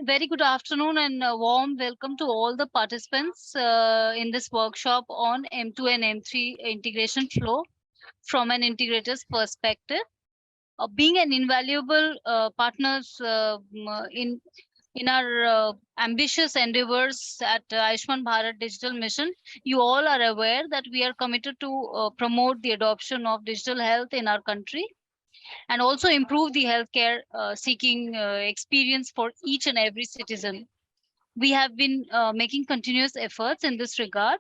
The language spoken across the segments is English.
Very good afternoon and a warm welcome to all the participants in this workshop on M2 and M3 integration flow from an integrator's perspective. Being an invaluable partners in our ambitious endeavors at Ayushman Bharat Digital Mission, you all are aware that we are committed to promote the adoption of digital health in our country and also improve the healthcare seeking experience for each and every citizen. We have been making continuous efforts in this regard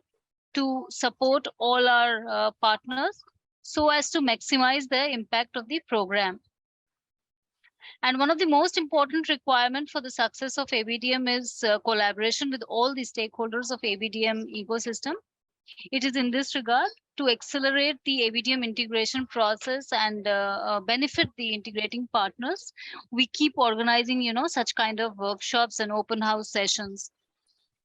to support all our partners so as to maximize the impact of the program. And one of the most important requirements for the success of ABDM is collaboration with all the stakeholders of ABDM ecosystem. It is in this regard to accelerate the ABDM integration process and benefit the integrating partners. We keep organizing, such kind of workshops and open house sessions.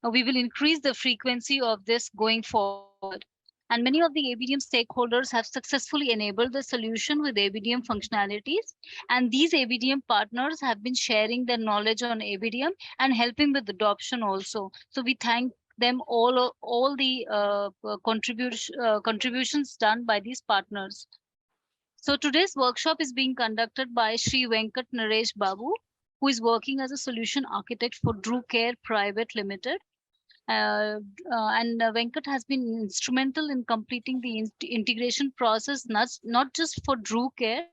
We will increase the frequency of this going forward. And many of the ABDM stakeholders have successfully enabled the solution with ABDM functionalities. And these ABDM partners have been sharing their knowledge on ABDM and helping with adoption also. So we thank them all the contributions done by these partners. So today's workshop is being conducted by Sri Venkat Naresh Babu, who is working as a solution architect for Drew Care Private Limited. Venkat has been instrumental in completing the integration process, not just for Drew Care,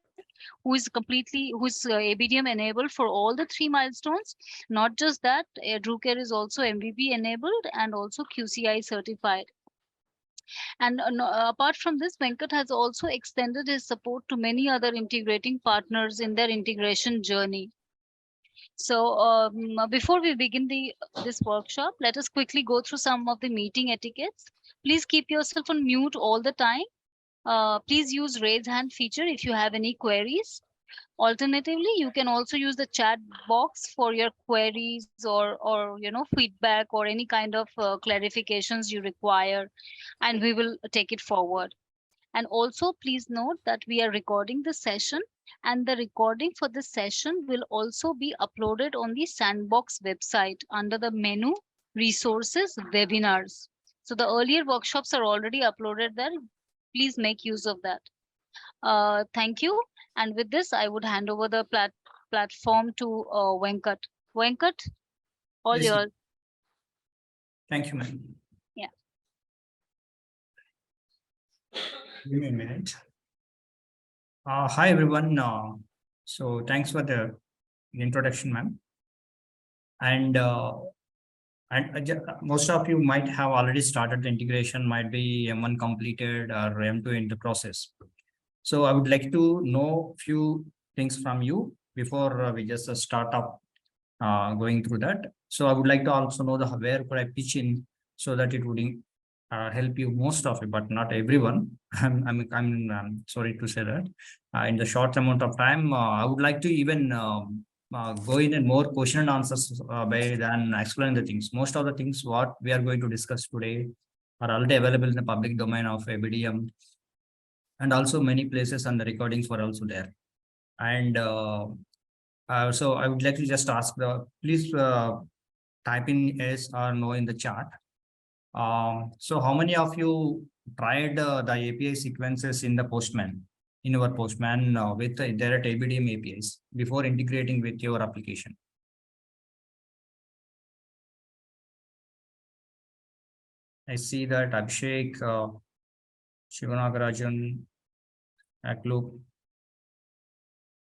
who is ABDM enabled for all the three milestones. Not just that, Drew Care is also MVP enabled and also QCI certified. And apart from this, Venkat has also extended his support to many other integrating partners in their integration journey. So before we begin this workshop, let us quickly go through some of the meeting etiquettes. Please keep yourself on mute all the time. Please use raise hand feature if you have any queries. Alternatively, you can also use the chat box for your queries or feedback or any kind of clarifications you require, and we will take it forward. And also please note that we are recording the session, and the recording for this session will also be uploaded on the Sandbox website under the menu Resources Webinars. So the earlier workshops are already uploaded there. Please make use of that. Thank you. And with this, I would hand over the platform to Venkat. Venkat, all Yes, yours. thank you, ma'am. Yeah. Give me a minute. Hi, everyone. So thanks for the introduction, ma'am. And most of you might have already started the integration, might be M1 completed or M2 in the process. So I would like to know few things from you before we just start up going through that. So I would like to also know where could I pitch in so that it would help you most of it, but not everyone. I'm sorry to say that. In the short amount of time, I would like to even go in and more question and answers by than explain the things. Most of the things what we are going to discuss today are already available in the public domain of ABDM, and also many places and the recordings were also there. And so I would like to just ask please type in yes or no in the chat. So how many of you tried the API sequences in the Postman, in your Postman with direct ABDM APIs before integrating with your application? I see that Abhishek, Shivanagarajan, Akluk.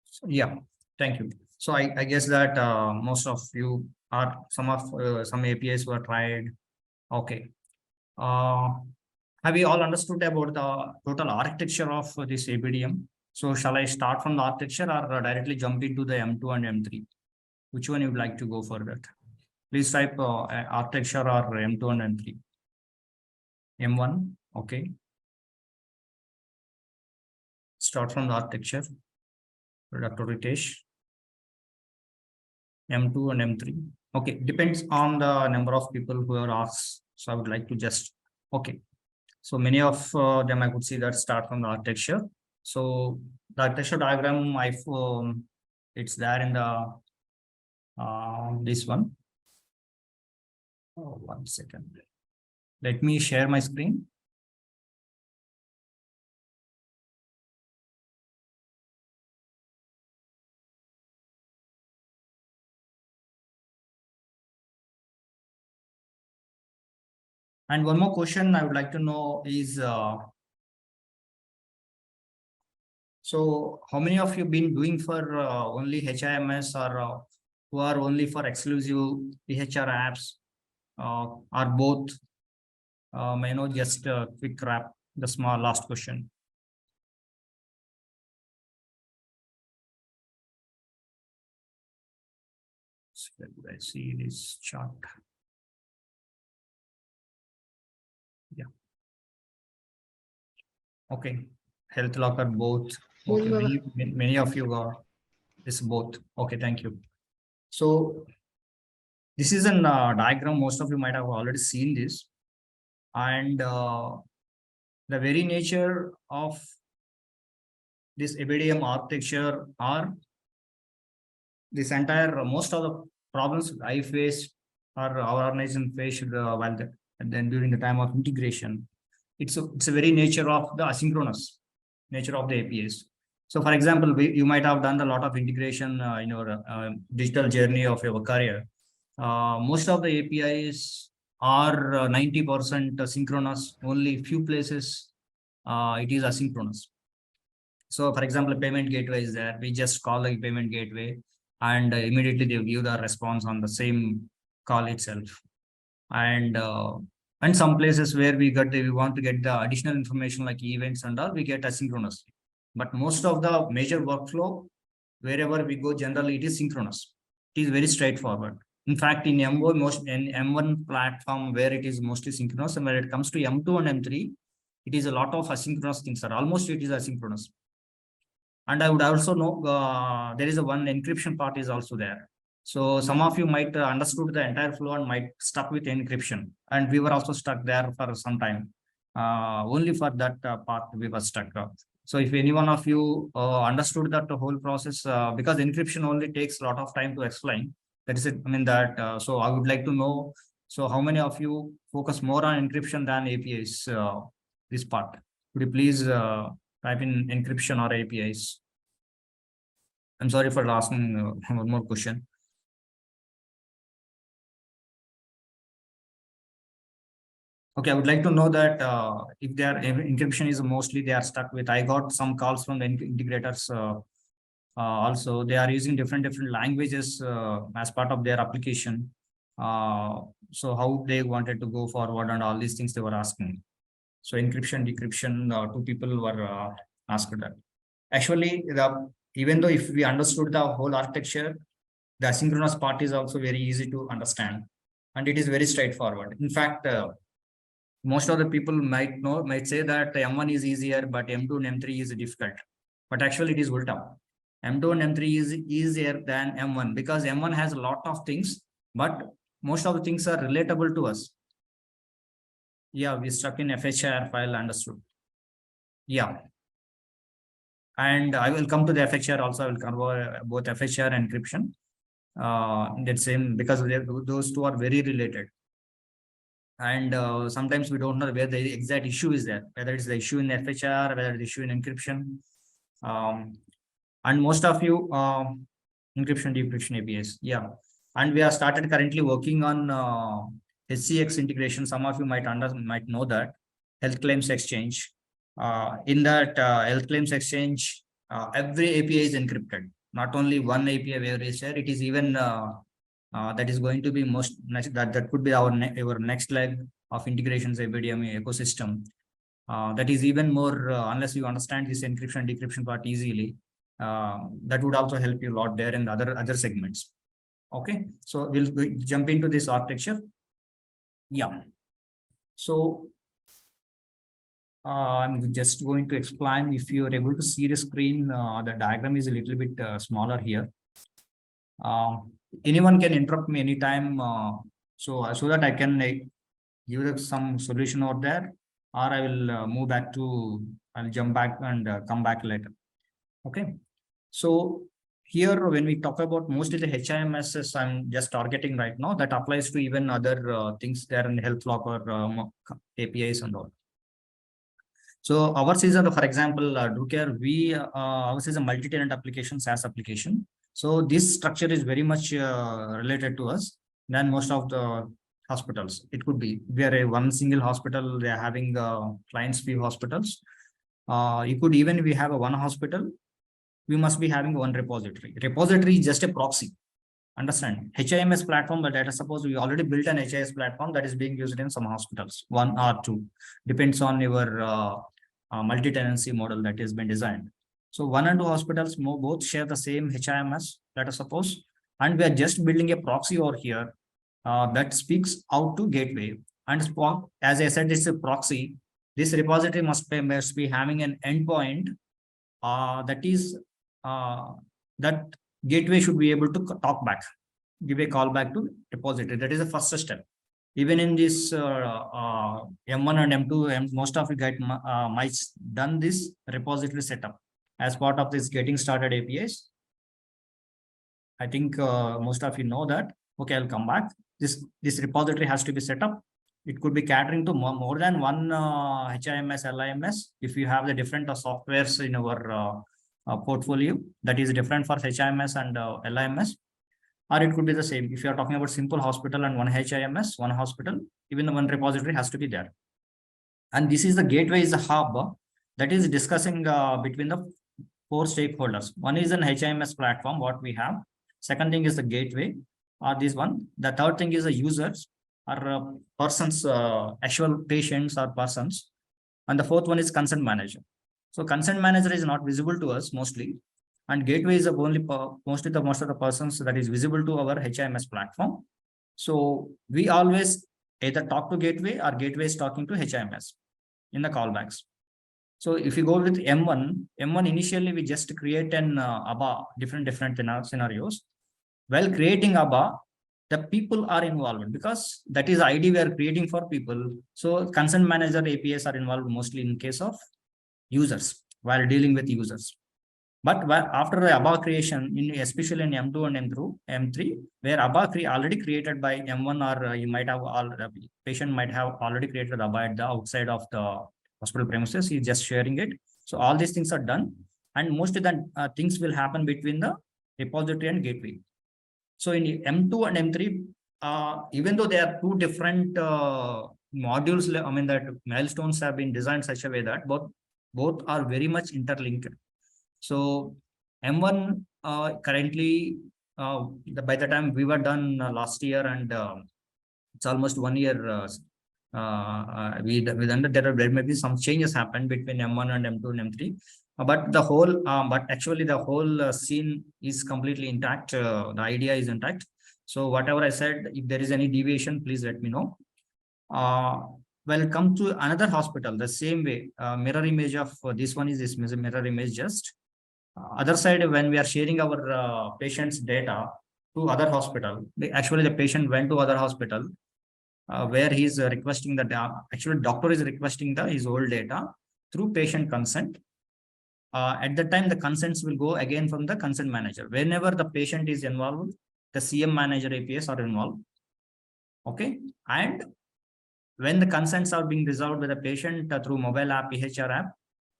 So, yeah, thank you. So I guess that most of you are some APIs were tried. Okay. Have you all understood about the total architecture of this ABDM? So shall I start from the architecture or directly jump into the M2 and M3? Which one you would like to go for that? Please type architecture or M2 and M3. M1, okay. Start from the architecture. Dr. Ritesh. M2 and M3. Okay, depends on the number of people who are asked. So I would like to just, okay. So many of them I could see that start from the architecture. So the architecture diagram, it's there in the This one. Oh, 1 second. Let me share my screen. And one more question I would like to know is, so how many of you been doing for only HIMS, or who are only for exclusive PHR apps, or both? May I know just a quick wrap, the small last question. So where would I see this chart? Yeah. Okay. Health locker both. Okay. Many of you are this both. Okay. Thank you. So this is an diagram. Most of you might have already seen this, and the very nature of this ABDM architecture are this entire most of the problems I face or our organization faced while and then during the time of integration. It's a very nature of the asynchronous nature of the APIs. So, for example, you might have done a lot of integration in your digital journey of your career. Most of the APIs are 90% synchronous. Only few places it is asynchronous. So, for example, a payment gateway is there. We just call the payment gateway, and immediately they give the response on the same call itself. And some places where we want to get the additional information like events and all, we get asynchronous. But most of the major workflow, wherever we go, generally it is synchronous. It is very straightforward. In fact, in M1 platform where it is mostly synchronous, and when it comes to M2 and M3, it is a lot of asynchronous things. Almost it is asynchronous. And I would also know there is a one encryption part is also there. So some of you might understood the entire flow and might stuck with encryption. And we were also stuck there for some time. Only for that part we were stuck. So if any one of you understood that the whole process, because encryption only takes a lot of time to explain. That is it. I mean that. So I would like to know. So how many of you focus more on encryption than APIs? This part. Could you please type in encryption or APIs? I'm sorry for asking one more question. Okay, I would like to know that if their encryption is mostly they are stuck with. I got some calls from the integrators. Also, they are using different languages as part of their application. So how they wanted to go forward and all these things they were asking. So encryption, decryption, two people were asked that. Actually, even though if we understood the whole architecture, the asynchronous part is also very easy to understand, and it is very straightforward. In fact, most of the people might say that M1 is easier, but M2 and M3 is difficult. But actually, it is ulta. M2 and M3 is easier than M1 because M1 has a lot of things, but most of the things are relatable to us. Yeah, we stuck in FHIR file, understood. Yeah. And I will come to the FHIR also. I will cover both FHIR and encryption. That same because those two are very related. And sometimes we don't know where the exact issue is there, whether it's the issue in FHR, whether the issue in encryption. And most of you, encryption, decryption APIs. Yeah. And we are started currently working on HCX integration. Some of you might know that health claims exchange. In that health claims exchange, every API is encrypted. Not only one API where is there, it is even that is going to be that could be our next leg of integrations ABDM ecosystem. That is even more unless you understand this encryption decryption part easily. That would also help you a lot there in the other segments. Okay, so we'll jump into this architecture. Yeah. So I'm just going to explain. If you are able to see the screen, the diagram is a little bit smaller here. Anyone can interrupt me anytime, so that I can give some solution over there, or I will move back to. I'll jump back and come back later. Okay, so here, when we talk about mostly the HIMSs, I'm just targeting right now, that applies to even other things there in health locker APIs and all. So ours is, for example, DoCare, ours is a multi-tenant application, SaaS application. So this structure is very much related to us than most of the hospitals. It could be, we are a one single hospital, they are having clients, few hospitals. You could even, we have a one hospital, we must be having one repository. Repository is just a proxy. Understand? HIMS platform, the data, suppose we already built an HIS platform that is being used in some hospitals, one or two, depends on your multi-tenancy model that has been designed. So one and two hospitals both share the same HIMS, let us suppose, and we are just building a proxy over here that speaks out to gateway. And as I said, it's a proxy. This repository must be having an endpoint that is that gateway should be able to talk back, give a call back to repository. That is the first step. Even in this M1 and M2, most of you guys might done this repository setup as part of this getting started APIs. I think most of you know that. Okay, I'll come back. This repository has to be set up. It could be catering to more than one HIMS, LIMS. If you have the different softwares in our portfolio that is different for HIMS and LIMS, or it could be the same. If you are talking about simple hospital and one HIMS, one hospital, even the one repository has to be there. And this is the gateway, is a hub that is discussing between the four stakeholders. One is an HIMS platform, what we have. Second thing is the gateway, or this one. The third thing is the users, or persons, actual patients or persons. And the fourth one is consent manager. So consent manager is not visible to us mostly, and gateway is the only most of the persons that is visible to our HIMS platform. So we always either talk to gateway or gateway is talking to HIMS in the callbacks. So if you go with M1 initially we just create an ABA, different scenarios. While creating ABA, the people are involved because that is the ID we are creating for people. So consent manager APIs are involved mostly in case of users while dealing with users. But after the ABA creation, especially in M2 and M3, where ABA already created by M1, or you might have patient might have already created ABA at the outside of the hospital premises, he's just sharing it. So all these things are done, and most of the things will happen between the repository and gateway. So in M2 and M3, even though they are two different modules, I mean that milestones have been designed such a way that both are very much interlinked. So M1 currently, by the time we were done last year, and it's almost 1 year. There may be some changes happened between M1 and M2 and M3, but the whole, but actually the whole scene is completely intact. The idea is intact. So whatever I said, if there is any deviation, please let me know. Well, come to another hospital the same way. Mirror image of this one is this mirror image just. Other side, when we are sharing our patient's data to other hospital, actually the patient went to other hospital where he is requesting that actually doctor is requesting his old data through patient consent. At the time, the consents will go again from the consent manager. Whenever the patient is involved, the CM manager APIs are involved. Okay, and when the consents are being resolved with the patient through mobile app, PHR app,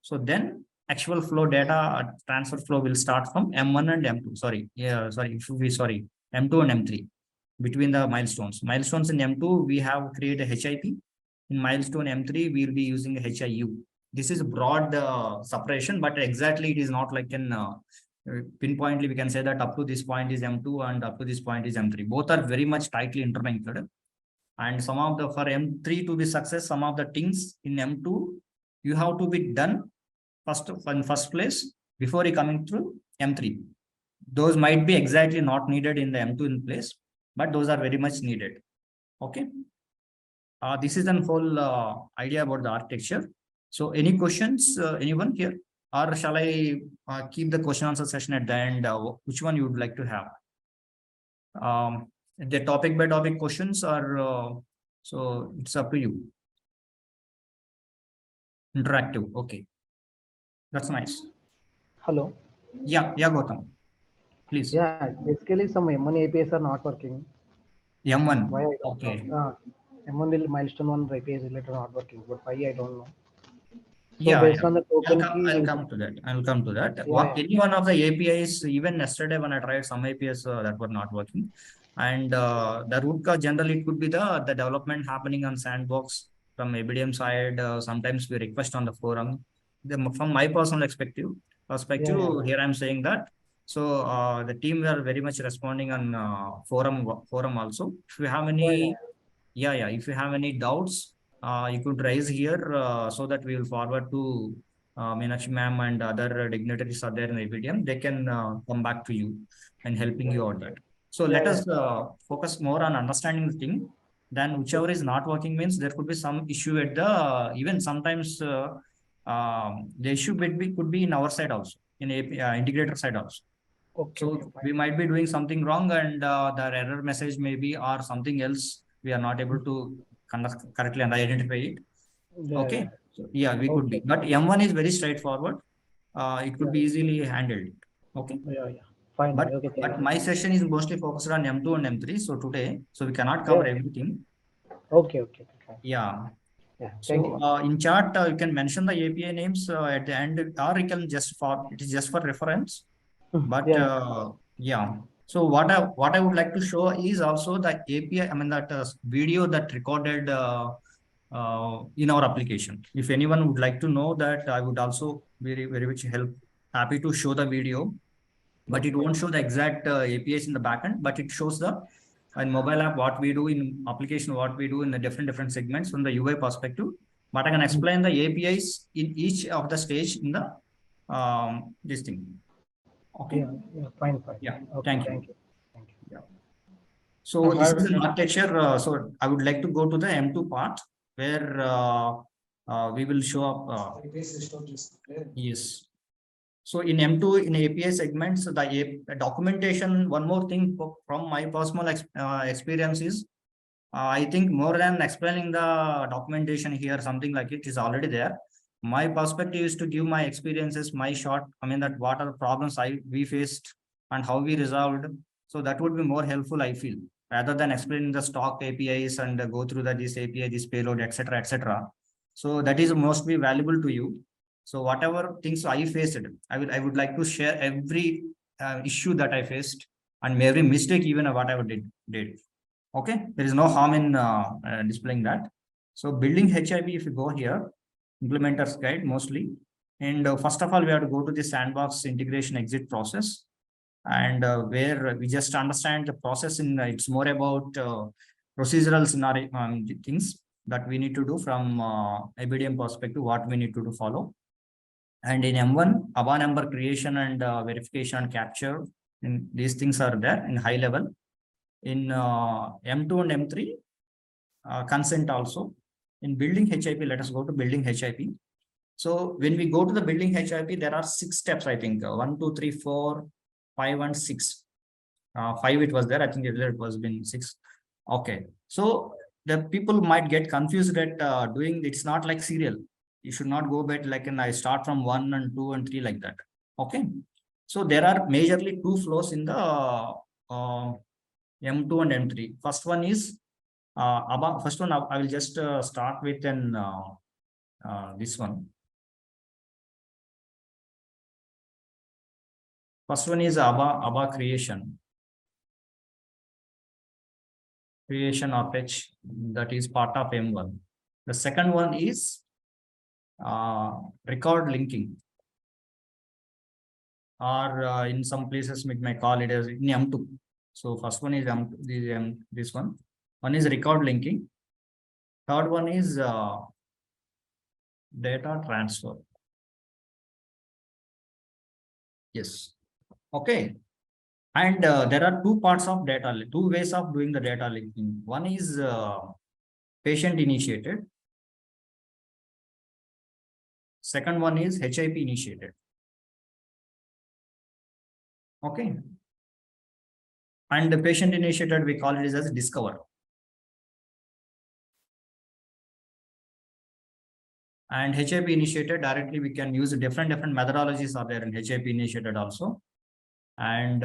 so then actual flow data transfer flow will start from M1 and M2. Sorry, M2 and M3 between the milestones. Milestones in M2, we have created a HIP. In milestone M3, we will be using a HIU. This is broad separation, but exactly it is not like an pinpointly we can say that up to this point is M2 and up to this point is M3. Both are very much tightly interlinked. And some of the, for M3 to be success, some of the things in M2, you have to be done first place before you coming through M3. Those might be exactly not needed in the M2 in place, but those are very much needed. Okay. This is the whole idea about the architecture. So any questions, anyone here? Or shall I keep the question answer session at the end? Which one you would like to have? The topic by topic questions are, so it's up to you. Interactive. Okay. That's nice. Hello. Yeah, Gautam. please. Yeah, basically some M1 APIs are not working. Why M1. I don't know. Okay. M1 milestone one APIs related not working, but why I don't know. So Yeah, based yeah. on the token key, I'll we'll come to that. I'll come to that. yeah, What yeah, any one of the APIs, even yesterday when I tried some APIs that were not working. And the root cause generally it could be the development happening on sandbox from ABDM side. Sometimes we request on the forum. From my personal yeah, perspective, yeah, here I'm saying that. So the team were very much responding on forum also. If you have yeah, yeah, any yeah. If you have any doubts, you could raise here so that we will forward to Meenakshi ma'am and other dignitaries are there in ABDM. They can come back to you and helping you out that. So yeah, let yeah, us focus more on understanding the thing. Then whichever is not working means there could be some issue at the even sometimes the issue could be in our side also in integrator side also. okay, okay, So fine. we might be doing something wrong and the error message maybe or something else we are not able to conduct correctly and identify it. Yeah, yeah, Okay. So yeah, we could be. okay, But M1 is very straightforward. It could yeah, be easily handled. Okay. yeah, yeah, fine. But Okay, thank but you. my session is mostly focused on M2 and M3. So today, so we cannot Yeah, cover everything. okay, okay, fine. Yeah. Yeah, thank So you. in chart, you can mention the API names at the end, or you can just for it is just for reference. But Yeah, yeah, so what I would like to show is also the API. I mean that video that recorded in our application. If anyone would like to know that, I would also very much happy to show the video. But it okay, won't show the exact APIs in the backend, but it shows the in mobile app what we do in application, what we do in the different segments from the UI perspective. But I can explain the APIs in each of the stage in the this thing. Okay. yeah, yeah, fine, fine. Yeah, Okay, thank you. thank you. Thank you. Yeah. So I this is will, an architecture. So I would like to go to the M2 part where we will show up. Yes. So in M2 in API segments, the documentation. One more thing from my personal experience is I think more than explaining the documentation here, something like it is already there. My perspective is to give my experiences, my short, I mean that what are the problems we faced and how we resolved. So that would be more helpful, I feel, rather than explaining the stock APIs and go through this API, this payload, etc., etc. So that is mostly valuable to you. So whatever things I faced, I would like to share every issue that I faced and every mistake even whatever did. Okay, there is no harm in displaying that. So building HIP, if you go here, implementers guide mostly. And first of all, we have to go to the sandbox integration exit process. And where we just understand the process in it's more about procedural scenario things that we need to do from ABDM perspective, what we need to do follow. And in M1, ABA number creation and verification and capture, and these things are there in high level. In M2 and M3, consent also. In building HIP, let us go to building HIP. So when we go to the building HIP, there are 6 steps, I think. 1, 2, 3, 4, 5, and 6. 5 it was there. I think earlier it was been 6. Okay. So the people might get confused that doing it's not like serial. You should not go back like and I start from 1 and 2 and 3 like that. Okay. So there are majorly 2 flows in the M2 and M3. First one is first one I will just start with an this one. First one is ABA creation of H, that is part of M1. The second one is record linking, or in some places we may call it as in M2. So first one is this one. One is record linking. Third one is data transfer. Yes. Okay. And there are 2 parts of data, 2 ways of doing the data linking. One is patient initiated. Second one is HIP initiated. Okay. And the patient initiated, we call it as discover. And HIP initiated directly, we can use different methodologies are there in HIP initiated also. And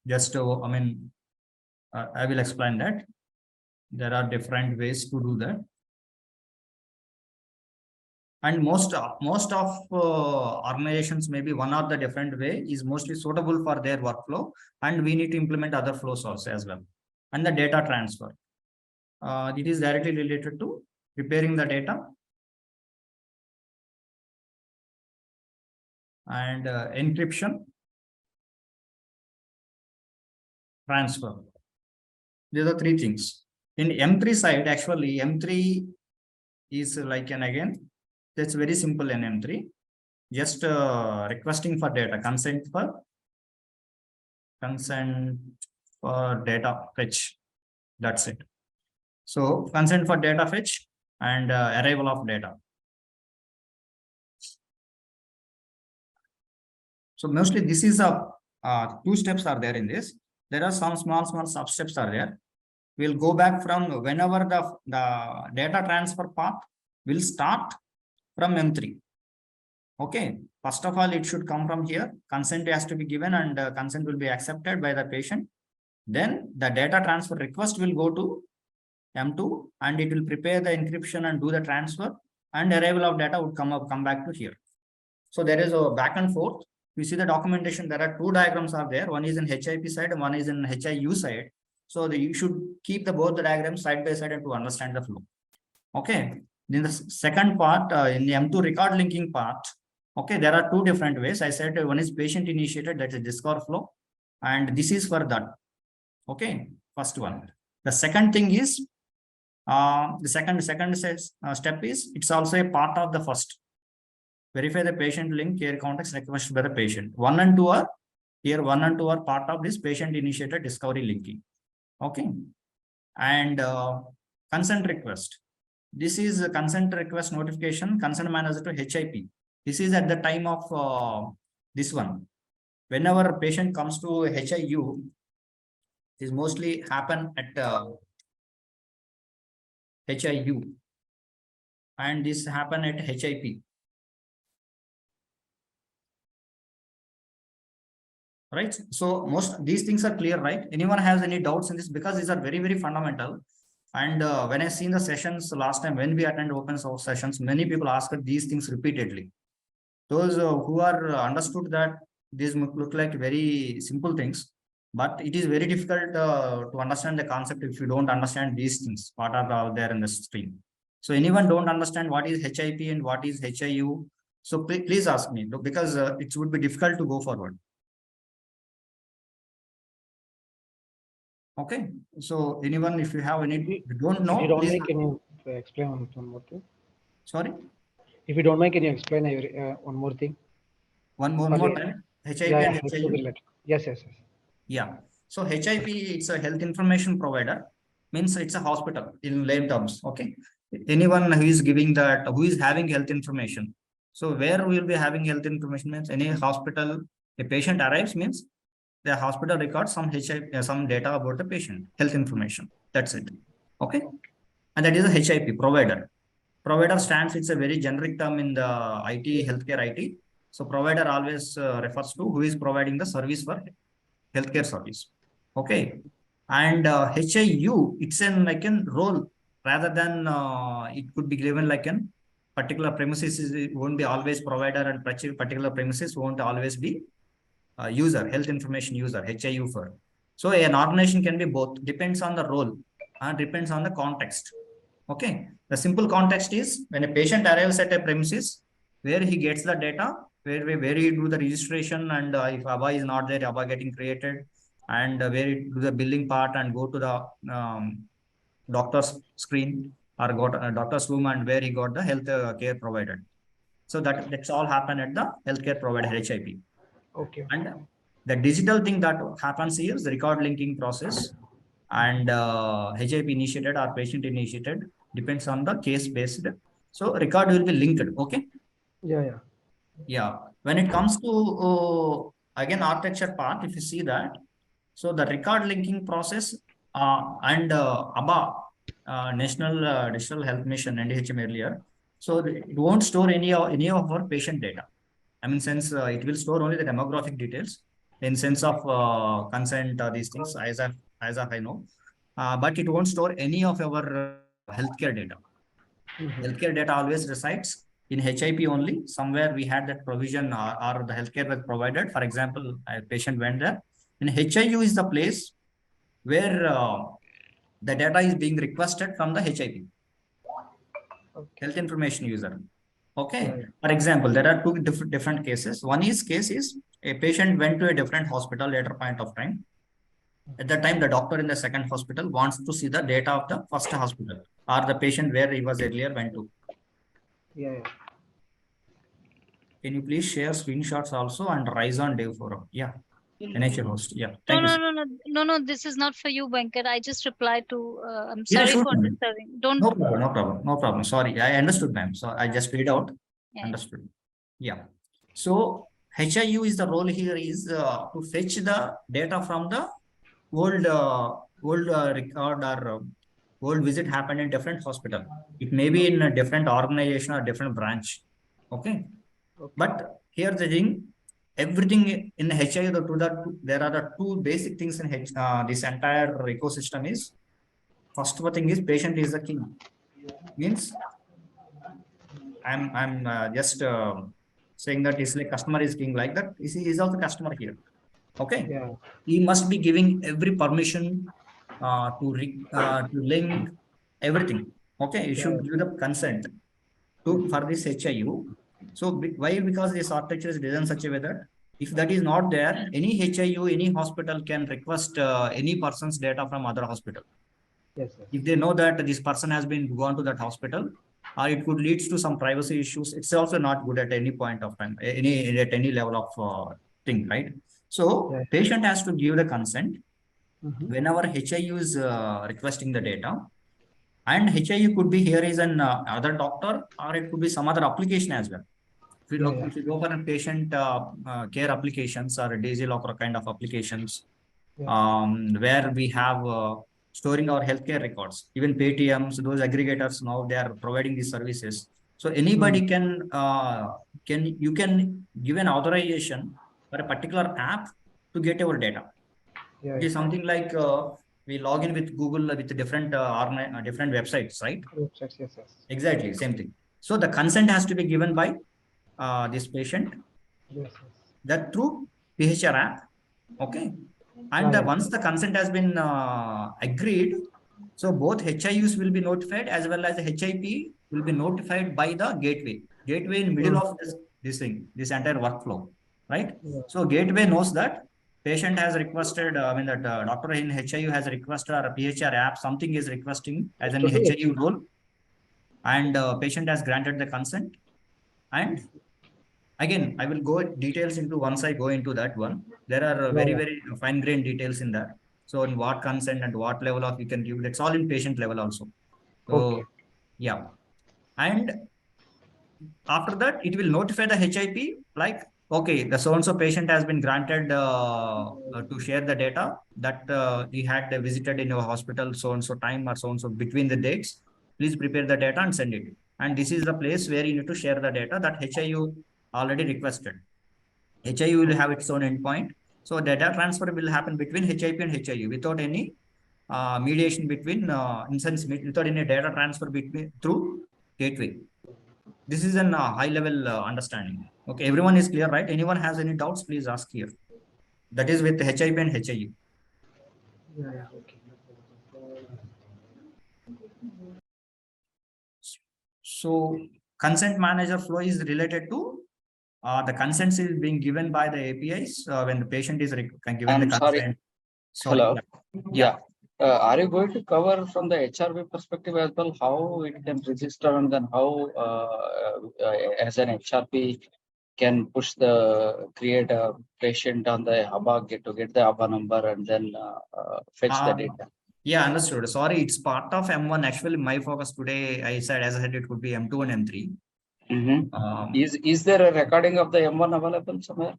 just I will explain that. There are different ways to do that. And most of organizations, maybe one or the different way is mostly suitable for their workflow, and we need to implement other flows also as well. And the data transfer, it is directly related to preparing the data and encryption, transfer. These are three things. In M3 side, actually M3 is like an again, that's very simple in M3. Just requesting for data, consent for data fetch. That's it. So consent for data fetch and arrival of data. So mostly this is a two steps are there in this. There are some small sub steps are there. We'll go back from whenever the data transfer path will start from M3. Okay, first of all, it should come from here. Consent has to be given, and consent will be accepted by the patient. Then the data transfer request will go to M2, and it will prepare the encryption and do the transfer, and arrival of data would come back to here. So there is a back and forth. You see the documentation, there are two diagrams are there. One is in HIP side and one is in HIU side. So you should keep both the diagrams side by side and to understand the flow. Okay. Then the second part in the M2 record linking part. Okay, there are two different ways. I said one is patient initiated, that's a Discover flow, and this is for that. Okay, first one. The second thing is the second step is it's also a part of the first. Verify the patient link care context requested by the patient. 1 and 2 are here. 1 and 2 are part of this patient initiated discovery linking. Okay, and consent request. This is a consent request notification, consent manager to HIP. This is at the time of this one. Whenever a patient comes to HIU, this mostly happen at HIU, and this happen at HIP. Right, so most these things are clear, right? Anyone has any doubts in this? Because these are very fundamental. And when I seen the sessions last time, when we attend open source sessions, many people ask these things repeatedly. Those who are understood that these look like very simple things, but it is very difficult to understand the concept if you don't understand these things, what are there in the screen. So anyone don't understand what is HIP and what is HIU, so please ask me, because it would be difficult to go forward. Okay, so anyone, if you have any, you don't know, if you don't please. mind, can you explain one more thing? Sorry? If you don't mind, can you explain one more thing? One more time. HIP yeah, and HIU. Yes. Yeah. So HIP, it's a health information provider, means it's a hospital in lay terms. Okay. Anyone who is giving that, who is having health information. So where we will be having health information means any hospital, a patient arrives means the hospital records some HIP, some data about the patient, health information. That's it. Okay. And that is a HIP provider. Provider stands, it's a very generic term in the IT, healthcare IT. So provider always refers to who is providing the service for healthcare service. Okay. And HIU, it's an like a role rather than it could be given like an particular premises it won't be always provider, and particular premises won't always be user, health information user, HIU for. So an organization can be both, depends on the role and depends on the context. Okay. The simple context is when a patient arrives at a premises where he gets the data, where he do the registration, and if ABA is not there, ABA getting created, and where he do the billing part and go to the doctor's screen or go to doctor's room, and where he got the health care provided. So that's all happen at the healthcare provider HIP. Okay. And the digital thing that happens here is the record linking process, and HIP initiated or patient initiated depends on the case based. So record will be linked. Okay. Yeah. When it comes to again architecture part, if you see that, so the record linking process and ABA, National Digital Health Mission, NDHM earlier, so it won't store any of our patient data. I mean, since it will store only the demographic details, in sense of consent or these things, as of I know. But it won't store any of our healthcare data. Healthcare data always resides in HIP only. Somewhere we had that provision, or the healthcare was provided. For example, a patient went there. In HIU is the place where the data is being requested from the HIP, Okay. health information user. Okay. Yeah. For example, there are two different cases. One case is a patient went to a different hospital later point of time. At that time, the doctor in the second hospital wants to see the data of the first hospital or the patient where he was earlier went to. Yeah. Yeah. Can you please share screenshots also and rise on Dev forum? Yeah. NHA host. Yeah. No, Thank you, no, sir. no, no, no, no. This is not for you, Venkat. I just replied to. I'm Yeah, sorry sure, for ma'am. disturbing. Don't. No problem, no problem, no problem. Sorry, I understood, ma'am. So I just read out. Yeah. Understood. Yeah. So HIU is the role here is to fetch the data from the old record or old visit happened in different hospital. It may be in a different organization or different branch. Okay. Okay. But here the thing, everything in HIU, there are the two basic things in this entire ecosystem is first thing is patient is the king. Means I'm just saying that is like customer is king like that. He is also customer here. Okay. Yeah. He must be giving every permission to link everything. Okay. You Yeah. should give the consent to for this HIU. So why? Because this architecture is designed such a way that if that is not there, any HIU, any hospital can request any person's data from other hospital. Yes. Yes. If they know that this person has been gone to that hospital, or it could lead to some privacy issues, it's also not good at any point of time, at any level of thing, right? So Yeah. patient has to give the consent Mm-hmm. whenever HIU is requesting the data, and HIU could be here is an other doctor, or it could be some other application as well. Yeah. Yeah. If you go for a patient care applications or a DigiLocker kind of applications, Yeah. where we have storing our healthcare records, even Paytms, those aggregators now they are providing these services. So anybody you can give an authorization for a particular app to get our data. Yeah. It is something like we log in with Google with different different websites, right? Websites. Yes. Yes. Exactly, same thing. So the consent has to be given by this patient, Yes. Yes. that through PHR app. Okay. And Yeah. once the consent has been agreed, so both HIUs will be notified as well as the HIP will be notified by the gateway. Gateway in middle of this thing, this entire workflow, right? Yeah. So gateway knows that patient has requested, I mean that doctor in HIU has requested or a PHR app, something is requesting as an To the HIU role, and patient has granted the consent. And again, I will go details into once I go into that one. There are Yeah. very, Yeah. very fine grained details in that. So in what consent and what level of you can give, that's all in patient level also. Okay. So yeah. And after that, it will notify the HIP like, okay, the so-and-so patient has been granted to share the data that he had visited in your hospital so-and-so time or so-and-so between the dates. Please prepare the data and send it. And this is the place where you need to share the data that HIU already requested. HIU will have its own endpoint. So data transfer will happen between HIP and HIU without any mediation between instance, without any data transfer between through gateway. This is an high level understanding. Okay, everyone is clear, right? Anyone has any doubts, please ask here. That is with HIP and HIU. Yeah. Yeah. Okay. So consent manager flow is related to the consents is being given by the APIs when the patient is given the I'm sorry. consent. Sorry. Hello. Yeah. Yeah. Are you going to cover from the HRV perspective as well, how it can register and then how, as an HRP can push create a patient on the ABA, get the ABA number and then fetch the data? Yeah, understood. Sorry, it's part of M1. Actually, my focus today, as I said, it could be M2 and M3. Is there a recording of the M1 available somewhere?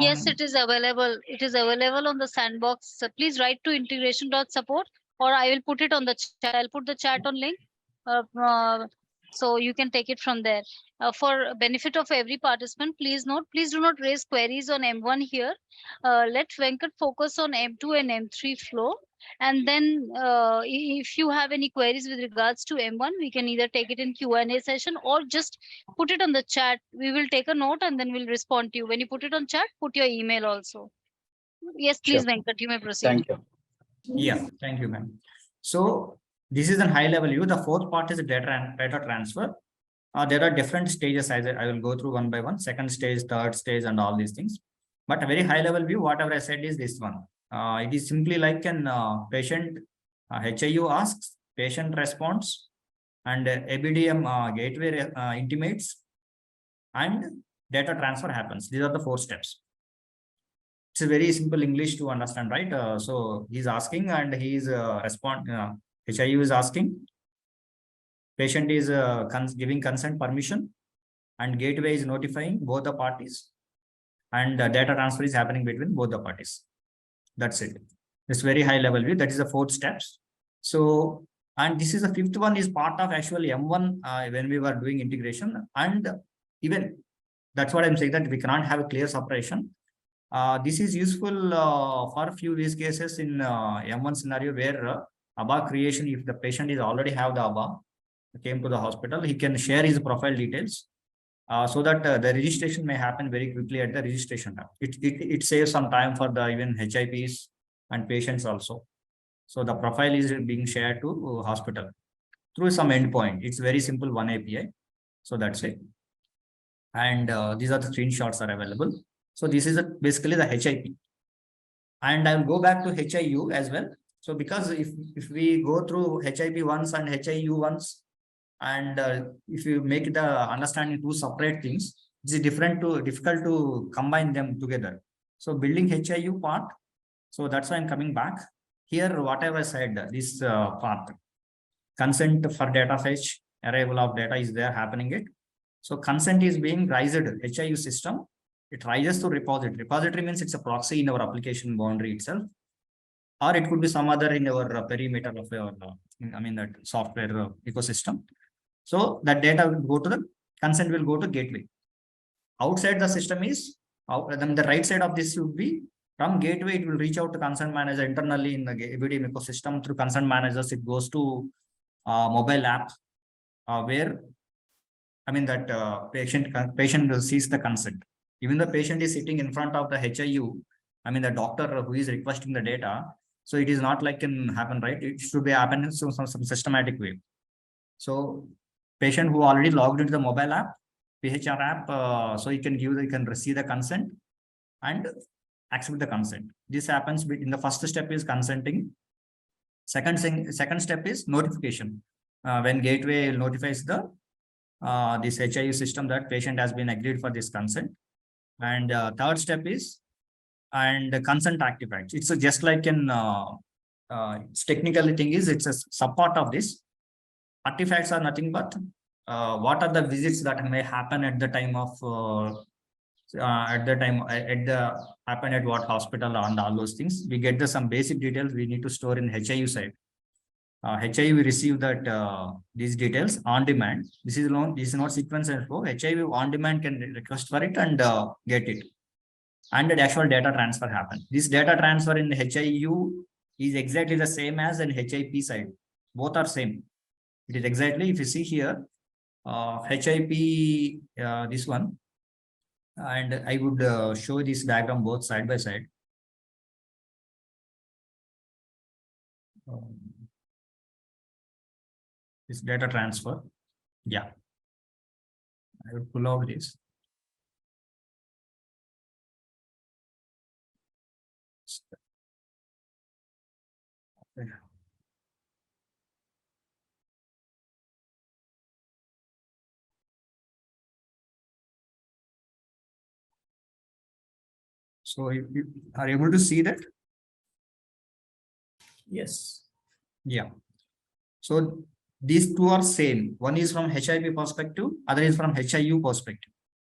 Yes, it is available. It is available on the sandbox. So please write to integration.support, or I will put it on the chat. I'll put the chat on link. So you can take it from there. For benefit of every participant, please note, please do not raise queries on M1 here. Let Venkat focus on M2 and M3 flow. And then if you have any queries with regards to M1, we can either take it in Q&A session or just put it on the chat. We will take a note and then we'll respond to you. When you put it on chat, put your email also. Yes, please, Sure. Venkat, you may proceed. Thank you. Yeah, thank you, ma'am. So this is a high level view. The fourth part is data transfer. There are different stages. I will go through one by one, second stage, third stage, and all these things. But a very high level view, whatever I said is this one. It is simply like an patient HIU asks, patient responds, and ABDM gateway intimates, and data transfer happens. These are the 4 steps. It's a very simple English to understand, right? So he's asking and he's HIU is asking, patient is giving consent permission, and gateway is notifying both the parties, and data transfer is happening between both the parties. That's it. It's very high level view. That is the 4 steps. So, and this is the 5th one is part of actually M1 when we were doing integration, and even that's what I'm saying, that we cannot have a clear separation. This is useful for a few use cases in M1 scenario where ABA creation, if the patient is already have the ABA, came to the hospital, he can share his profile details so that the registration may happen very quickly at the registration time. It saves some time for the even HIPs and patients also. So the profile is being shared to hospital through some endpoint. It's very simple, one API. So that's it. And these are the screenshots are available. So this is basically the HIP. And I'll go back to HIU as well. So because if we go through HIP once and HIU once, and if you make the understanding 2 separate things, it's difficult to combine them together. So building HIU part. So that's why I'm coming back here. Whatever I said, this part, consent for data fetch, arrival of data is there happening it. So consent is being raised HIU system. It rises to repository. Repository means it's a proxy in our application boundary itself, or it could be some other in our perimeter of your, that software ecosystem. So that data will go to the consent will go to gateway. Outside the system is then the right side of this would be from gateway. It will reach out to consent manager internally in the ABDM ecosystem. Through consent managers, it goes to mobile app where that patient sees the consent. Even the patient is sitting in front of the HIU, the doctor who is requesting the data. So it is not like can happen, right? It should be happen in some systematic way. So patient who already logged into the mobile app, PHR app, so you can receive the consent and accept the consent. This happens in the first step is consenting. Second step is notification. When gateway notifies the this HIU system that patient has been agreed for this consent. And third step is the consent artifacts. It's just like an technically thing is it's a subpart of this. Artifacts are nothing but what are the visits that may happen at the time of happen at what hospital and all those things. We get some basic details we need to store in HIU side. HIU we receive that these details on demand. This is not sequence and flow. HIU on demand can request for it and get it. And the actual data transfer happens. This data transfer in the HIU is exactly the same as in HIP side. Both are same. It is exactly, if you see here, HIP, this one, and I would show this diagram both side by side. This data transfer. Yeah. I will pull out this. Okay. So you are able to see that? Yes. Yeah. So these two are same. One is from HIP perspective, other is from HIU perspective.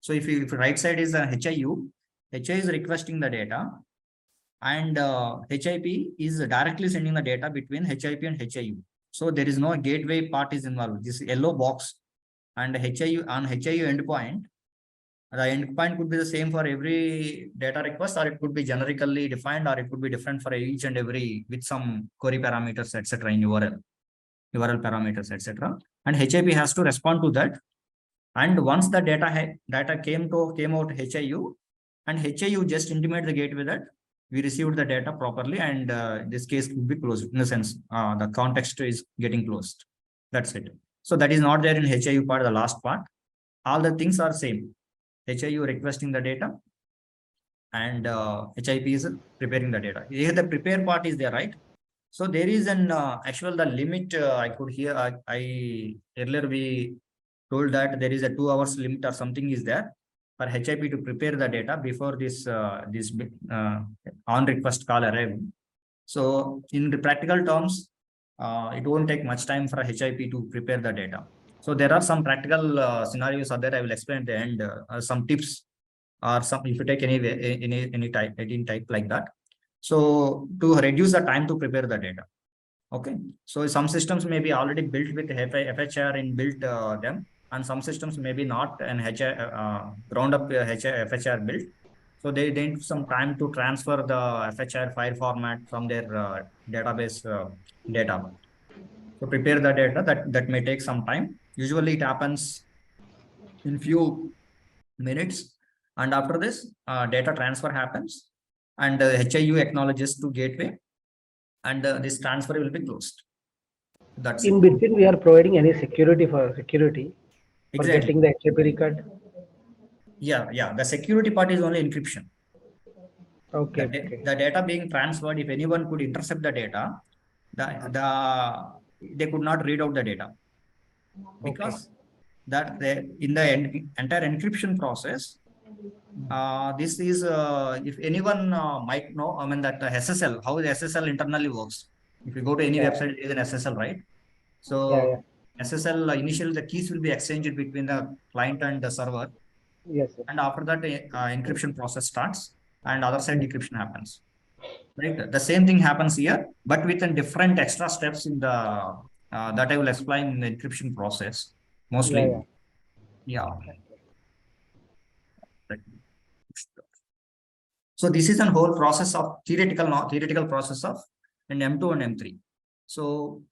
So if right side is the HIU, HI is requesting the data, and HIP is directly sending the data between HIP and HIU. So there is no gateway part is involved. This yellow box and HIU on HIU endpoint, the endpoint could be the same for every data request, or it could be generically defined, or it could be different for each and every with some query parameters, etc. in URL parameters, etc. And HIP has to respond to that. And once the data came out HIU, and HIU just intimate the gateway that we received the data properly, and this case could be closed. In the sense, the context is getting closed. That's it. So that is not there in HIU part, the last part. All the things are same. HIU requesting the data, and HIP is preparing the data. Here the prepare part is there, right? So there is an actual the limit I could hear. I earlier we told that there is a 2 hours limit or something is there for HIP to prepare the data before this on request call arrive. So in the practical terms, it won't take much time for HIP to prepare the data. So there are some practical scenarios are there. I will explain at the end some tips, or some if you take any type like that. So to reduce the time to prepare the data. Okay. So some systems may be already built with FHR in built them, and some systems may be not an ground up FHR built. So they need some time to transfer the FHR file format from their database data. So prepare the data that may take some time. Usually it happens in few minutes, and after this data transfer happens, and HIU acknowledges to gateway, and this transfer will be closed. That's In it. between, we are providing any security for Exactly. getting the HIP record. Yeah. The security part is only encryption. Okay. The data being transferred, if anyone could intercept the data, they could not read out the data, because that in the entire encryption process, this is if anyone might know, I mean that SSL, how the SSL internally works. If you go to any website, it is an SSL, right? So SSL initially the keys will be exchanged between the client and the server, Yes. and after that encryption process starts, and other side decryption happens. Right. The same thing happens here, but with a different extra steps in the that I will explain in the encryption process mostly. Yeah. Right. So this is a whole process of theoretical process of an M2 and M3. So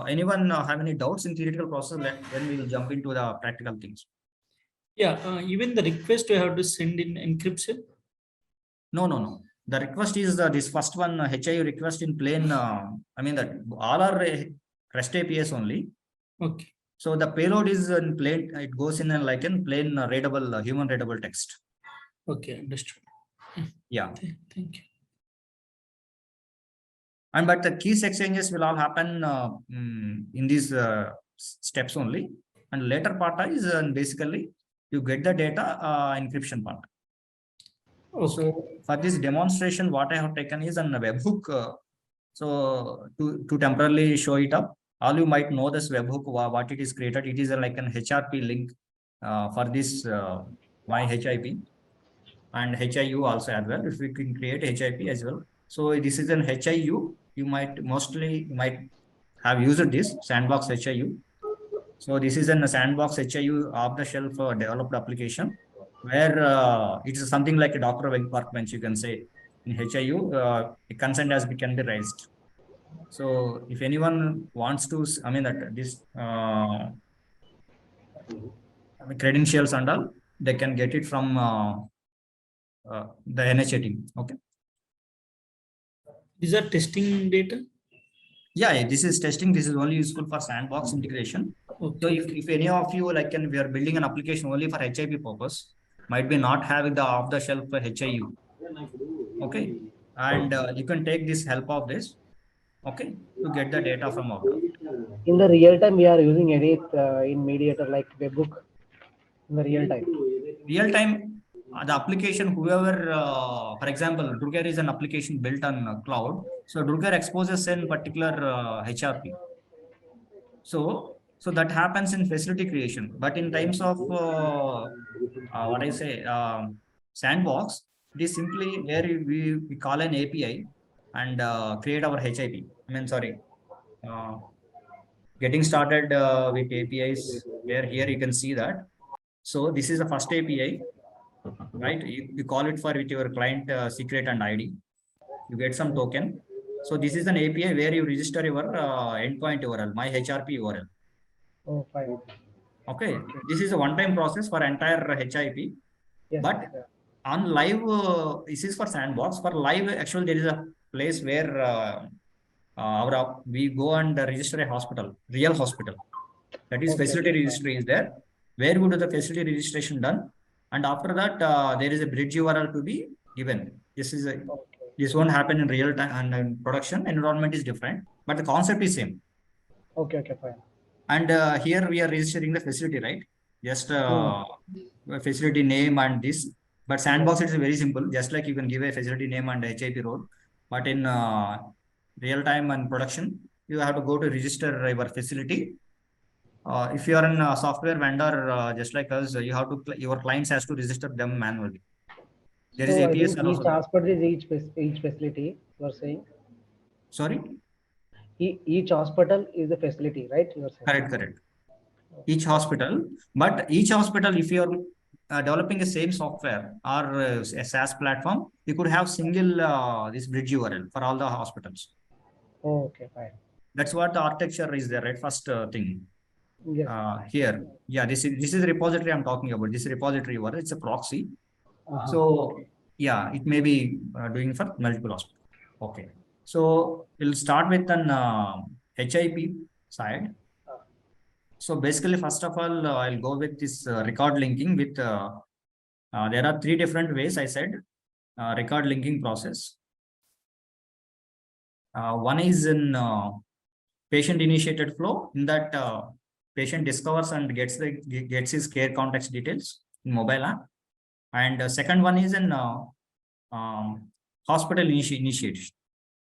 anyone have any doubts in theoretical process? Then we will jump into the practical things. Yeah, even the request you have to send in encryption. No. The request is this first one HIU request in plain. I mean that all are REST APIs only. Okay. So the payload is in plain. It goes in like in plain readable human readable text. Okay, understood. Yeah. Thank you. And but the keys exchanges will all happen in these steps only. And later part is basically you get the data encryption part. Okay. So for this demonstration, what I have taken is an webhook. So to temporarily show it up, all you might know this webhook, what it is created. It is like an HRP link for this my HIP and HIU also as well. If we can create HIP as well. So this is an HIU. You might have used this sandbox HIU. So this is a sandbox HIU off the shelf developed application where it is something like a Docker workbench, you can say. In HIU, a consent can be raised. So if anyone wants to, I mean that this credentials and all, they can get it from the NHA team. Okay. These are testing data. Yeah, this is testing. This is only useful for sandbox integration. Okay. So if any of you like we are building an application only for HIP purpose, might be not having the off-the-shelf HIU. Okay, and you can take this help of this. Okay, to get the data from out. In the real time, we are using any in mediator like webhook. In the real time. Real time, the application, whoever, for example, Drucker is an application built on cloud. So Drucker exposes in particular HRP. So that happens in facility creation, but in times of what I say sandbox, it is simply where we call an API and create our HIP. I mean, sorry, Getting started with APIs, where here you can see that. So this is the first API, right? You call it for with your client secret and ID. You get some token. So this is an API where you register your endpoint URL, my HRP URL. Oh, fine. Okay, this is a one-time process for entire HIP. Yes. But yes, on live, this is for sandbox. For live, actually, there is a place where we go and register a hospital, real hospital. That is Okay, facility okay, registry is there. Where would the facility registration done? And after that, there is a bridge URL to be given. okay. This won't happen in real time, and in production environment is different, but the concept is same. Okay, okay, fine. And here we are registering the facility, right? Just Hmm. facility name and this. But sandbox it is very simple. Just like you can give a facility name and HIP role. But in real time and production, you have to go to register your facility. If you are in a software vendor, just like us, you have to your clients has to register them manually. There is So I APIs think are each also there. hospital is each facility. You are saying Sorry, each hospital is a facility, right? You are saying. correct. Each hospital, but each hospital, if you're developing the same software or a SaaS platform, you could have single this bridge URL for all the hospitals. Oh, okay, fine. That's what the architecture is there, right? First thing Yes. here, yeah, this is the repository I'm talking about. This repository URL, it's a proxy. So Okay. yeah, it may be doing for multiple hospitals. Okay, so we'll start with an HIP side. So basically, first of all, I'll go with this record linking with, there are three different ways I said, record linking process. One is in patient initiated flow. In that patient discovers and gets his care context details in mobile app. And second one is in um, hospital initiation.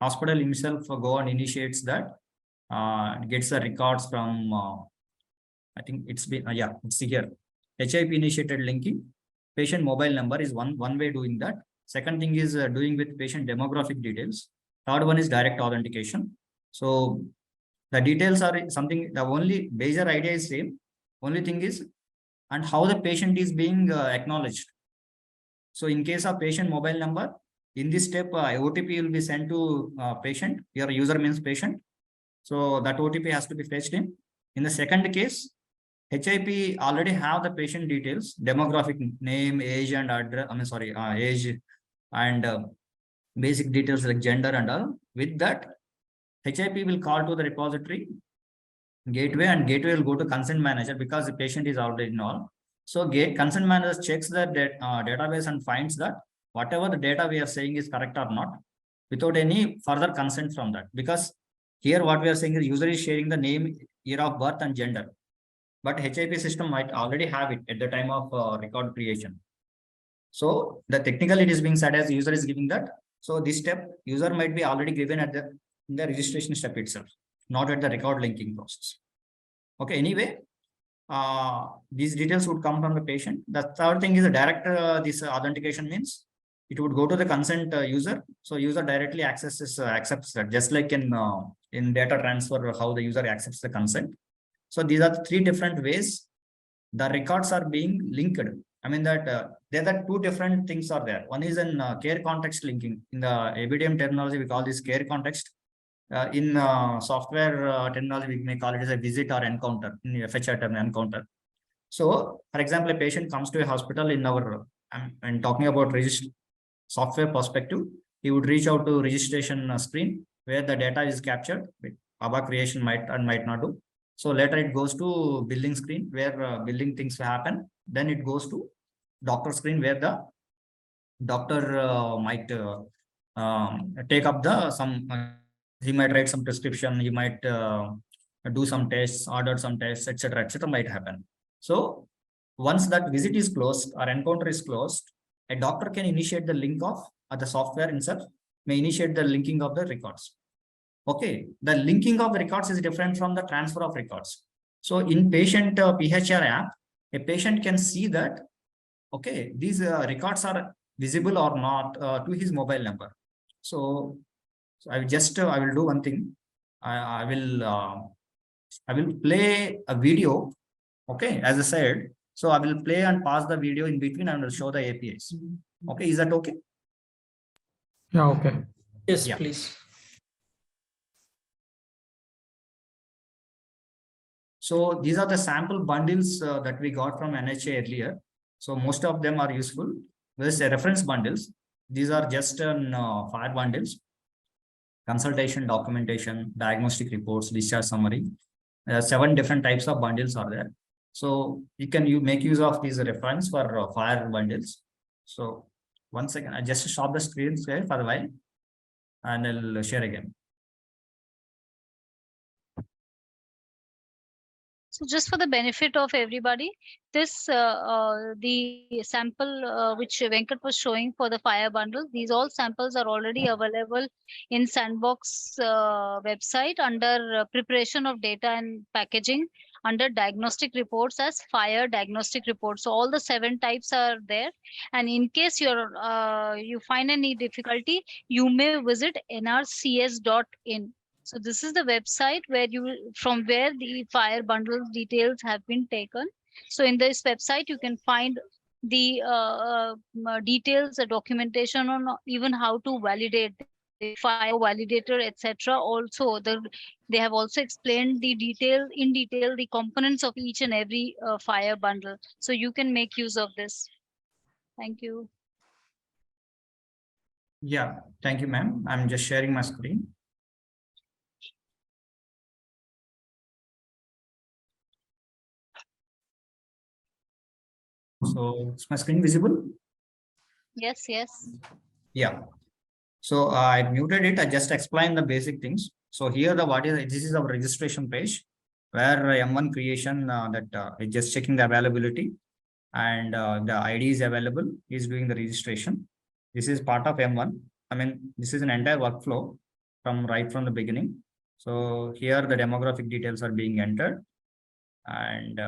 Hospital himself go and initiates that, gets the records from I think it's been, yeah, it's here. HIP initiated linking. Patient mobile number is one way doing that. Second thing is doing with patient demographic details. Third one is direct authentication. So the details are something, the only major idea is same. Only thing is, and how the patient is being acknowledged. So in case of patient mobile number, in this step, OTP will be sent to patient. Your user means patient. So that OTP has to be fetched in. In the second case, HIP already have the patient details, demographic name, age and address, age and basic details like gender and all. With that, HIP will call to the repository gateway, and gateway will go to consent manager because the patient is already involved. So consent manager checks the database and finds that whatever the data we are saying is correct or not without any further consent from that. Because here what we are saying is user is sharing the name, year of birth and gender. But HIP system might already have it at the time of record creation. So the technical it is being said as user is giving that. So this step user might be already given at in the registration step itself, not at the record linking process. Okay, anyway, these details would come from the patient. The third thing is a direct this authentication means it would go to the consent user. So user directly accesses accepts that, just like in data transfer how the user accepts the consent. So these are the three different ways the records are being linked. I mean that there are two different things are there. One is in care context linking. In the ABDM terminology, we call this care context. In software terminology, we may call it as a visit or encounter. In FHR term, encounter. So, for example, a patient comes to a hospital in our, I'm talking about software perspective, he would reach out to registration screen where the data is captured. ABA creation might and might not do. So later it goes to billing screen where billing things happen. Then it goes to doctor screen where the doctor might take up the some. He might write some prescription. He might do some tests, order some tests, etc., etc. might happen. So once that visit is closed or encounter is closed, a doctor can initiate the link of the software itself may initiate the linking of the records. Okay, the linking of the records is different from the transfer of records. So in patient PHR app, a patient can see that, okay, these records are visible or not to his mobile number. So I will just, I will do one thing. I will I will play a video. Okay, as I said, so I will play and pause the video in between and will show the APIs. Okay, is that okay? Yeah, okay. Yes, Yeah. please. So these are the sample bundles that we got from NHA earlier. So most of them are useful. There's a reference bundles. These are just fire bundles, consultation, documentation, diagnostic reports, discharge summary. 7 different types of bundles are there. So you make use of these reference for fire bundles. So one second, I just stop the screen share for a while and I'll share again. So just for the benefit of everybody, this the sample which Venkat was showing for the fire bundle, these all samples are already available in Sandbox website under preparation of data and packaging under diagnostic reports as fire diagnostic reports. So all the 7 types are there. And in case you find any difficulty, you may visit nrcs.in. So this is the website where from where the fire bundle details have been taken. So in this website, you can find the details, the documentation on even how to validate the fire validator, etc. Also, they have also explained in detail the components of each and every fire bundle. So you can make use of this. Thank you. Yeah, thank you, ma'am. I'm just sharing my screen. So is my screen visible? Yes, yes. Yeah. So I muted it. I just explained the basic things. So here this is our registration page where M1 creation is just checking the availability and the ID is available. Is doing the registration. This is part of M1. I mean, this is an entire workflow right from the beginning. So here the demographic details are being entered and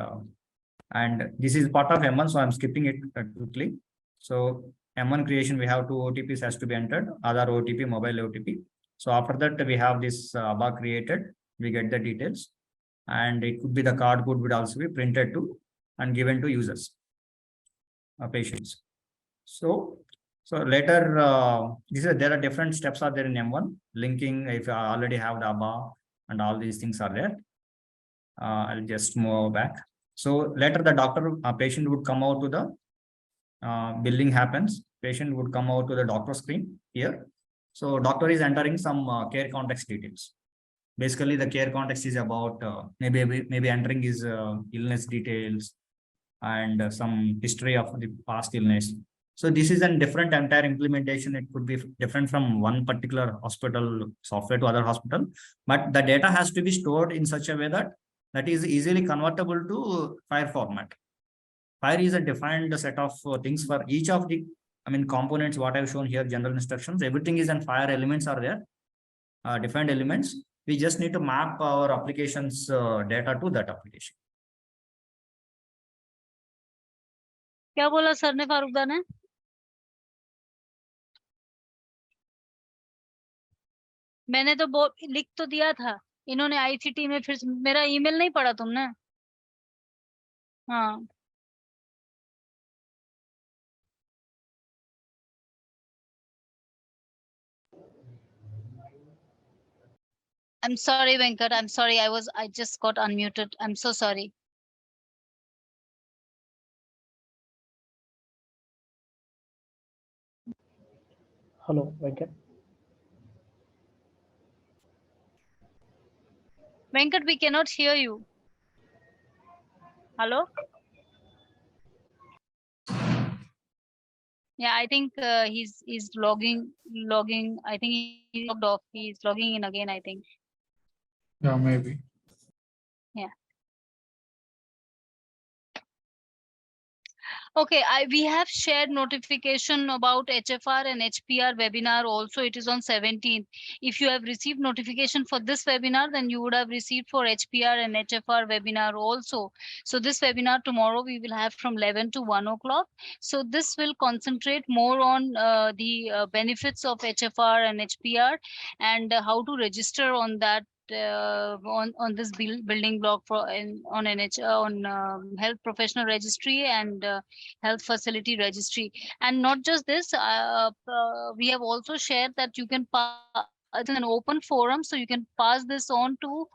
this is part of M1. So I'm skipping it quickly. So M1 creation, we have 2 OTPs has to be entered, Aadhaar OTP, mobile OTP. So after that, we have this ABA created, we get the details and it could be the card code would also be printed to and given to users, patients. So later, there are different steps are there in M1, linking if you already have the ABA and all these things are there. I'll just move back. So later the patient would come out to the billing happens. Patient would come out to the doctor screen here. So doctor is entering some care context details. Basically, the care context is about maybe entering his illness details and some history of the past illness. So this is a different entire implementation. It could be different from one particular hospital software to other hospital, but the data has to be stored in such a way that is easily convertible to FHIR format. FHIR is a defined set of things for each of the, components, what I've shown here, general instructions, everything is in FHIR elements are there, defined elements. We just need to map our applications data to that application. क्या बोला sir ने फारूकदा ने? मैंने तो लिख तो दिया था, इन्होंने ICT में फिर मेरा ईमेल नहीं पढ़ा तुमने? हाँ I'm sorry, Venkat. I'm sorry. I just got unmuted. I'm so sorry. Hello, Venkat. Venkat, we cannot hear you. Hello? Yeah, I think he's logging. I think he's logged off. He's logging in again, I think. Yeah, maybe. Yeah. Okay, we have shared notification about HFR and HPR webinar also. It is on 17th. If you have received notification for this webinar, then you would have received for HPR and HFR webinar also. So this webinar tomorrow we will have from 11 to 1 o'clock. So this will concentrate more on the benefits of HFR and HPR and how to register on that on this building block on NH on health professional registry and health facility registry. And not just this, we have also shared that you can it's an open forum, so you can pass this on to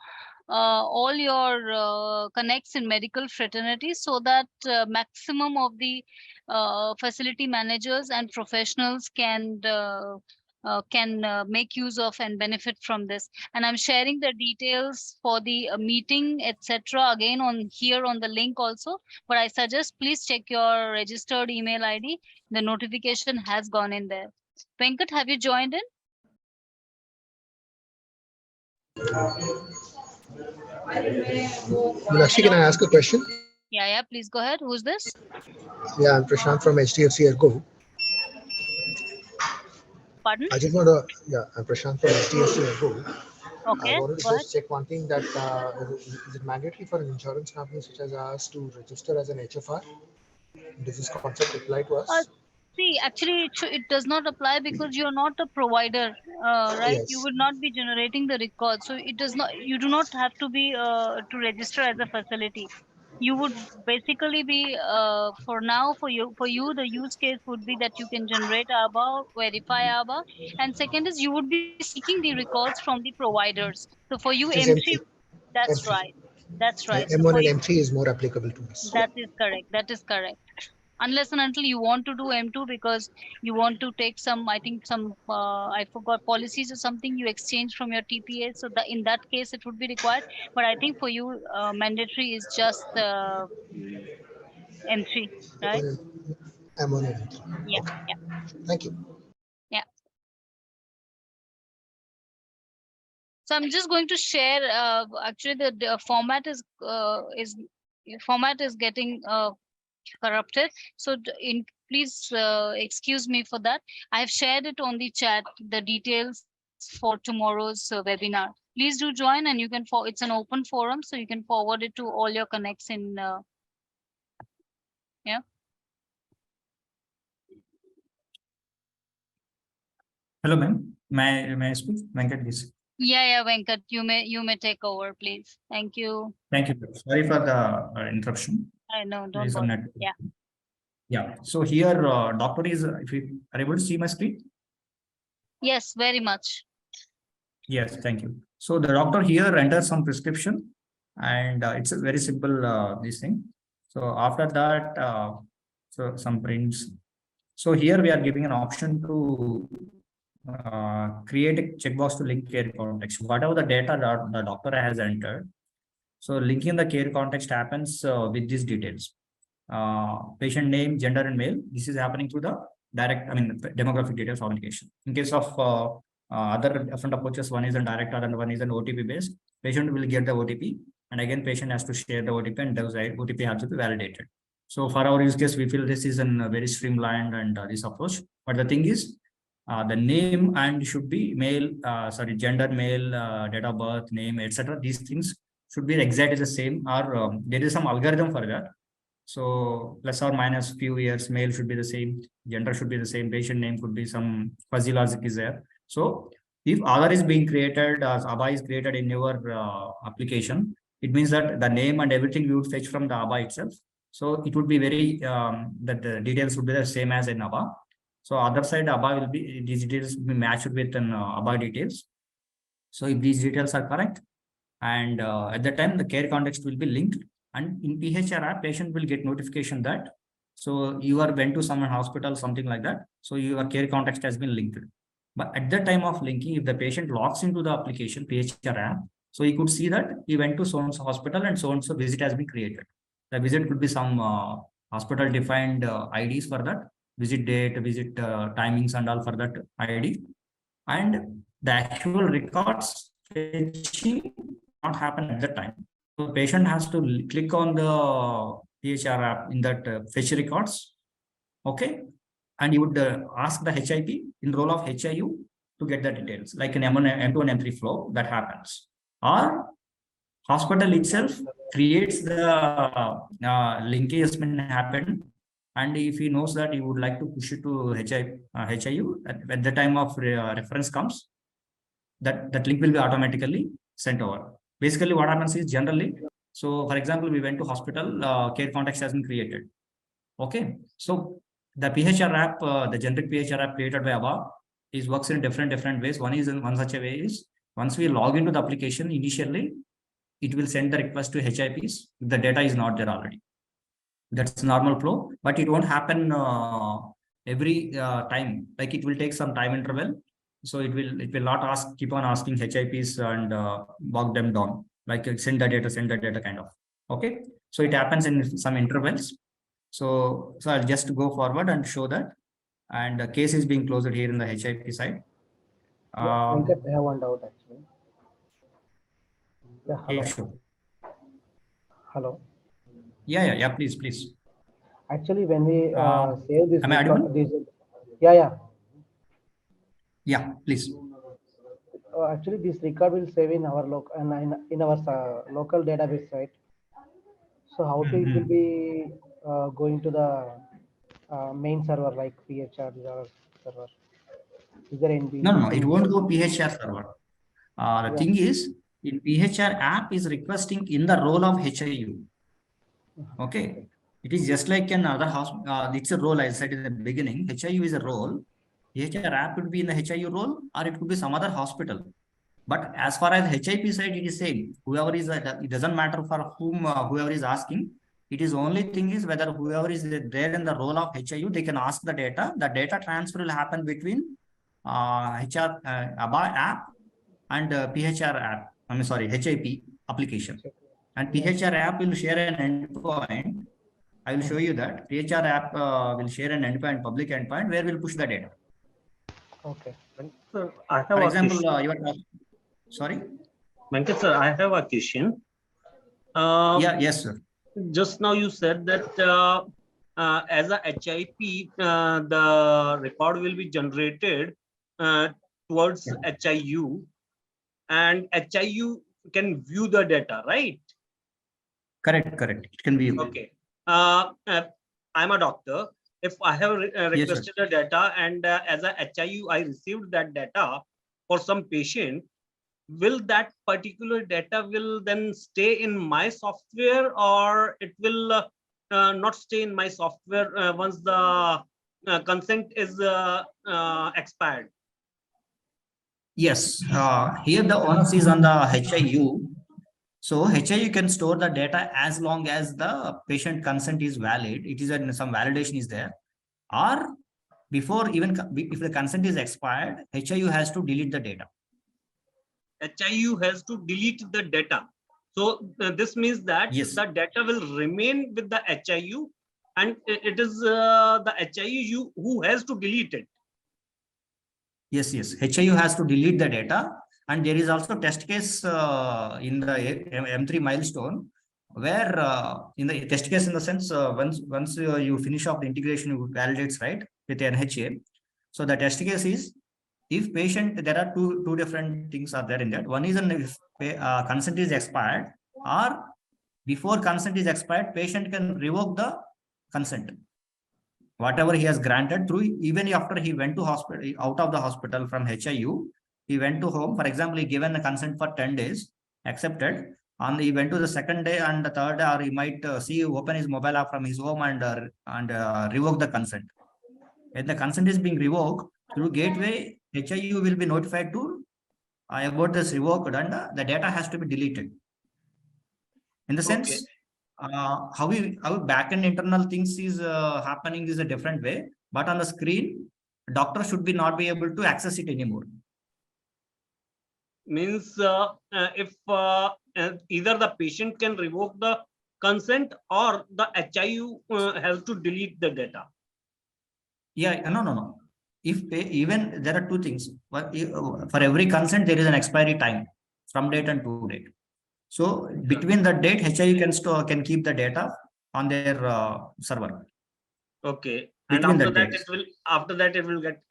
all your connects in medical fraternity, so that maximum of the facility managers and professionals can make use of and benefit from this. And I'm sharing the details for the meeting, etc. again on here on the link also. But I suggest please check your registered email ID. The notification has gone in there. Venkat, have you joined in? Lakshmi, can I ask a question? Yeah, please go ahead. Who's this? Yeah, I'm Prashant from HDFC Ergo. Pardon? I just want to, yeah, I'm Prashant from HDFC Ergo. I Okay, wanted to go ahead. just check one thing that is it mandatory for an insurance company such as ours to register as an HFR? Does this concept apply to us? See, actually, it does not apply because you're not a provider, right? You Yes. will not be generating the record, so it does not. You do not have to be to register as a facility. You would basically be for now for you the use case would be that you can generate ABA, verify ABA, and second is you would be seeking the records from the providers. So for you, Which is M3, M3. that's M3. right, that's right. So M1 for and you, M3 is more applicable to us. that is correct. That is correct. Unless and until you want to do M2 because you want to take some, I think some, I forgot policies or something you exchange from your TPA. So in that case, it would be required. But I think for you, mandatory is just M3, right? M1 and M3. Yeah, Okay. yeah, Thank you. yeah. So I'm just going to share. Actually, the format is getting corrupted. So please excuse me for that. I have shared it on the chat, the details for tomorrow's webinar. Please do join, and you can it's an open forum, so you can forward it to all your connects in yeah. Hello, ma'am. May I speak? Venkat, please. Yeah, Venkat, you may take over, please. Thank you. Thank you. Sorry for the interruption. I know, There don't is some bother. network. Yeah. Yeah. So here, doctor is, if you are able to see my screen. Yes, very much. Yes, thank you. So the doctor here enters some prescription, and it's a very simple this thing. So after that, so some prints. So here we are giving an option to create a checkbox to link care context. Whatever the data that the doctor has entered, so linking the care context happens with these details. Patient name, gender, and male. This is happening through the demographic details authentication. In case of other different approaches, one is a direct and one is an OTP based. Patient will get the OTP, and again, patient has to share the OTP, and those OTP has to be validated. So for our use case, we feel this is a very streamlined and this approach. But the thing is, the name and should be male, gender, male, date of birth, name, etc. These things should be exactly the same, or there is some algorithm for that. So plus or minus few years, male should be the same, gender should be the same, patient name could be some fuzzy logic is there. So if Aadhaar is being created, as ABA is created in your application, it means that the name and everything we would fetch from the ABA itself. So it would be very, that the details would be the same as in ABA. So other side ABA will be, these details will be matched with an ABA details. So if these details are correct, and at the time the care context will be linked, and in PHR app, patient will get notification that so you are went to some hospital, something like that. So your care context has been linked. But at the time of linking, if the patient logs into the application PHR app, so he could see that he went to so-and-so hospital and so-and-so visit has been created. The visit could be some hospital defined IDs for that visit date, visit timings and all for that ID. And the actual records fetching not happen at that time. So patient has to click on the PHR app in that fetch records. Okay. And you would ask the HIP in role of HIU to get the details, like in M1, M2 and M3 flow that happens. Or hospital itself creates the linkage happened. And if he knows that he would like to push it to HIU at the time of reference comes, that link will be automatically sent over. Basically, what happens is generally, so for example, we went to hospital, care context has been created. Okay, so the PHR app, the generic PHR app created by ABA is works in different ways. One such a way is once we log into the application initially, it will send the request to HIPs if the data is not there already. That's normal flow, but it won't happen every time. Like it will take some time interval. So it will not keep on asking HIPs and bog them down, like send the data kind of. Okay, so it happens in some intervals. So I'll just go forward and show that, and the case is being closed here in the HIP side. Venkat, I have one doubt actually. Yeah, hello. Yeah, sure. Hello. Yeah. Please. Actually, when we save this, Am I audible? Yeah. Yeah, please. Actually, this record will save in our local and in our local database, right? So how to it will be going to the main server like PHR server? Is there anything? No, it won't go PHR server. The thing is, in PHR app is requesting in the role of HIU. Okay, it is just like another hospital. It's a role I said in the beginning. HIU is a role. PHR app could be in the HIU role, or it could be some other hospital. But as far as HIP side, it is same. Whoever is, it doesn't matter for whom whoever is asking. It is only thing is whether whoever is there in the role of HIU, they can ask the data. The data transfer will happen between HR ABA app and PHR app. I'm sorry, HIP application. And PHR app will share an endpoint. I will show you that PHR app will share an endpoint, public endpoint, where we'll push the data. Okay. Sir, I have For a example, question. you are sorry. Venkat sir, I have a question. Yes, sir. Just now you said that as a HIP, the record will be generated towards HIU, and HIU can view the data, right? Correct. It can be. Okay. I'm a doctor. If I have requested the data and as a HIU, I received that data for some patient, will that particular data will then stay in my software, or it will not stay in my software once the consent is expired? Yes, here the onus is on the HIU. So HIU can store the data as long as the patient consent is valid. It is some validation is there, or before even if the consent is expired, HIU has to delete the data. HIU has to delete the data. So this means that the data will remain with the HIU, and it is the HIU who has to delete it. Yes. HIU has to delete the data, and there is also test case in the M3 milestone, where in the test case, in the sense once you finish off the integration, you validates right with the NHA. So the test case is if patient, there are two different things are there in that. One is if consent is expired, or before consent is expired, patient can revoke the consent. Whatever he has granted through, even after he went to hospital, out of the hospital from HIU, he went to home. For example, he given the consent for 10 days, accepted. And he went to the second day and the third day, or he might open his mobile app from his home and revoke the consent. When the consent is being revoked through gateway, HIU will be notified to about this revoked, and the data has to be deleted. In the sense, how backend internal things is happening is a different way, but on the screen, doctor should be not be able to access it anymore. Means if either the patient can revoke the consent, or the HIU has to delete the data. Yeah, no. Even there are two things. For every consent, there is an expiry time from date and to date. So between the date, HIU can keep the data on their server. Okay, and after that it will get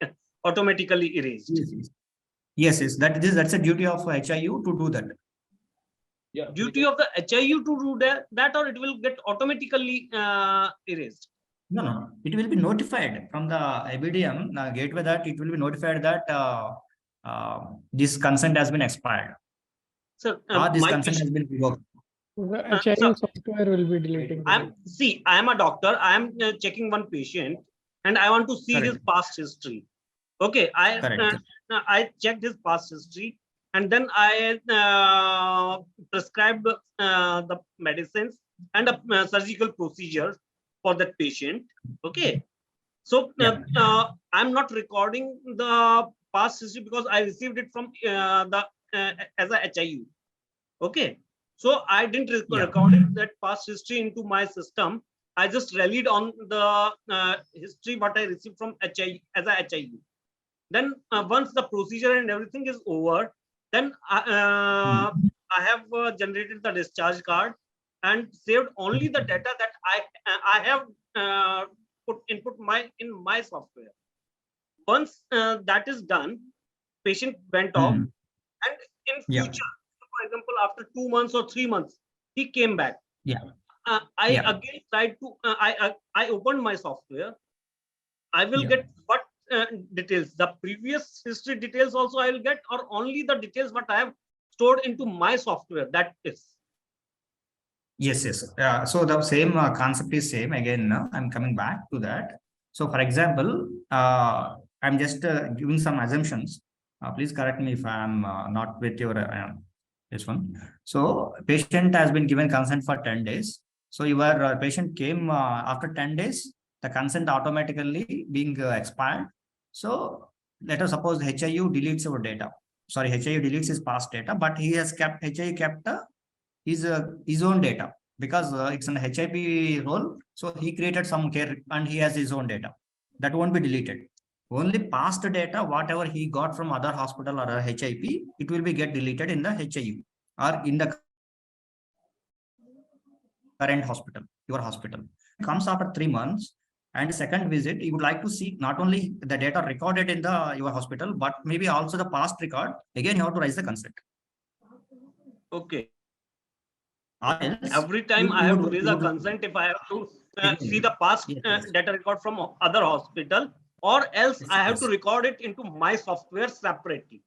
automatically erased. Yes. That's a duty of HIU to do that. Yeah. Duty of the HIU to do that, or it will get automatically erased. No. It will be notified from the IBDM gateway, that it will be notified that this consent has been expired. Sir, this my consent has question, been revoked. The sir, HIU software will be deleting the data. I am a doctor. I am checking one patient, and I want to see his Correct. past history. Okay, Correct. I checked his past history, and then I prescribed the medicines and a surgical procedure for that patient. Okay, so Yeah. I'm not recording the past history because I received it from the as a HIU. Okay, so I didn't Yeah. record that past history into my system. I just relied on the history what I received from HIU as a HIU. Then once the procedure and everything is over, then I have generated the discharge card and saved only the data that I have put input in my software. Once that is done, patient went off, and in Yeah. future, for example, after 2 months or 3 months, he came back. Yeah. I Yeah. again tried to I opened my software. I will Yeah. get what details, the previous history details also I will get, or only the details what I have stored into my software. That is. Yes, yes. So the same concept is same. Again, I'm coming back to that. So, for example, I'm just giving some assumptions. Please correct me if I'm not with your this one. So, patient has been given consent for 10 days. So, your patient came after 10 days, the consent automatically being expired. So, let us suppose HIU deletes your data. Sorry, HIU deletes his past data, but he has kept HIU kept his own data because it's an HIP role. So he created some care and he has his own data that won't be deleted. Only past data, whatever he got from other hospital or a HIP, it will be get deleted in the HIU or in the current hospital, your hospital. Comes after 3 months and second visit, you would like to see not only the data recorded in the your hospital, but maybe also the past record. Again, you have to raise the consent. Okay. Or else Every time I you have to would raise a consent if I have to see again, the past yes, yes. data record from other hospital, or else Yes, I have to yes. record it into my software separately.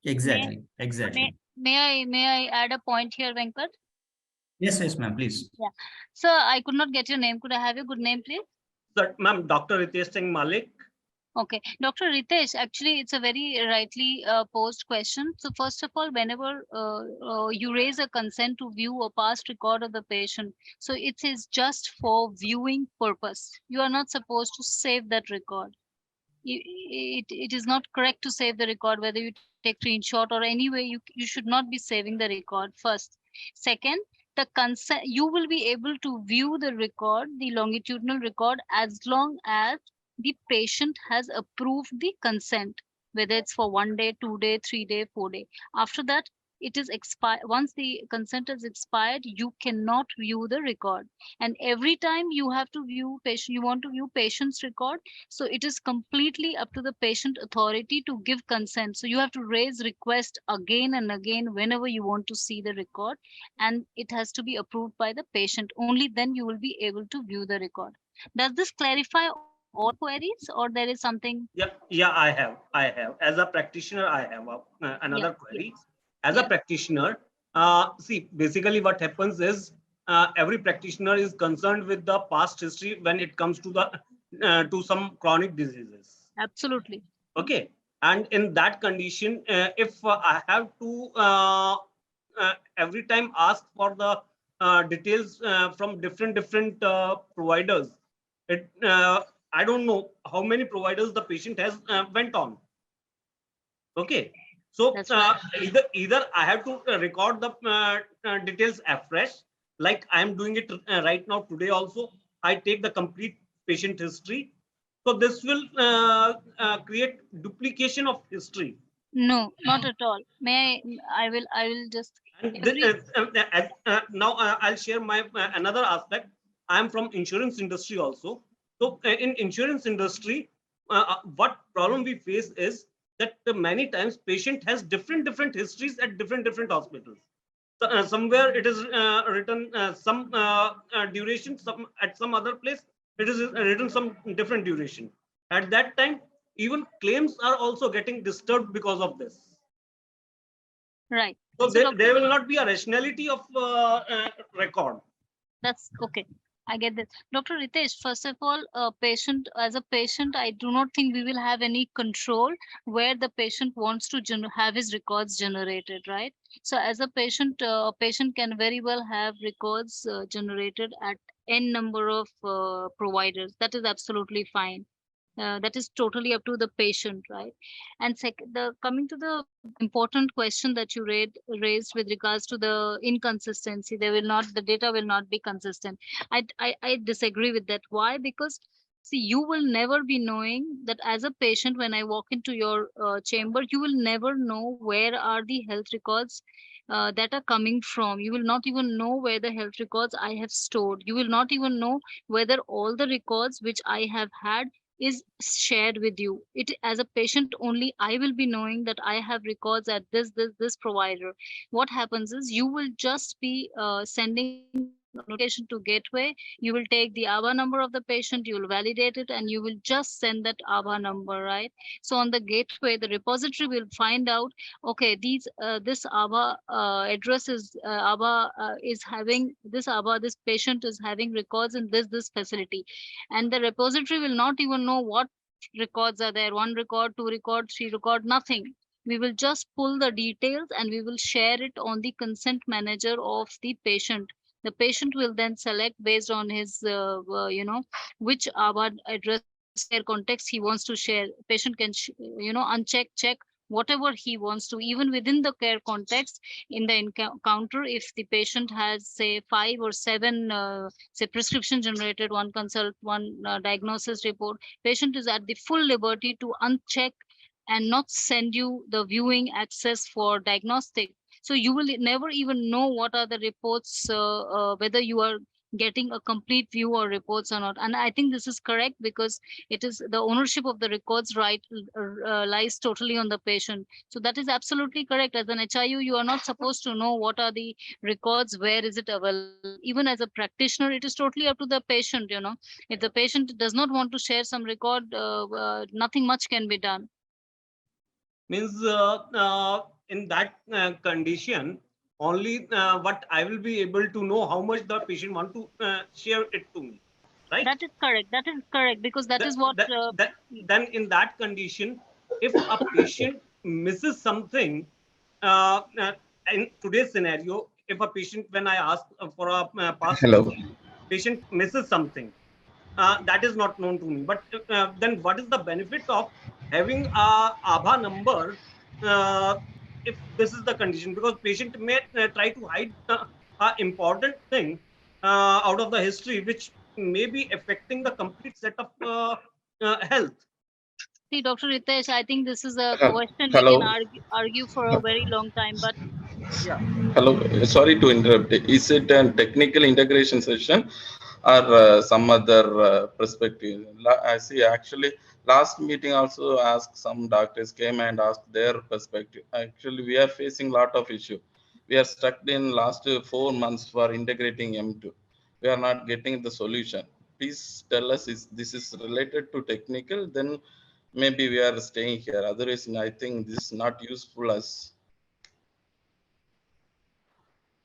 Exactly, May exactly. I add a point here, Venkat? Yes, yes, ma'am, please. Yeah. Sir, I could not get your name. Could I have your good name, please? So, ma'am, Dr. Ritesh Singh Malik. Okay, Dr. Ritesh, actually, it's a very rightly posed question. So first of all, whenever you raise a consent to view a past record of the patient, so it is just for viewing purpose. You are not supposed to save that record. It is not correct to save the record, whether you take screenshot or any way, you should not be saving the record first. Second, the consent, you will be able to view the record, the longitudinal record, as long as the patient has approved the consent, whether it's for 1 day, 2 day, 3 day, 4 day. After that, it is expired. Once the consent is expired, you cannot view the record. And every time you have to view patient, you want to view patient's record, so it is completely up to the patient authority to give consent. So you have to raise request again and again whenever you want to see the record, and it has to be approved by the patient. Only then you will be able to view the record. Does this clarify all queries, or there is something? Yeah, I have. As a practitioner, I have another query. As a practitioner, see, basically what happens is every practitioner is concerned with the past history when it comes to the to some chronic diseases. Absolutely. Okay, and in that condition, if I have to every time ask for the details from different providers, it I don't know how many providers the patient has went on. Okay, so That's right. either I have to record the details afresh, like I am doing it right now today. Also, I take the complete patient history, so this will create duplication of history. No, not at all. May I will just And every now I'll share my another aspect. I am from insurance industry also. So in insurance industry, what problem we face is that many times patient has different histories at different hospitals. So, somewhere it is written some duration, some at some other place it is written some different duration. At that time, even claims are also getting disturbed because of this. Right. So So there will not be a rationality of record. That's okay. I get that. Dr. Ritesh, first of all, as a patient, I do not think we will have any control where the patient wants to have his records generated, right? So as a patient can very well have records generated at n number of providers. That is absolutely fine. That is totally up to the patient, right? And coming to the important question that you raised with regards to the inconsistency, the data will not be consistent. I disagree with that. Why? Because see, you will never be knowing that as a patient. When I walk into your chamber, you will never know where are the health records that are coming from. You will not even know where the health records I have stored. You will not even know whether all the records which I have had is shared with you. It as a patient only I will be knowing that I have records at this provider. What happens is you will just be sending notification to gateway. You will take the ABA number of the patient, you will validate it, and you will just send that ABA number, right? So on the gateway, the repository will find out, okay, this ABA address is ABA is having this ABA, this patient is having records in this facility, and the repository will not even know what records are there, 1 record, 2 record, 3 record, nothing. We will just pull the details and we will share it on the consent manager of the patient. The patient will then select based on his which ABA address care context he wants to share. Patient can uncheck, check whatever he wants to, even within the care context. In the encounter, if the patient has say 5 or 7 say prescription generated, 1 consult, 1 diagnosis report, patient is at the full liberty to uncheck and not send you the viewing access for diagnostic. So you will never even know what are the reports, whether you are getting a complete view or reports or not. And I think this is correct, because it is the ownership of the records right lies totally on the patient. So that is absolutely correct. As an HIU, you are not supposed to know what are the records, where is it available. Even as a practitioner, it is totally up to the patient. If the patient does not want to share some record, nothing much can be done. Means in that condition, only what I will be able to know how much the patient want to share it to me, right? That is correct. That is correct, because that is what. Then in that condition, if a patient misses something, in today's scenario, if a patient, when I ask for a past history, patient misses something, that is not known to me. But then what is the benefit of having a ABHA number if this is the condition? Because patient may try to hide a important thing out of the history, which may be affecting the complete set of health. See, Dr. Ritesh, I think this is a question we can argue for a very long time, but yeah. Hello, sorry to interrupt. Is it a technical integration session or some other perspective? I see actually last meeting also asked, some doctors came and asked their perspective. Actually, we are facing lot of issue. We are stuck in last 4 months for integrating M2. We are not getting the solution. Please tell us, is this is related to technical, then maybe we are staying here. Otherwise, I think this is not useful as.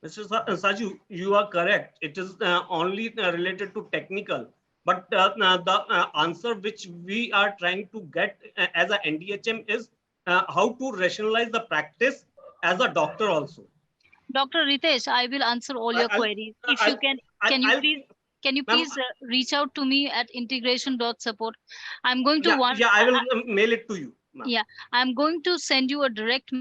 Mr. Saju, you are correct. It is only related to technical, but the answer which we are trying to get as a NDHM is how to rationalize the practice as a doctor also. Dr. Ritesh, I will answer all your queries. If you can you please reach out to me at integration.support. I'm going to I will mail it to you. Yeah, I'm going to send you a direct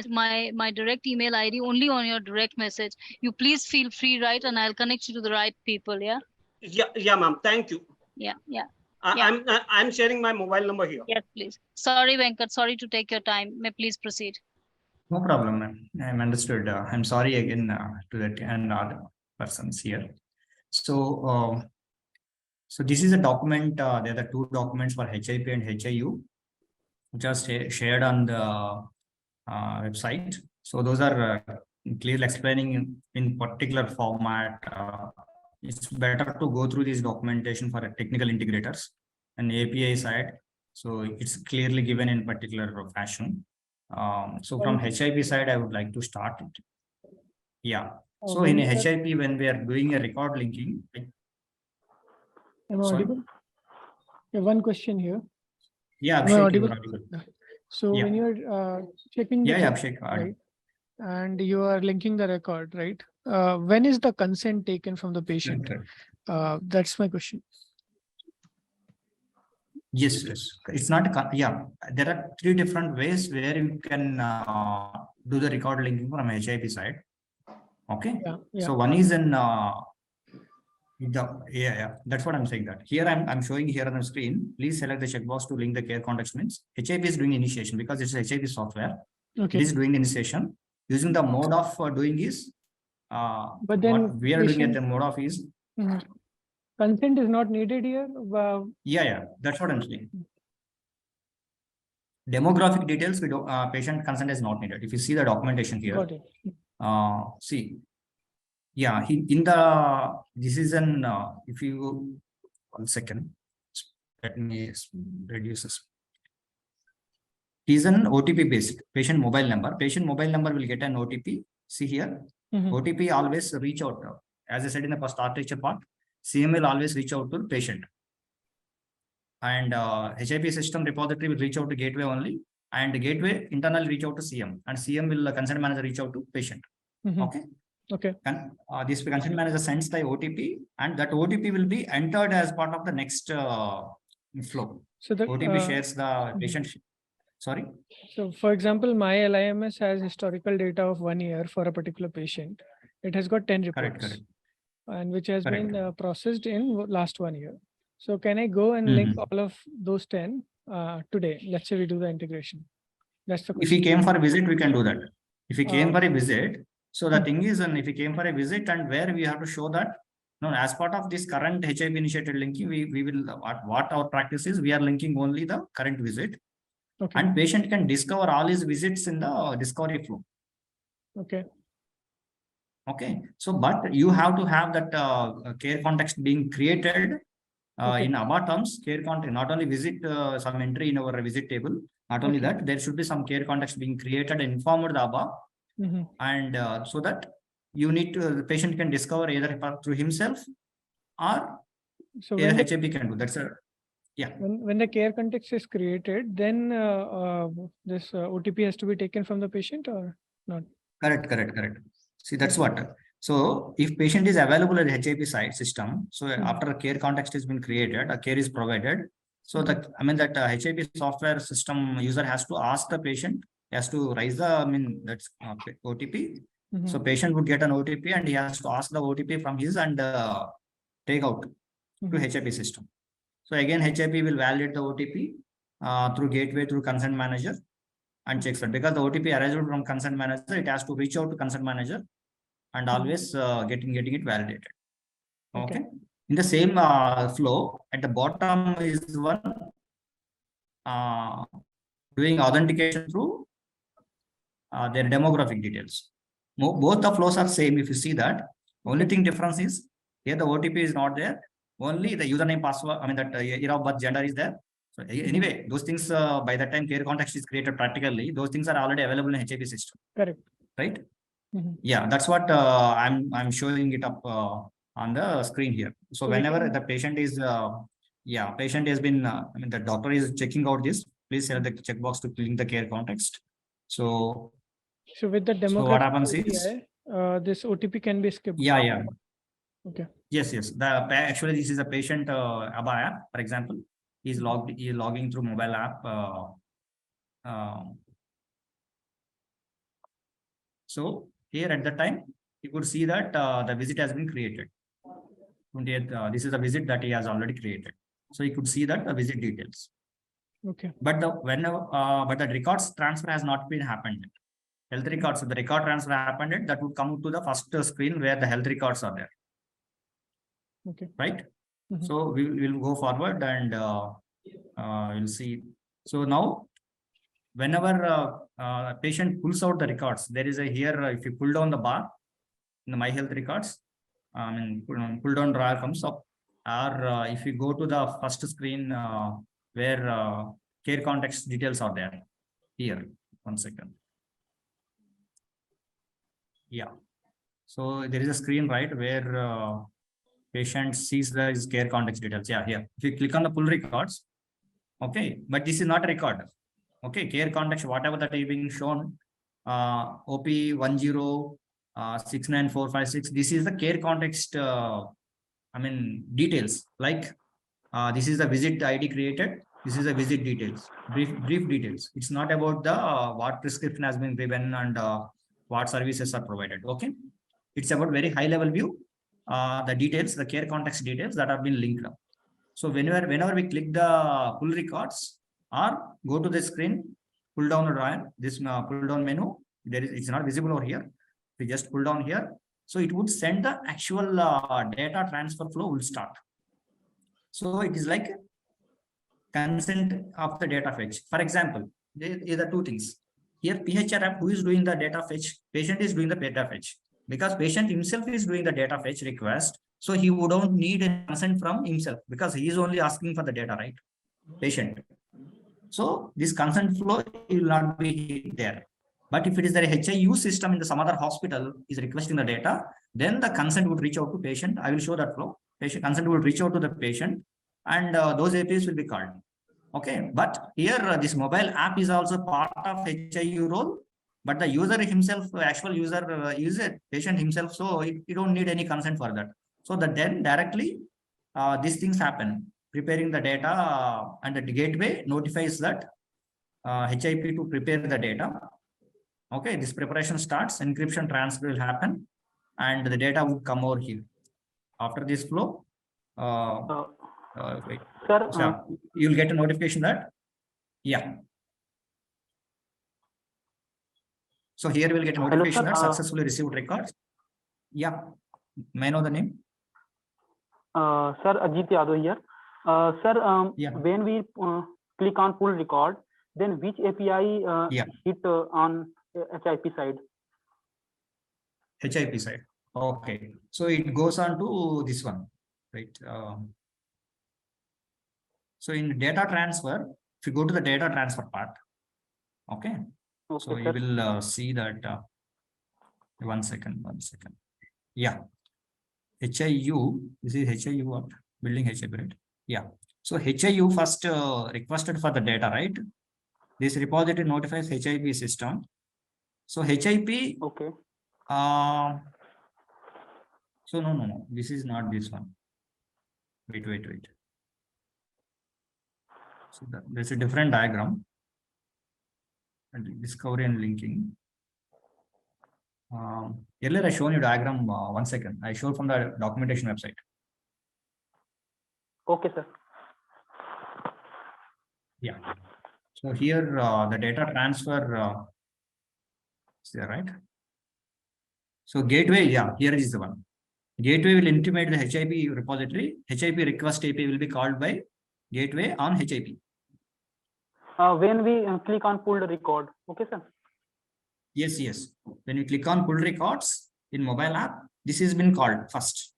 my direct email ID only on your direct message. You please feel free, right? And I'll connect you to the right people. Yeah. Yeah, ma'am. Thank you. Yeah. I'm sharing my mobile number here. Yes, please. Sorry, Venkat. Sorry to take your time. May please proceed. No problem, ma'am. I'm understood. I'm sorry again to that and other persons here. So, so this is a document. There are 2 documents for HIP and HIU, which are shared on the website. So those are clearly explaining in particular format. It's better to go through this documentation for technical integrators and API side. So it's clearly given in particular fashion. So from HIP side, I would like to start it. Yeah. So in HIP, when we are doing a record linking, Am I audible? Yeah, one question here. Yeah, Am I audible? So Yeah. when you're checking the Abhishek, right, and you are linking the record, right? When is the consent taken from the patient? That's my question. Yes, it's not yeah. There are 3 different ways where you can do the record linking from HIP side. Okay. Yeah. So one is in that's what I'm saying. That here I'm showing here on the screen. Please select the checkbox to link the care context means HIP is doing initiation because it's HIP software. Okay. It is doing the initiation using the mode of doing is. But then what we are doing at the mode of is. Consent is not needed here. Yeah, that's what I'm saying. Demographic details, we do patient consent is not needed. If you see the documentation here, Got it. see, yeah, in the this is an if you 1 second, let me reduce this. It is an OTP based patient mobile number. Patient mobile number will get an OTP. See here, OTP always reach out. As I said in the first architecture part, CM will always reach out to patient. And HIP system repository will reach out to gateway only, and the gateway internally reach out to CM, and CM will consent manager reach out to patient. Okay. And this consent manager sends the OTP, and that OTP will be entered as part of the next flow. So the OTP shares the patient. Sorry. So for example, my LIMS has historical data of 1 year for a particular patient. It has got 10 reports. Correct. And which has been processed in last 1 year. So can I go and link all of those 10 today? Let's say we do the integration. That's the question. If he came for a visit, we can do that. If he came for a visit, so the thing is, and if he came for a visit, and where we have to show that, no, as part of this current HIP initiated linking, we will what our practice is, we are linking only the current visit. Okay. And patient can discover all his visits in the discovery flow. Okay. Okay. So, but you have to have that care context being created in ABBA terms, care context, not only visit some entry in our visit table, not only that, there should be some care context being created and informed the ABBA. And so that you need to, the patient can discover either through himself or either HIP can do. That's a, yeah. When the care context is created, then this OTP has to be taken from the patient or not? Correct. See, that's what. So if patient is available at the HIP site system, so after a care context has been created, a care is provided. So that, I mean, that HIP software system user has to ask the patient, has to raise the, that's OTP. So patient would get an OTP and he has to ask the OTP from his and take out to HIP system. So again, HIP will validate the OTP through gateway, through consent manager and checks that because the OTP arrives from consent manager, it has to reach out to consent manager and always getting it validated. Okay. In the same flow, at the bottom is one doing authentication through their demographic details. Both the flows are same. If you see that, only thing difference is here the OTP is not there. Only the username, password, I mean that year of birth, gender is there. So anyway, those things by the time care context is created practically, those things are already available in HIP system. Correct. Right. Yeah, that's what I'm showing it up on the screen here. So whenever the patient is, patient has been, I mean, the doctor is checking out this. Please select the checkbox to link the care context. So with the demographic, what happens is this OTP can be skipped. Yeah. Okay. Yes. Actually, this is a patient ABBA app, for example. He's logging through mobile app. So here at the time, you could see that the visit has been created. This is a visit that he has already created. So you could see that the visit details. Okay. But the records transfer has not been happened. Health records, so the record transfer happened, that would come to the first screen where the health records are there. Okay. Right. So we will go forward and we'll see. So now, whenever a patient pulls out the records, there is a here, if you pull down the bar in the My Health records, pull down drawer comes up, or if you go to the first screen where care context details are there, here. 1 second. Yeah. So there is a screen, right, where patient sees the his care context details. Yeah, here. If you click on the pull records, okay, but this is not a record. Okay, care context, whatever that is being shown, OP 10 69456. This is the care context. Details like this is the visit ID created. This is the visit details, brief details. It's not about the what prescription has been given and what services are provided. Okay, it's about very high level view. The details, the care context details that have been linked up. So whenever we click the pull records or go to the screen, pull down the drawer, this pull down menu, it's not visible over here. We just pull down here. So it would send the actual data transfer flow will start. So it is like consent of the data fetch. For example, there are two things. Here PHR app, who is doing the data fetch? Patient is doing the data fetch. Because patient himself is doing the data fetch request. So he would not need a consent from himself because he is only asking for the data, right? Patient. So this consent flow will not be there. But if it is the HIU system in some other hospital is requesting the data, then the consent would reach out to patient. I will show that flow. Patient consent will reach out to the patient and those APIs will be called. Okay, but here this mobile app is also part of HIU role, but the user himself, actual user patient himself, so you don't need any consent for that. So that then directly these things happen, preparing the data and the gateway notifies that HIP to prepare the data. Okay, this preparation starts, encryption transfer will happen, and the data would come over here. After this flow, wait. Sir, So you'll get a notification that, yeah. So here we'll get a notification that successfully received records. Yeah, may I know the name? Sir, Ajit Yadav here. Sir, Yeah. when we click on pull record, then which API hit on HIP side? HIP side. Okay, so it goes on to this one, right? So in data transfer, if you go to the data transfer part, okay, so you will see that. 1 second. Yeah, HIU. This is HIU what? Building HIP, right? Yeah. So HIU first requested for the data, right? This repository notifies HIP system. So HIP. Okay. So no. This is not this one. Wait. So there's a different diagram. And discovery and linking. Earlier I shown you diagram. 1 second. I showed from the documentation website. Okay, sir. Yeah. So here the data transfer is there, right? So gateway, yeah, here is the one. Gateway will intimate the HIP repository. HIP request API will be called by gateway on HIP. When we click on pull record, okay, sir. Yes. When you click on pull records in mobile app, this has been called first.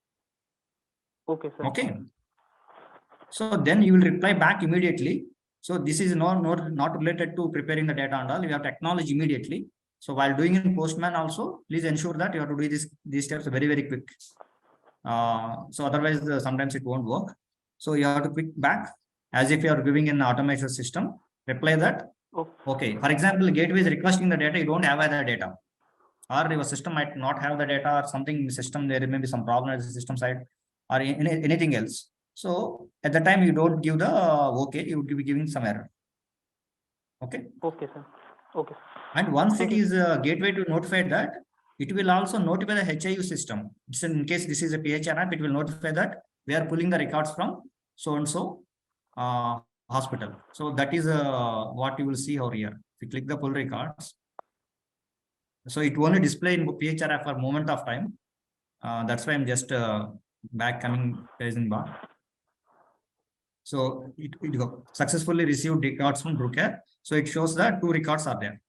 Okay, sir. Okay. So then you will reply back immediately. So this is not related to preparing the data and all. You have to acknowledge immediately. So while doing in Postman also, please ensure that you have to do these steps very quick. So otherwise sometimes it won't work. So you have to click back as if you are giving an automation system. Reply that. Okay. For example, gateway is requesting the data. You don't have the data, or your system might not have the data, or something in the system there may be some problem at the system side, or anything else. So at the time you don't give the okay, you would be giving some error. Okay. Okay, sir. Okay. And once it is a gateway to notify that, it will also notify the HIU system. So in case this is a PHR app, it will notify that we are pulling the records from so and so hospital. So that is what you will see over here. If you click the pull records, so it only display in PHR app for a moment of time. That's why I'm just back coming paging bar. So it successfully received records from Brookcare. So it shows that 2 records are there.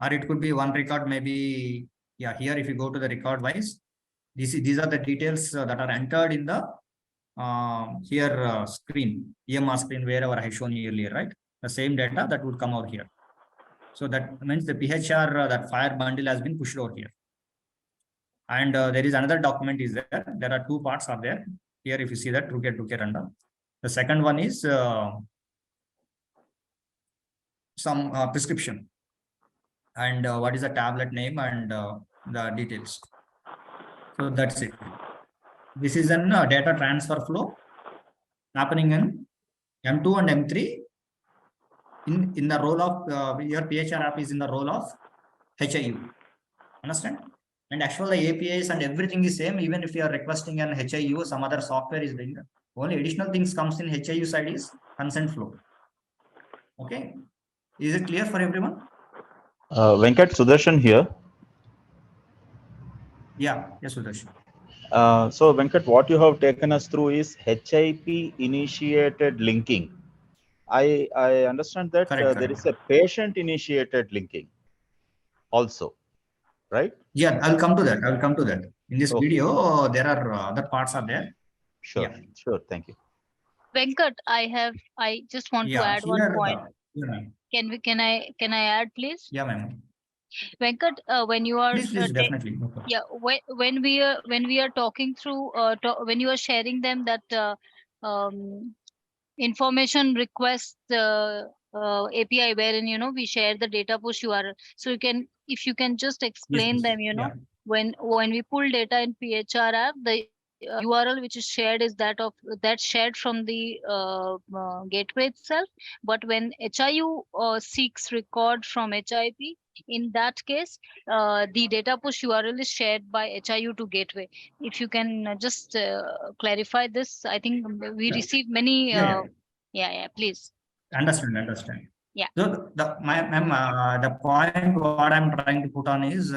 Or it could be 1 record, maybe, yeah, here if you go to the record wise, these are the details that are entered in the screen, EMR screen, wherever I shown you earlier, right? The same data that would come out here. So that means the PHR, that fire bundle has been pushed over here. And there is another document is there. There are two parts are there. Here, if you see that, together random. The second one is some prescription. And what is the tablet name and the details. So that's it. This is an data transfer flow happening in M2 and M3 in the role of your PHR app is in the role of HIU. Understand? And actually APIs and everything is same. Even if you are requesting an HIU, some other software is doing that. Only additional things comes in HIU side is consent flow. Okay. Is it clear for everyone? Venkat, Sudarshan here. Yeah, yes, Sudarshan. So Venkat, what you have taken us through is HIP initiated linking. I understand that there is a patient initiated linking also, right? Yeah, I'll come to that. I'll come to that. In this video, there are other parts are there. Sure, sure. Thank you. Venkat, I just want to add one point. Can I add, please? Yeah, ma'am. Venkat, when you are please definitely. Yeah, when we are talking through when you are sharing them that information request API wherein we share the data push URL. So if you can just explain them, when we pull data in PHR app, the URL which is shared is that's shared from the gateway itself. But when HIU seeks record from HIP, in that case, the data push URL is shared by HIU to gateway. If you can just clarify this, I think we receive many. Yeah, please. Understand. Yeah. So the point what I'm trying to put on is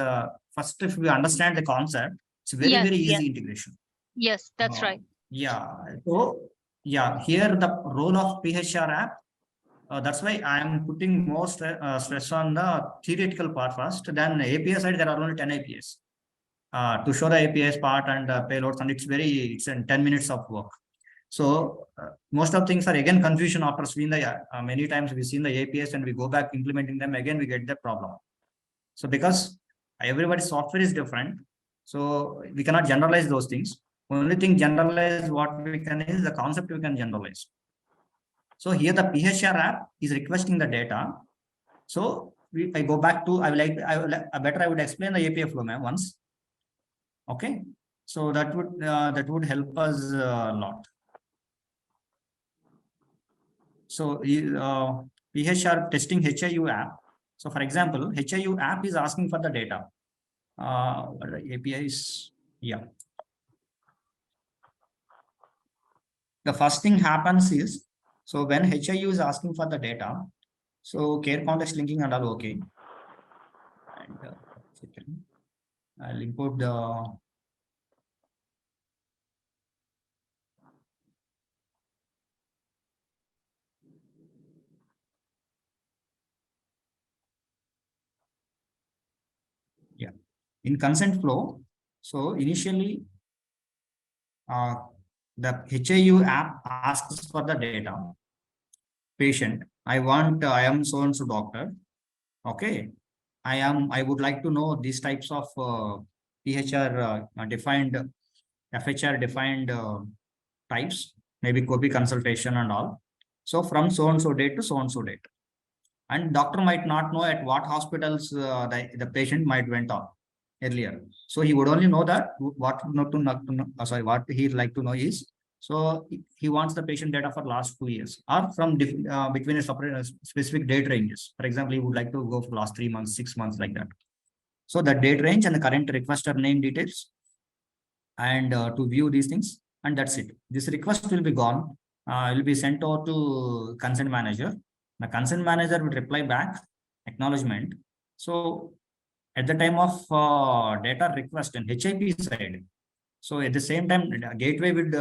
first, if we understand the concept, it's very easy integration. Yes, that's right. Yeah. So here the role of PHR app. That's why I am putting more stress on the theoretical part first. Then API side, there are only 10 APIs to show the APIs part and payloads, and it's in 10 minutes of work. So most of things are again confusion after seeing the many times we've seen the APIs and we go back implementing them again, we get the problem. So because everybody's software is different, so we cannot generalize those things. Only thing generalize what we can is the concept we can generalize. So here the PHR app is requesting the data. So I go back to I would explain the API flow, ma'am, once. Okay, so that would help us a lot. So PHR testing HIU app. So for example, HIU app is asking for the data. APIs, yeah. The first thing happens is, so when HIU is asking for the data, so care context linking and all okay. And I'll import the in consent flow. So initially, the HIU app asks for the data. Patient, I am so and so doctor. Okay, I would like to know these types of PHR defined, FHR defined types, maybe copy consultation and all. So from so and so date to so and so date, and doctor might not know at what hospitals the patient might went on earlier. So he would only know that what he'd like to know is, so he wants the patient data for last 2 years or from between a specific date ranges. For example, he would like to go for last 3 months, 6 months, like that. So the date range and the current requester name details, and to view these things, and that's it. This request will be gone. It will be sent over to consent manager. The consent manager will reply back acknowledgement. So at the time of data request and HIP side, so at the same time, gateway would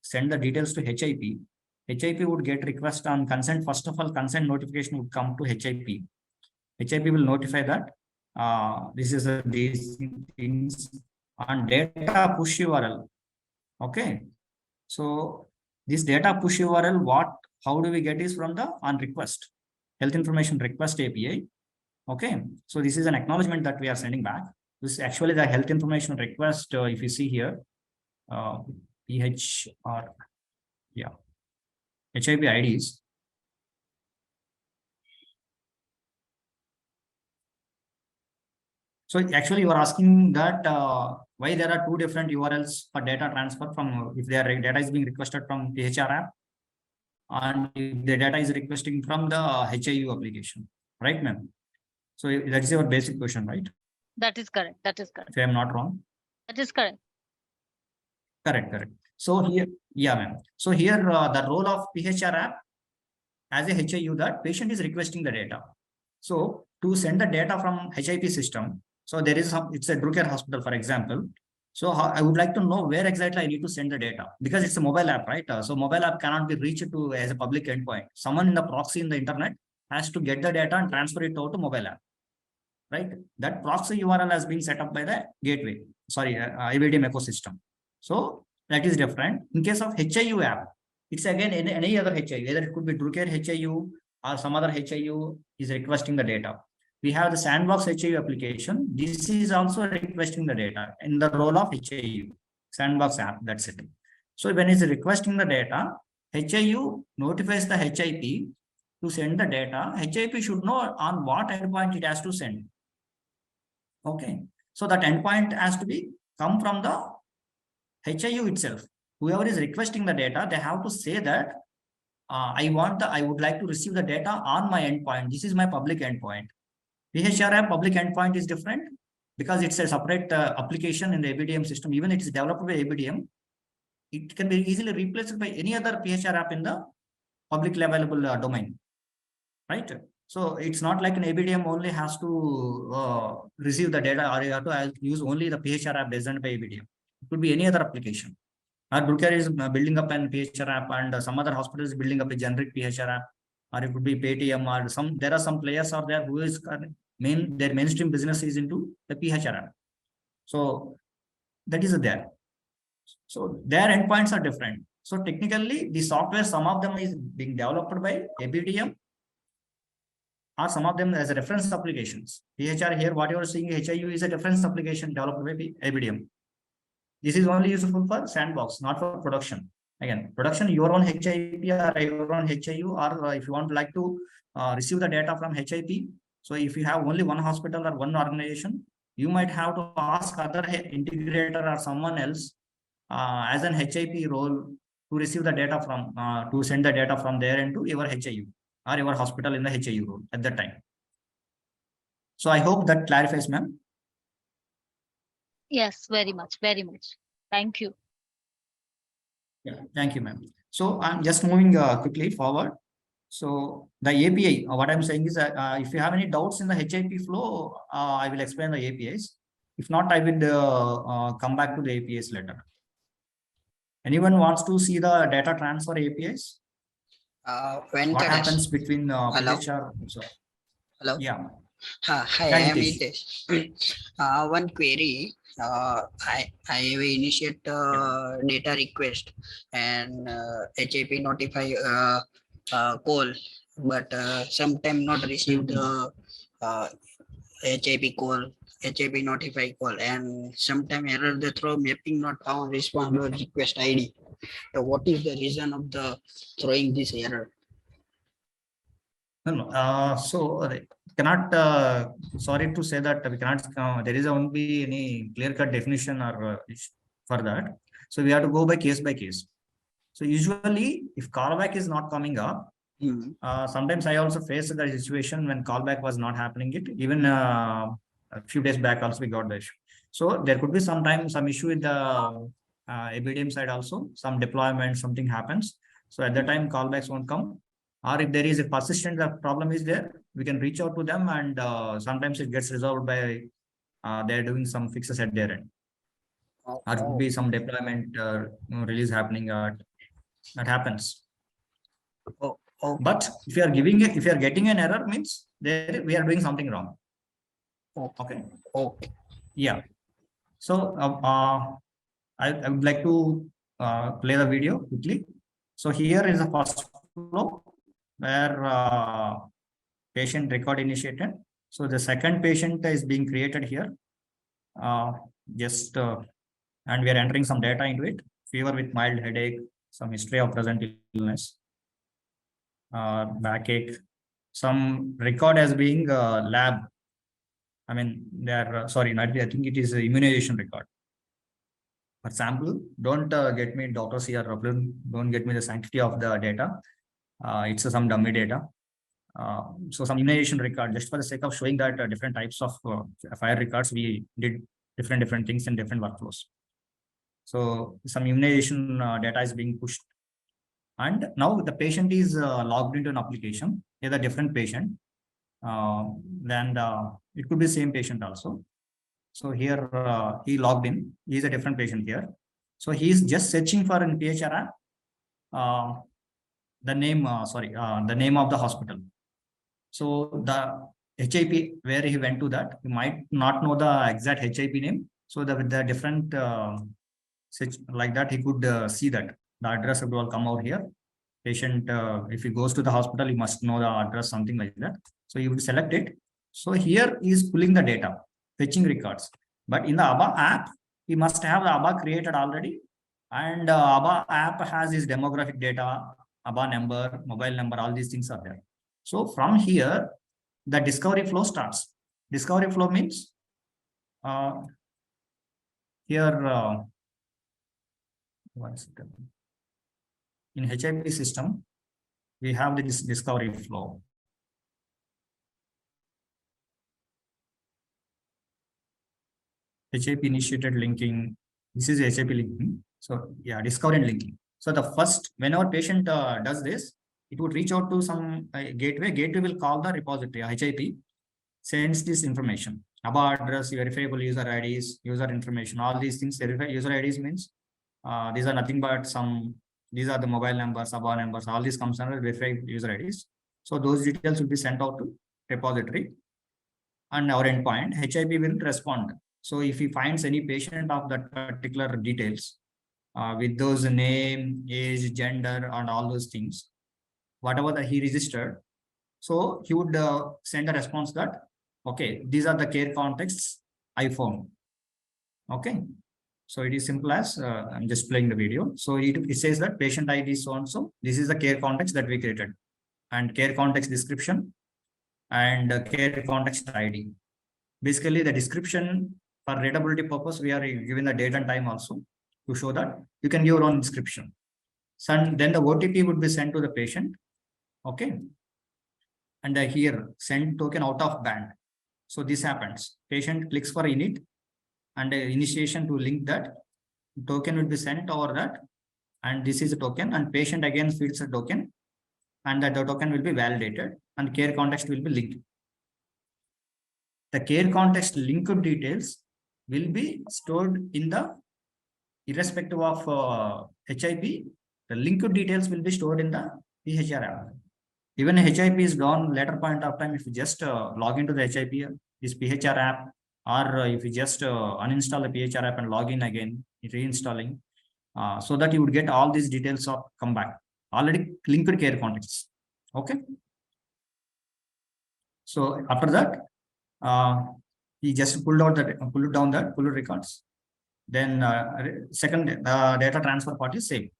send the details to HIP. HIP would get request on consent. First of all, consent notification would come to HIP. HIP will notify that this is these things on data push URL. Okay, so this data push URL, how do we get is from the on request, health information request API. Okay, so this is an acknowledgement that we are sending back. This is actually the health information request. If you see here, PHR, yeah, HIP IDs. So actually, you are asking that why there are two different URLs for data transfer from if their data is being requested from PHR app, and if the data is requesting from the HIU application, right, ma'am? So that is your basic question, right? That is correct. That is correct. If I am not wrong. That is correct. Correct. So here, yeah, ma'am. So here, the role of PHR app as a HIU, that patient is requesting the data. So to send the data from HIP system, so there is some, it's a Drucker hospital, for example. So I would like to know where exactly I need to send the data, because it's a mobile app, right? So mobile app cannot be reached to as a public endpoint. Someone in the proxy in the internet has to get the data and transfer it out to mobile app, right? That proxy URL has been set up by the gateway, sorry, IBDM ecosystem. So that is different. In case of HIU app, it's again any other HIU, either it could be Drucker HIU or some other HIU is requesting the data. We have the sandbox HIU application. This is also requesting the data in the role of HIU, sandbox app, that's it. So when it's requesting the data, HIU notifies the HIP to send the data. HIP should know on what endpoint it has to send. Okay, so that endpoint has to be come from the HIU itself. Whoever is requesting the data, they have to say that I would like to receive the data on my endpoint. This is my public endpoint. PHR public endpoint is different because it's a separate application in the ABDM system. Even it is developed by ABDM, it can be easily replaced by any other PHR app in the publicly available domain, right? So it's not like an ABDM only has to receive the data, or you have to use only the PHR app designed by ABDM. It could be any other application. Drucker is building up an PHR app, and some other hospital is building up a generic PHR app, or it could be Paytm, or some. There are some players out there who is their mainstream business is into the PHR app. So that is there. So their endpoints are different. So technically, the software, some of them is being developed by ABDM, or some of them as a reference applications. PHR here, what you are seeing, HIU is a reference application developed by ABDM. This is only useful for sandbox, not for production. Again, production, your own HIP or your own HIU, or if you want like to receive the data from HIP. So if you have only one hospital or one organization, you might have to ask other integrator or someone else as an HIP role to receive the data from, to send the data from there into your HIU or your hospital in the HIU role at that time. So I hope that clarifies, ma'am. Yes, very much, very much. Thank you. Yeah, thank you, ma'am. So I'm just moving quickly forward. So the API, what I'm saying is that if you have any doubts in the HIP flow, I will explain the APIs. If not, I will come back to the APIs later. Anyone wants to see the data transfer APIs? What happens between PHR? Hello. Yeah. Hi, I am Hitesh. One query. I will initiate data request and HIP notify call, but sometime not receive the HIP call, HIP notify call, and sometime error the throw mapping not found response or request ID. What is the reason of the throwing this error? No. So cannot. Sorry to say that we cannot. There is won't be any clear-cut definition or for that. So we have to go by case by case. So usually, if callback is not coming up, sometimes I also faced the situation when callback was not happening. Even a few days back also we got the issue. So there could be sometimes some issue with the ABDM side also. Some deployment, something happens. So at that time, callbacks won't come. Or if there is a persistent problem is there, we can reach out to them, and sometimes it gets resolved by they're doing some fixes at their end. Or it could be some deployment release happening. That happens. But if you are getting an error, means there we are doing something wrong. Okay. Yeah. So I would like to play the video quickly. So here is the first flow where patient record initiated. So the second patient is being created here. And we are entering some data into it. Fever with mild headache, some history of present illness, backache, some record as being lab. I mean, they are sorry, not, I think it is immunization record. For sample, don't get me doctors here, don't get me the sanctity of the data. It's some dummy data. So some immunization record, just for the sake of showing that different types of fire records, we did different things in different workflows. So some immunization data is being pushed. And now the patient is logged into an application, either different patient, then it could be same patient also. So here he logged in, he is a different patient here. So he is just searching for an PHR app, the name, the name of the hospital. So the HIP where he went to that, he might not know the exact HIP name. So with the different like that, he could see that the address will come out here. Patient, if he goes to the hospital, he must know the address, something like that. So he would select it. So here he is pulling the data, fetching records. But in the ABBA app, he must have the ABBA created already. And ABBA app has his demographic data, ABBA number, mobile number, all these things are there. So from here, the discovery flow starts. Discovery flow means here, one second. In HIP system, we have this discovery flow. HIP initiated linking. This is HIP linking. So yeah, discovery and linking. So the first, whenever patient does this, it would reach out to some gateway. Gateway will call the repository, HIP, sends this information. ABBA address, verifiable user IDs, user information, all these things. Verify user IDs means these are nothing but some, these are the mobile numbers, ABBA numbers, all these comes under verified user IDs. So those details will be sent out to repository and our endpoint. HIP will respond. So if he finds any patient of that particular details with those name, age, gender, and all those things, whatever that he registered, so he would send a response that, okay, these are the care contexts I found. Okay. So it is simple as I'm just playing the video. So it says that patient ID so and so. This is the care context that we created, and care context description and care context ID. Basically, the description for readability purpose, we are given the date and time also to show that you can give your own description. So then the OTP would be sent to the patient. Okay. And here send token out of band. So this happens. Patient clicks for init and initiation to link that. Token will be sent over that. And this is a token, and patient again feeds a token, and that the token will be validated and care context will be linked. The care context linked details will be stored in the, irrespective of HIP, the linked details will be stored in the PHR app. Even HIP is gone later point of time, if you just log into the HIP, this PHR app, or if you just uninstall the PHR app and log in again, reinstalling, so that you would get all these details of come back, already linked care contexts. Okay. So after that, he just pulled down that records. Then second data transfer part is same.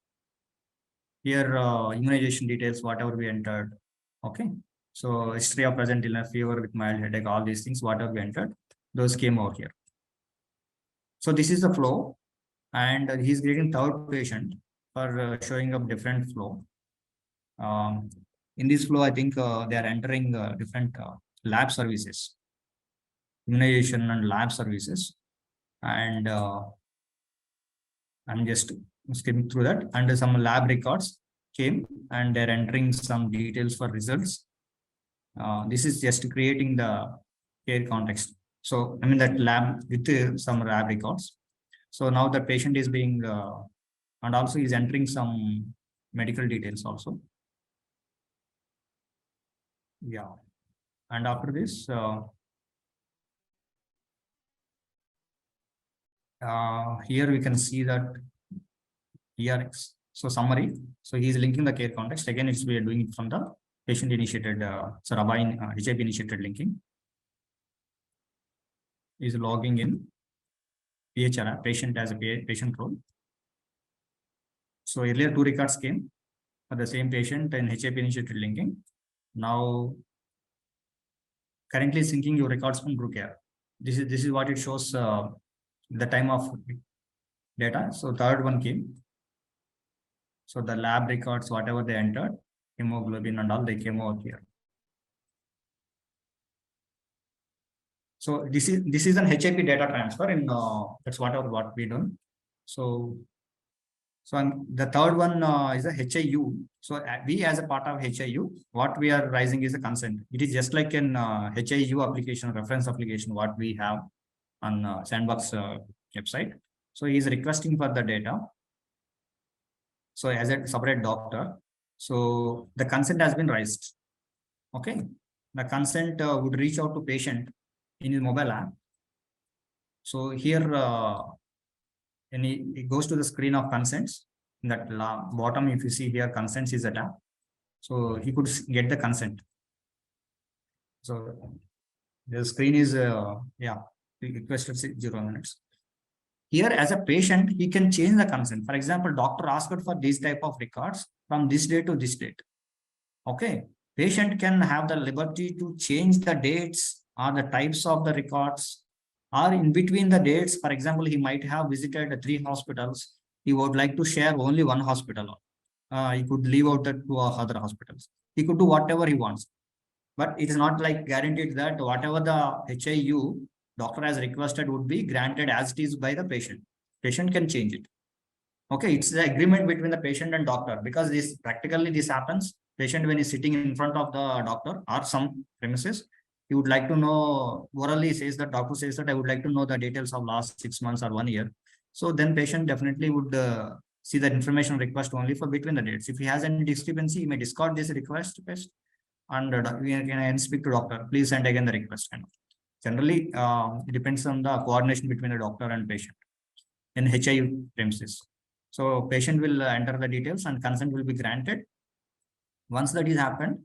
Here immunization details, whatever we entered. Okay. So history of present illness, fever with mild headache, all these things, whatever we entered, those came over here. So this is the flow, and he's getting third patient for showing up different flow. In this flow, I think they are entering different lab services, immunization and lab services, and I'm just skimming through that, and some lab records came, and they're entering some details for results. This is just creating the care context. So I mean that lab with some lab records. So now the patient is being, and also is entering some medical details also. Yeah. And after this, here we can see that ERX. So summary. So he is linking the care context. Again, we are doing it from the patient initiated, HIP initiated linking. is logging in PHR, patient as a patient role. So earlier 2 records came for the same patient and HIP initiated linking. Now currently syncing your records from GroupCare. This is what it shows the time of data. So third one came. So the lab records, whatever they entered, hemoglobin and all, they came over here. So this is an HIP data transfer in that's what we done. So the third one is a HIU. So we as a part of HIU, what we are raising is a consent. It is just like an HIU application, reference application, what we have on Sandbox website. So he is requesting for the data. So as a separate doctor, so the consent has been raised. Okay, the consent would reach out to patient in his mobile app. So here, and it goes to the screen of consents. In that bottom, if you see here, consents is a tab. So he could get the consent. So the screen is requested 0 minutes. Here, as a patient, he can change the consent. For example, doctor asked for this type of records from this date to this date. Okay, patient can have the liberty to change the dates or the types of the records, or in between the dates. For example, he might have visited 3 hospitals. He would like to share only 1 hospital. He could leave out the 2 other hospitals. He could do whatever he wants. But it is not like guaranteed that whatever the HIU doctor has requested would be granted as it is by the patient. Patient can change it. Okay, it's the agreement between the patient and doctor, because this practically this happens. Patient, when he's sitting in front of the doctor or some premises, he would like to know, orally says that doctor says that I would like to know the details of last 6 months or 1 year. So then patient definitely would see the information request only for between the dates. If he has any discrepancy, he may discard this request and we can speak to doctor. Please send again the request. Generally, it depends on the coordination between the doctor and patient in HIU premises. So patient will enter the details and consent will be granted. Once that is happened,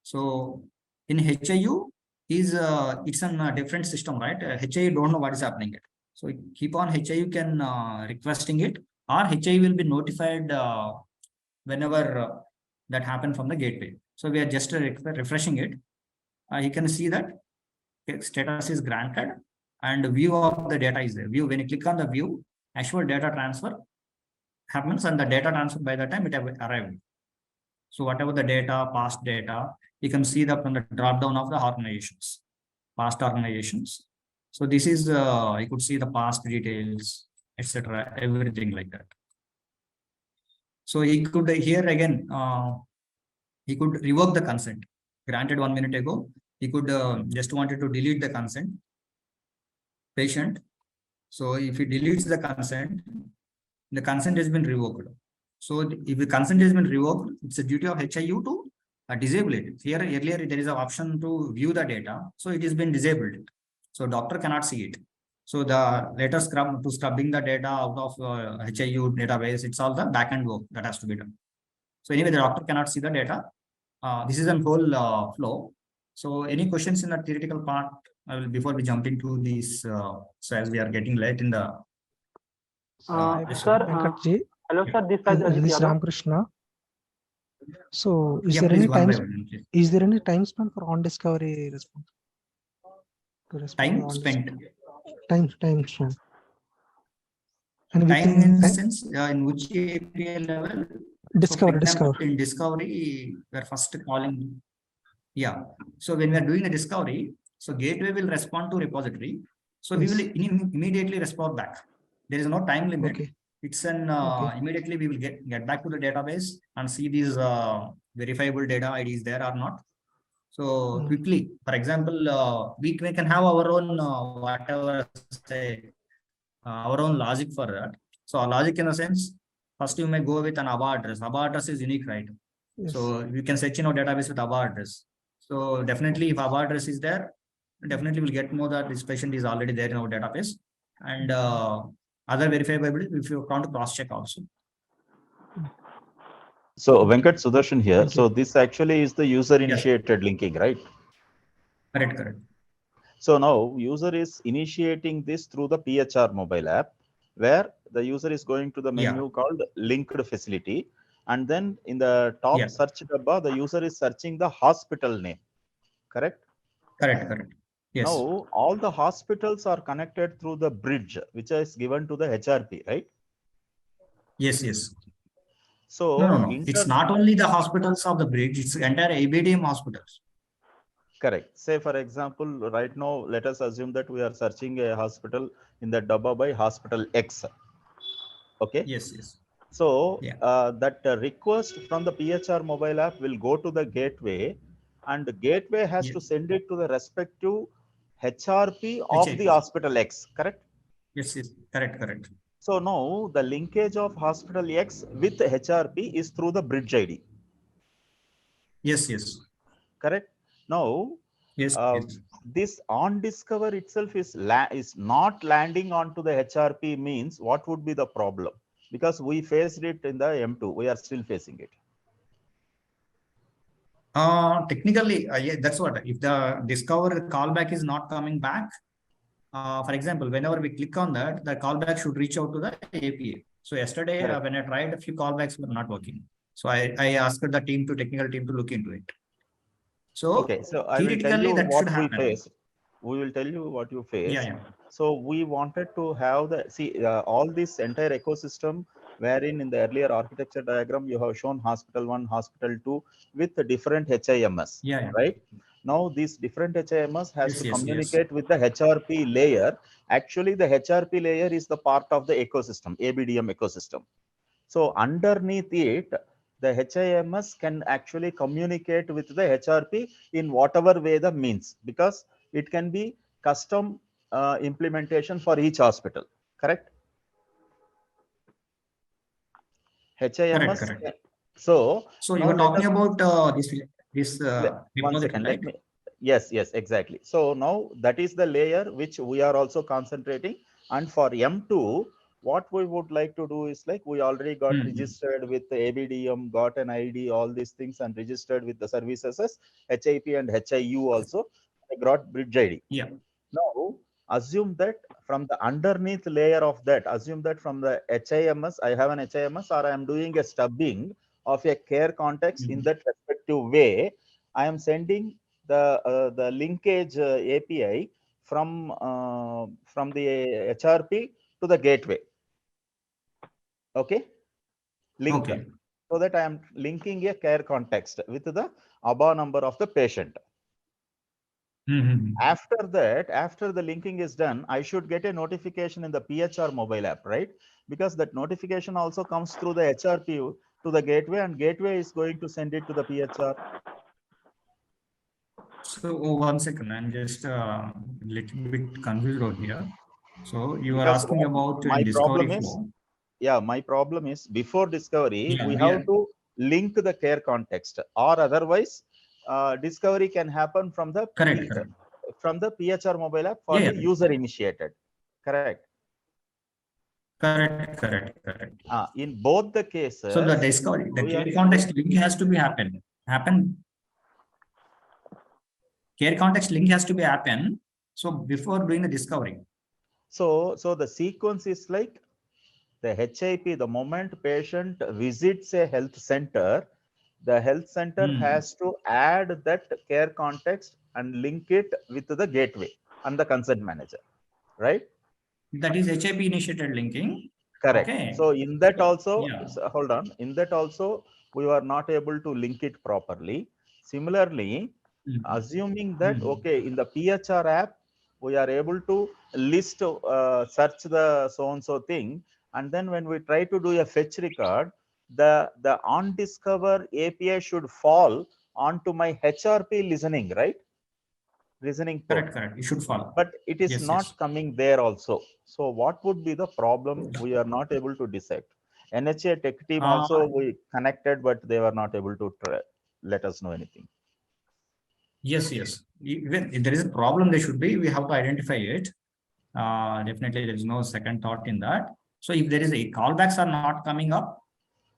so in HIU is it's a different system, right? HIU don't know what is happening yet. So keep on HIU can requesting it, or HIU will be notified whenever that happened from the gateway. So we are just refreshing it. You can see that status is granted and view of the data is there. View, when you click on the view, actual data transfer happens, and the data transfer by the time it arrived. So whatever the data, past data, you can see that from the drop down of the organizations, past organizations. So this is you could see the past details, etc., everything like that. So he could here again he could revoke the consent granted 1 minute ago. He could just wanted to delete the consent patient. So if he deletes the consent has been revoked. So if the consent has been revoked, it's a duty of HIU to disable it. Here earlier there is an option to view the data, so it has been disabled. So doctor cannot see it. So the later scrubbing the data out of HIU database, it's all the backend work that has to be done. So anyway, the doctor cannot see the data. This is a whole flow. So any questions in the theoretical part before we jump into these? So as we are getting late in the sir, hello sir, this is Ramakrishna. So is there any time span for on discovery response? Time spent. Time spent. And time in sense in which API level? Discover. In discovery, we're first calling. Yeah. So when we are doing a discovery, so gateway will respond to repository. So we will immediately respond back. There is no time limit. Okay. It's an immediately we will get back to the database and see these verifiable data IDs there or not. So quickly, for example, we can have our own whatever say our own logic for that. So our logic in a sense, first you may go with an ABA address. ABA address is unique, right? Yes. So you can search in our database with ABA address. So definitely if ABA address is there, definitely we'll get more that this patient is already there in our database. And other verifiability, if you want to cross check also. So Venkat Sudarshan here. So this actually is the user initiated linking, right? Correct. So now user is initiating this through the PHR mobile app, where the user is going to the menu called linked facility. And then in the top search bar, the user is searching the hospital name, correct? Correct. Yes. Now all the hospitals are connected through the bridge, which is given to the HRP, right? Yes. So no. It's not only the hospitals of the bridge, it's entire ABDM hospitals. Correct. Say, for example, right now, let us assume that we are searching a hospital in the Dabba by Hospital X. Okay. Yes. So that request from the PHR mobile app will go to the gateway, and the gateway has to send it to the respective HRP of the Hospital X. Correct? Yes. Correct. So now the linkage of Hospital X with HRP is through the bridge ID. Yes. Correct. Now, this on discover itself is not landing onto the HRP means what would be the problem? Because we faced it in the M2, we are still facing it. Technically, that's what. If the discover callback is not coming back, for example, whenever we click on that, the callback should reach out to the API. So yesterday, when I tried, a few callbacks were not working. So I asked the technical team to look into it. So okay, so I will tell you what we faced. We will tell you what you faced. So we wanted to have the all this entire ecosystem, wherein in the earlier architecture diagram you have shown hospital 1, hospital 2 with the different HIMS. Right now, this different HIMS has to communicate with the HRP layer. Actually, the HRP layer is the part of the ecosystem, ABDM ecosystem. So underneath it, the HIMS can actually communicate with the HRP in whatever way the means, because it can be custom implementation for each hospital. Correct? HIMS. Correct. So you were talking about this 1 second, right? let me. Yes, exactly. So now that is the layer which we are also concentrating. And for M2, what we would like to do is, like, we already got registered with the ABDM, got an ID, all these things, and registered with the services as HIP and HIU also. I got bridge ID. Now assume that from the underneath layer of that, assume that from the HIMS, I have an HIMS, or I am doing a stubbing of a care context in that respective way. I am sending the linkage API from the HRP to the gateway. Okay, link. So that I am linking a care context with the ABA number of the patient. After that, after the linking is done, I should get a notification in the PHR mobile app, right? Because that notification also comes through the HRP to the gateway, and gateway is going to send it to the PHR. So 1 second, I'm just a little bit confused out here. So you are Because asking about my discovery problem flow. My problem is before discovery, we have to link the care context, or otherwise discovery can happen from the from the PHR mobile app for the user initiated. Correct. In both the cases, so the discovery, the care context link has to be happen. Care context link has to be happen. So before doing the discovery. So the sequence is like the HIP, the moment patient visits a health center, the health center has to add that care context and link it with the gateway and the consent manager, right? That is HIP initiated linking. Correct. Okay. So in that also, hold on, in that also, we were not able to link it properly. Similarly, assuming that, okay, in the PHR app, we are able to list, search the so-and-so thing. And then when we try to do a fetch record, the on discover API should fall onto my HRP listening, right? Listening port. Correct. It should fall. But it is not coming there also. So what would be the problem? We are not able to decide. NHA tech team also we connected, but they were not able to let us know anything. Yes. Even if there is a problem, there should be. We have to identify it. Definitely, there is no second thought in that. So if there is a callbacks are not coming up,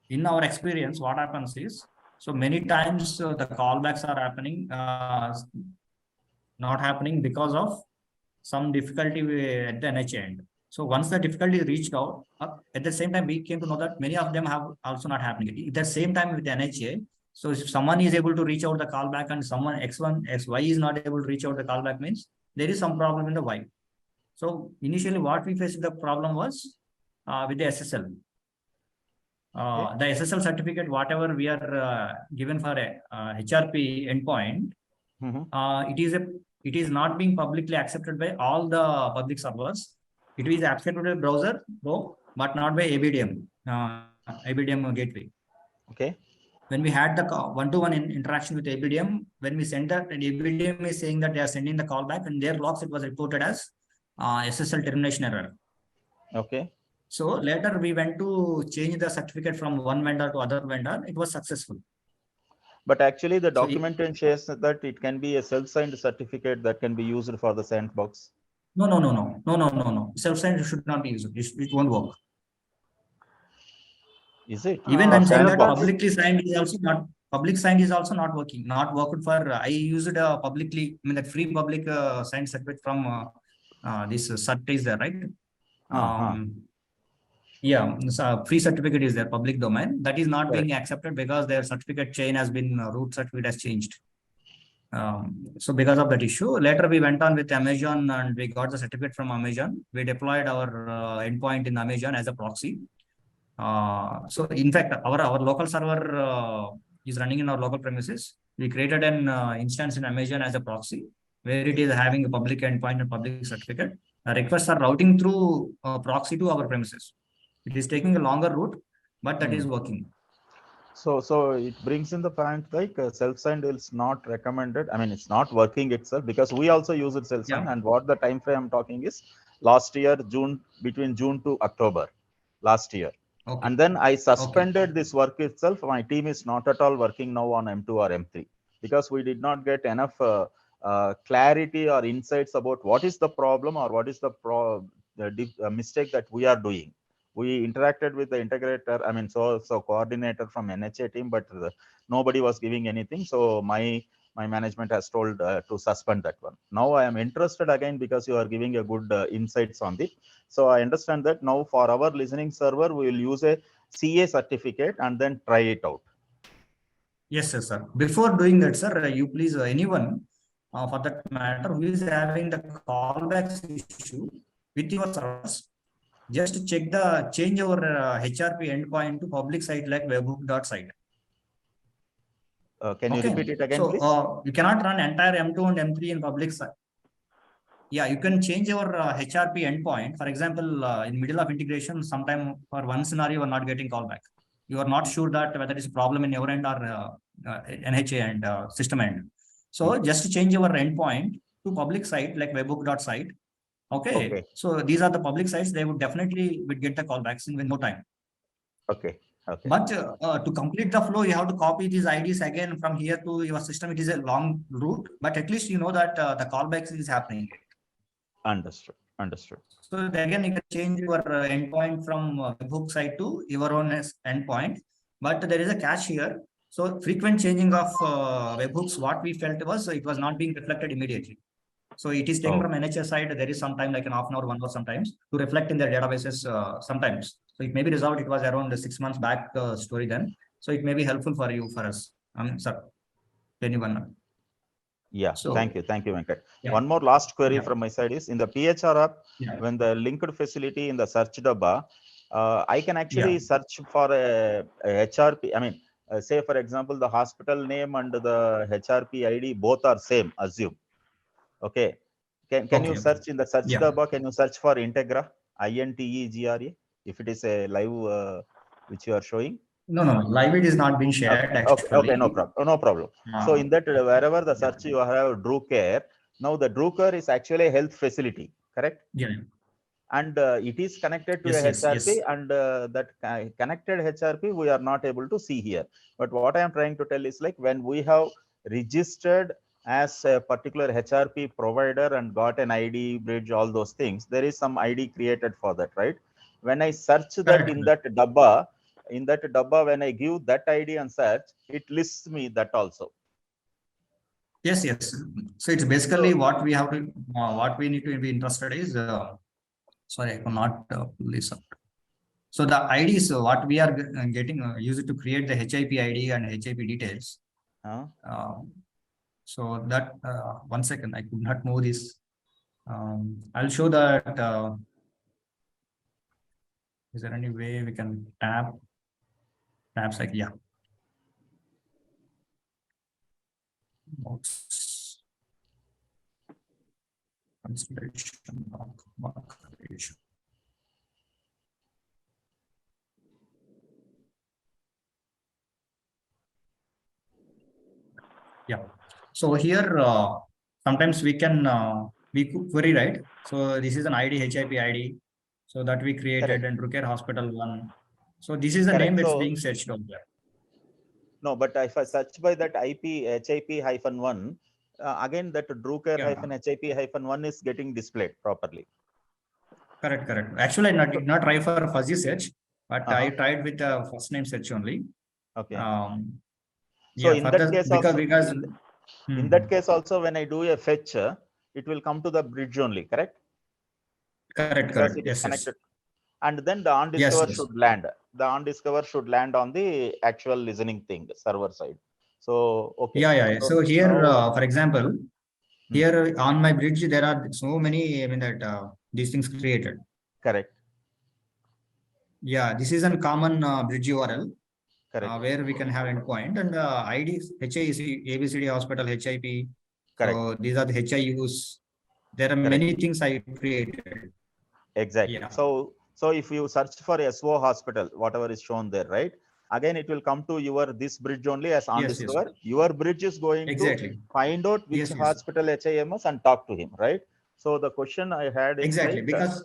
in our experience, what happens is, so many times the callbacks are happening, not happening because of some difficulty at the NHA end. So once the difficulty reached out, at the same time, we came to know that many of them have also not happening. At the same time with the NHA, so if someone is able to reach out the callback and someone X1, XY is not able to reach out the callback, means there is some problem in the Y. So initially what we faced the problem was with the SSL. The SSL certificate, whatever we are given for a HRP endpoint, it is not being publicly accepted by all the public servers. It is accepted by browser, though, but not by ABDM, ABDM gateway. Okay. When we had the one-to-one interaction with ABDM, when we sent that, and ABDM is saying that they are sending the callback, and their logs it was reported as SSL termination error. Okay. So later we went to change the certificate from one vendor to other vendor. It was successful. But actually the documentation says that it can be a self-signed certificate that can be used for the sandbox. No. Self-signed should not be used. It won't work. Is it? Even I'm saying that publicly signed is also not, public signed is also not working. Not worked for, I used a publicly, I mean that free public signed certificate from this cert is there, right? Yeah, so free certificate is there, public domain. That is not being accepted because their certificate chain has been, root certificate has changed. So because of that issue, later we went on with Amazon and we got the certificate from Amazon. We deployed our endpoint in Amazon as a proxy. So in fact, our local server is running in our local premises. We created an instance in Amazon as a proxy where it is having a public endpoint and public certificate. Requests are routing through proxy to our premises. It is taking a longer route, but that is working. So it brings in the point like self-signed is not recommended. I mean, it's not working itself because we also use it self-signed. And what the time frame I'm talking is last year, June, between June to October last year. And then I suspended this work itself. My team is not at all working now on M2 or M3 because we did not get enough clarity or insights about what is the problem or what is the mistake that we are doing. We interacted with the integrator, I mean, so coordinator from NHA team, but nobody was giving anything. So my management has told to suspend that one. Now I am interested again because you are giving a good insights on it. So I understand that now for our listening server, we will use a CA certificate and then try it out. Yes, sir. Before doing that, sir, you please, anyone for that matter who is having the callbacks issue with your servers, just check the change your HRP endpoint to public site like webhook.site. Can you repeat it again, please? You cannot run entire M2 and M3 in public site. Yeah, you can change your HRP endpoint. For example, in middle of integration, sometime for one scenario, you are not getting callback. You are not sure that whether it's a problem in your end or NHA and system end. So just change your endpoint to public site like webhook.site. Okay. So these are the public sites. They would definitely get the callbacks in no time. Okay. But to complete the flow, you have to copy these IDs again from here to your system. It is a long route, but at least you know that the callbacks is happening. Understood. So again, you can change your endpoint from webhook site to your own endpoint, but there is a catch here. So frequent changing of webhooks, what we felt was it was not being reflected immediately. So it is taken from NHS side. There is some time like an half an hour, 1 hour sometimes to reflect in their databases sometimes. So it may be resolved. It was around 6 months back story then. So it may be helpful for you, for us. Sir, anyone? Yeah, so, thank you, Venkat. Yeah. One more last query from my side is in the PHR app, when the linked facility in the search dabba, I can actually search for a HRP. I mean, say for example, the hospital name and the HRP ID both are same, assume. Okay. Can you search in the search dabba? Can you search for Integra, INTEGRA, if it is a live which you are showing? No, live it is not being shared. Okay, no problem. So in that, wherever the search you have Drew Care, now the Drew Care is actually a health facility, correct? Yeah. And it is connected to a HRP, and that connected HRP we are not able to see here. But what I am trying to tell is like when we have registered as a particular HRP provider and got an ID bridge, all those things, there is some ID created for that, right? When I search that in that dabba, when I give that ID and search, it lists me that also. Yes, yes. So it's basically what we have to, what we need to be interested is, sorry, I could not pull this up. So the IDs, what we are getting used to create the HIP ID and HIP details. So that, 1 second, I could not move this. I'll show that. Is there any way we can tab like, yeah. Notes. Constellation, mark creation. Yeah. So here, sometimes we can we query, right? So this is an ID, HIP ID, so that we created and Brookare Hospital 1. So this is the name that's being searched out there. No, but if I search by that IP HIP-1, again that Brookare-HIP-1 is getting displayed properly. Correct. Actually, I did not try for fuzzy search, but I tried with the first name search only. Okay. So in that case because in that case also, when I do a fetch, it will come to the bridge only, correct? Correct. It is connected. Yes. And then the undiscover should land. The undiscover should land on the actual listening thing, server side. So, okay. Yeah. So here, for example, here on my bridge, there are so many, these things created. Correct. Yeah, this is a common bridge URL. Correct. Where we can have endpoint and IDs, HIC, ABCD Hospital, HIP. Correct. So these are the HIUs. There are many things I created. Exactly. Yeah. So if you search for SO hospital, whatever is shown there, right? Again, it will come to this bridge only as undiscovered. Yes. Your bridge is going to find out which hospital HIMS and talk to him, right? So the question I had is because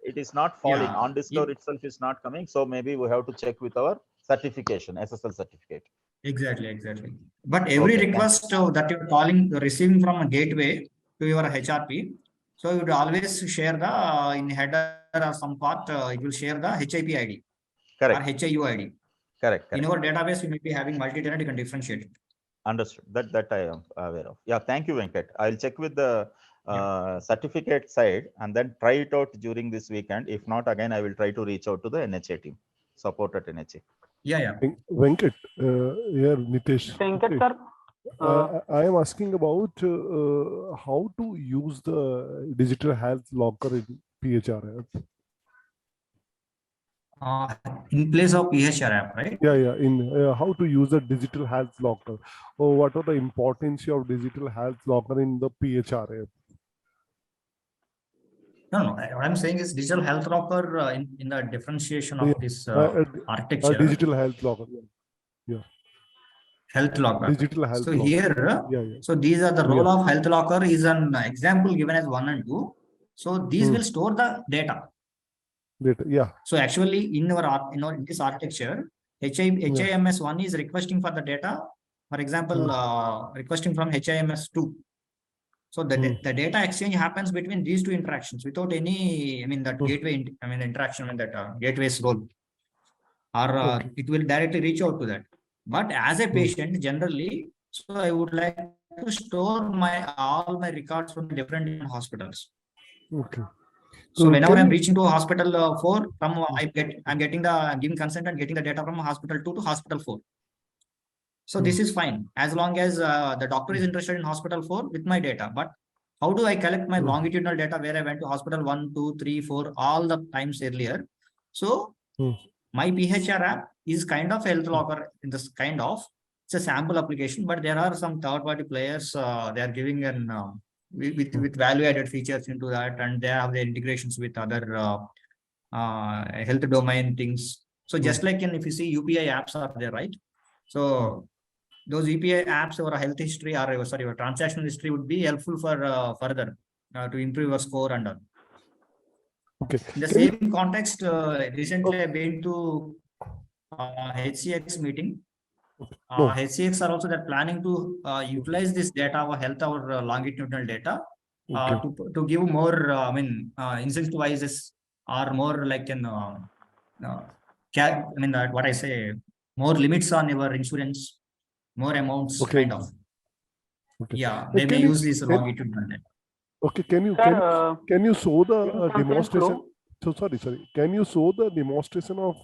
it is not falling. Undiscovered itself is not coming. So maybe we have to check with our certification, SSL certificate. Exactly. But every request that you're calling, receiving from a gateway to your HRP, so you would always share the in header or some part, it will share the HIP ID. Correct. Or HIU ID. Correct. In our database, we may be having multi-tenant, you can differentiate it. Understood. That I am aware of. Yeah, thank you, Venkat. I'll check with the certificate side and then try it out during this weekend. If not, again, I will try to reach out to the NHA team, support at NHA. Yeah. Venkat, here Nitesh. Venkat, sir. I am asking about how to use the digital health locker in PHR app. In place of PHR app, right? Yeah. In how to use the digital health locker, or what are the importance of digital health locker in the PHR app? No. What I'm saying is digital health locker in the differentiation of this architecture. Digital health locker. Yeah. Health locker. Digital health. So locker. Here, so these are the role of health locker is an example given as 1 and 2. So these will store the data. Yeah. So actually, in this architecture, HIMS 1 is requesting for the data. For example, requesting from HIMS 2. So the data exchange happens between these two interactions without any, that gateway, interaction, that gateway's role, or it will directly reach out to that. But as a patient, generally, so I would like to store all my records from different hospitals. Okay. So whenever I'm reaching to hospital 4, from I'm giving consent and getting the data from hospital 2 to hospital 4. So this is fine as long as the doctor is interested in hospital 4 with my data. But how do I collect my longitudinal data where I went to hospital 1, 2, 3, 4 all the times earlier? So my PHR app is kind of health locker in this it's a sample application, but there are some third-party players. They are giving an with value-added features into that, and they have the integrations with other health domain things. So just like if you see UPI apps are there, right? So those UPI apps or a health history or your transactional history would be helpful for further to improve your score and all. Okay. In the same context, recently I've been to HCX meeting. HCX are also planning to utilize this data, our health, our longitudinal data, to give more, incentivizes or more like what I say, more limits on your insurance, more amounts, kind of. Okay. Yeah, they may use this longitude content. Okay, can you show the demonstration? So sorry. Can you show the demonstration of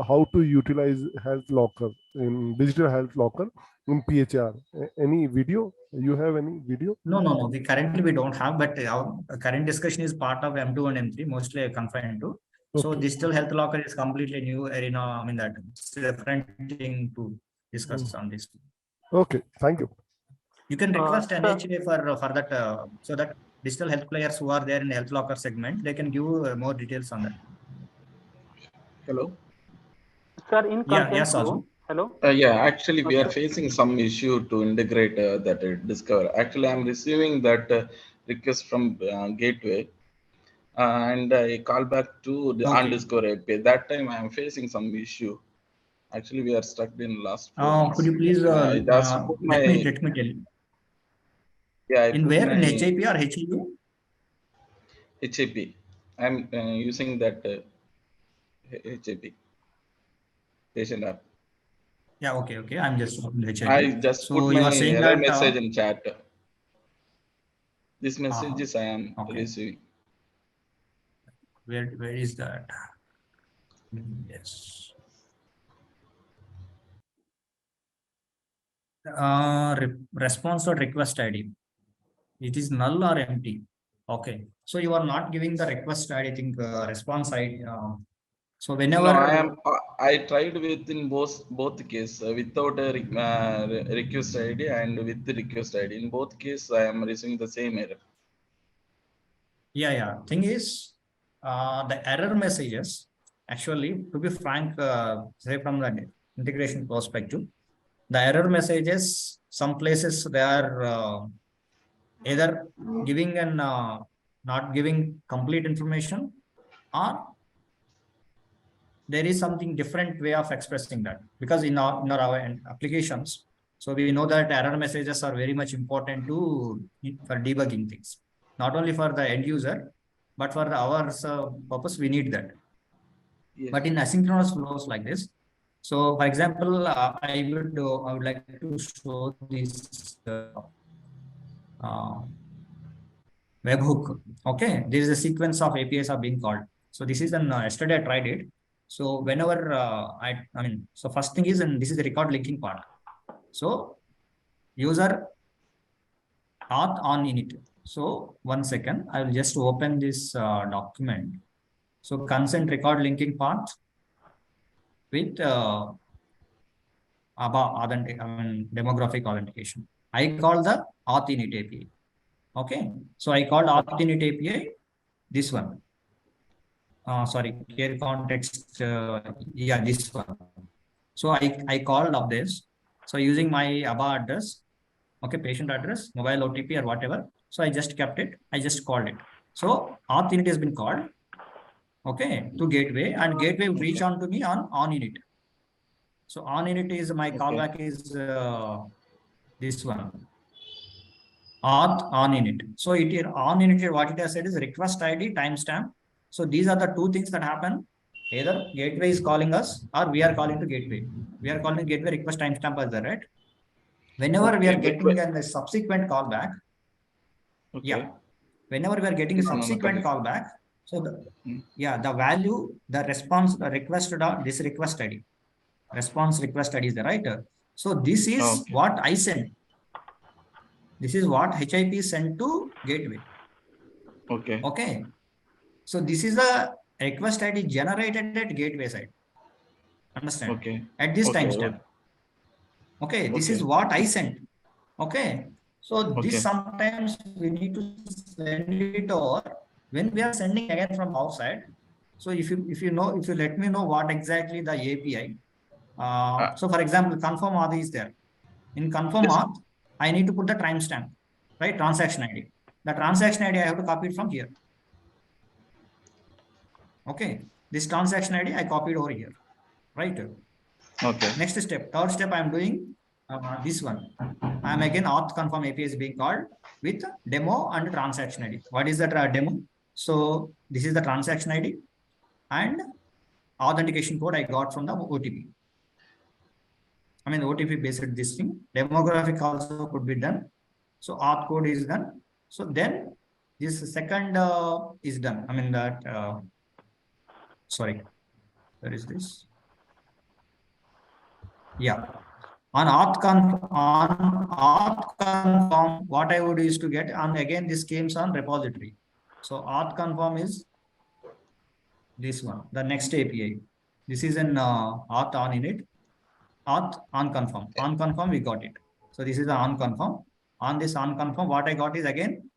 how to utilize health locker in digital health locker in PHR? Any video? You have any video? No. Currently we don't have, but our current discussion is part of M2 and M3, mostly confined to. So Okay. digital health locker is completely new arena. I mean, that's a different thing to discuss on this. Okay, thank you. You can request NHA for that, so that digital health players who are there in the health locker segment, they can give more details on that. Hello. Sir, in consent flow. Hello. Yeah, actually, we are facing some issue to integrate that Discover. Actually, I'm receiving that request from Gateway, and I call back to the Undiscover API. That time, I am facing some issue. Actually, we are stuck in last 4 months. Could you please let me tell you? Yeah, In where? In HIP or HEU? HAP. I'm using that HAP patient app. Yeah, okay. I'm just HIP. I just so put you my are saying error that, message in chat. This message is I am receiving. Where is that? Yes. Response or request ID. It is null or empty. Okay. So you are not giving the request ID, I think response ID. So whenever I tried with in both cases without a request ID and with the request ID. In both cases, I am receiving the same error. Yeah. Thing is, the error messages, actually, to be frank, say from the integration perspective, the error messages, some places they are either giving and not giving complete information, or there is something different way of expressing that, because in our applications, so we know that error messages are very much important for debugging things, not only for the end user, but for our purpose we need that. Yes. But in asynchronous flows like this, so for example, I would like to show this webhook. Okay, there is a sequence of APIs are being called. So this is yesterday I tried it. So whenever so first thing is, and this is the record linking part. So user auth on init. So 1 second, I will just open this document. So consent record linking part with demographic authentication. I call the auth init API. Okay, so I called auth init API, this one. Sorry, care context. Yeah, this one. So I called up this. So using my ABA address, okay, patient address, mobile OTP or whatever. So I just kept it. I just called it. So auth init has been called, okay, to gateway, and gateway will reach on to me on init. So on init is my callback is this one. Auth on init. So it on init, what it has said is request ID timestamp. So these are the two things that happen. Either gateway is calling us or we are calling to gateway. We are calling gateway request timestamp as that, right? Whenever we are getting a subsequent callback, yeah. Whenever we are getting a subsequent callback, so the value, the response, the request this request ID, response request ID is the right. So this is what I sent. This is what HIP sent to gateway. Okay. So this is the request ID generated at gateway side. Understand? At this timestamp. Okay. This is what I sent. Okay. So this sometimes we need to send it over when we are sending again from outside. So if you let me know what exactly the API. So for example, confirm auth is there. In confirm auth, I need to put the timestamp, right? Transaction ID. The transaction ID I have to copy it from here. Okay. This transaction ID I copied over here, right? Okay. Next step, third step, I am doing this one. I am again auth confirm API is being called with demo and transaction ID. What is that demo? So this is the transaction ID and authentication code I got from the OTP. I mean, OTP based this thing. Demographic also could be done. So auth code is done. So then this second is done. I mean that, sorry, where is this? Yeah. On auth confirm, what I would use to get, and again, this came on repository. So auth confirm is this one, the next API. This is an auth on init, auth on confirm. On confirm, we got it. So this is the on confirm. On this on confirm, what I got is again,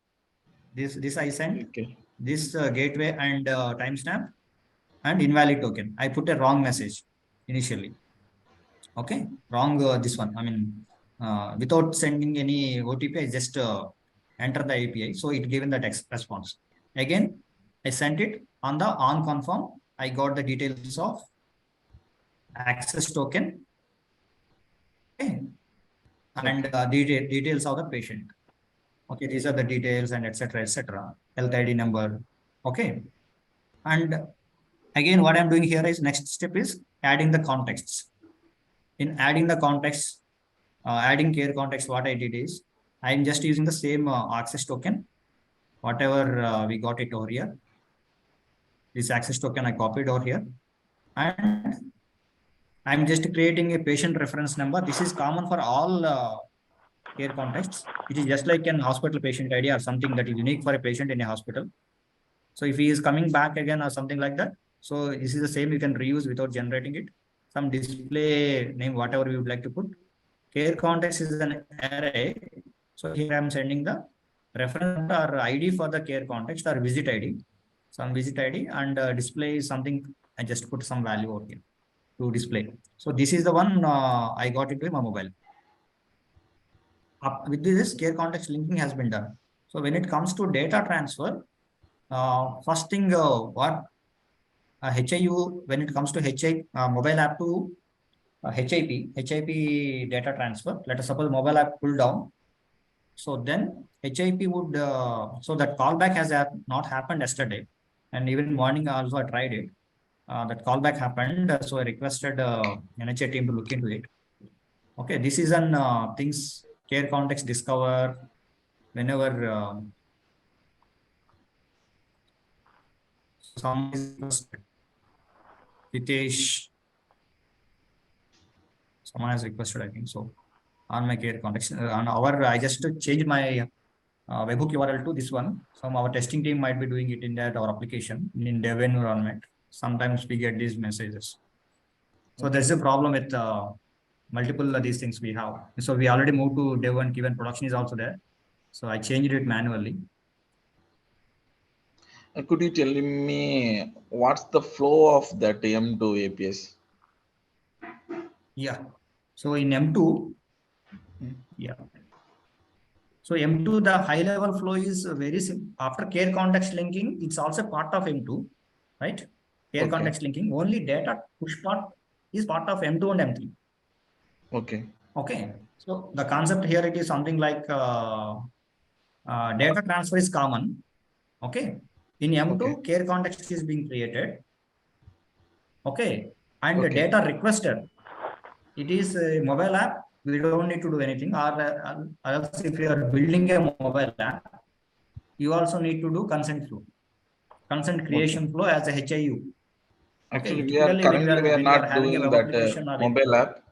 this I sent, this gateway and timestamp and invalid token. I put a wrong message initially. Okay, wrong this one. I mean, without sending any OTP, I just enter the API. So it given the text response. Again, I sent it on the on confirm. I got the details of access token. Okay. And details of the patient. Okay, these are the details and etc. Health ID number. Okay. And again, what I'm doing here is next step is adding the contexts. In adding the context, adding care context, what I did is I'm just using the same access token, whatever we got it over here. This access token I copied over here, and I'm just creating a patient reference number. This is common for all care contexts. It is just like an hospital patient ID or something that is unique for a patient in a hospital. So if he is coming back again or something like that, so this is the same you can reuse without generating it. Some display name, whatever we would like to put. Care context is an array. So here I'm sending the reference or ID for the care context or visit ID, some visit ID, and display is something I just put some value over here to display. So this is the one I got into my mobile. With this, care context linking has been done. So when it comes to data transfer, first thing, what HIU, when it comes to mobile app to HIP data transfer, let us suppose mobile app pull down. So then HIP would, so that callback has not happened yesterday. And even morning also I tried it. That callback happened. So I requested NHA team to look into it. Okay, this is an things care context discover whenever someone is requested. Hitesh, someone has requested, I think so, on my care context. On our, I just changed my webhook URL to this one. Some our testing team might be doing it in that our application in dev environment. Sometimes we get these messages. So there's a problem with multiple of these things we have. So we already moved to dev and given production is also there. So I changed it manually. Could you tell me what's the flow of that M2 APIs? Yeah. So in M2, yeah. So M2, the high level flow is very simple. After care context linking, it's also part of M2, right? Care context linking, only data push part is part of M2 and M3. Okay. Okay. So the concept here, it is something like data transfer is common. Okay. In M2, care context is being created. Okay. And the data requested, it is a mobile app. We don't need to do anything. Or else if you are building a mobile app, you also need to do consent flow. Consent creation flow as a HIU. Actually, we are currently we are not doing that mobile app.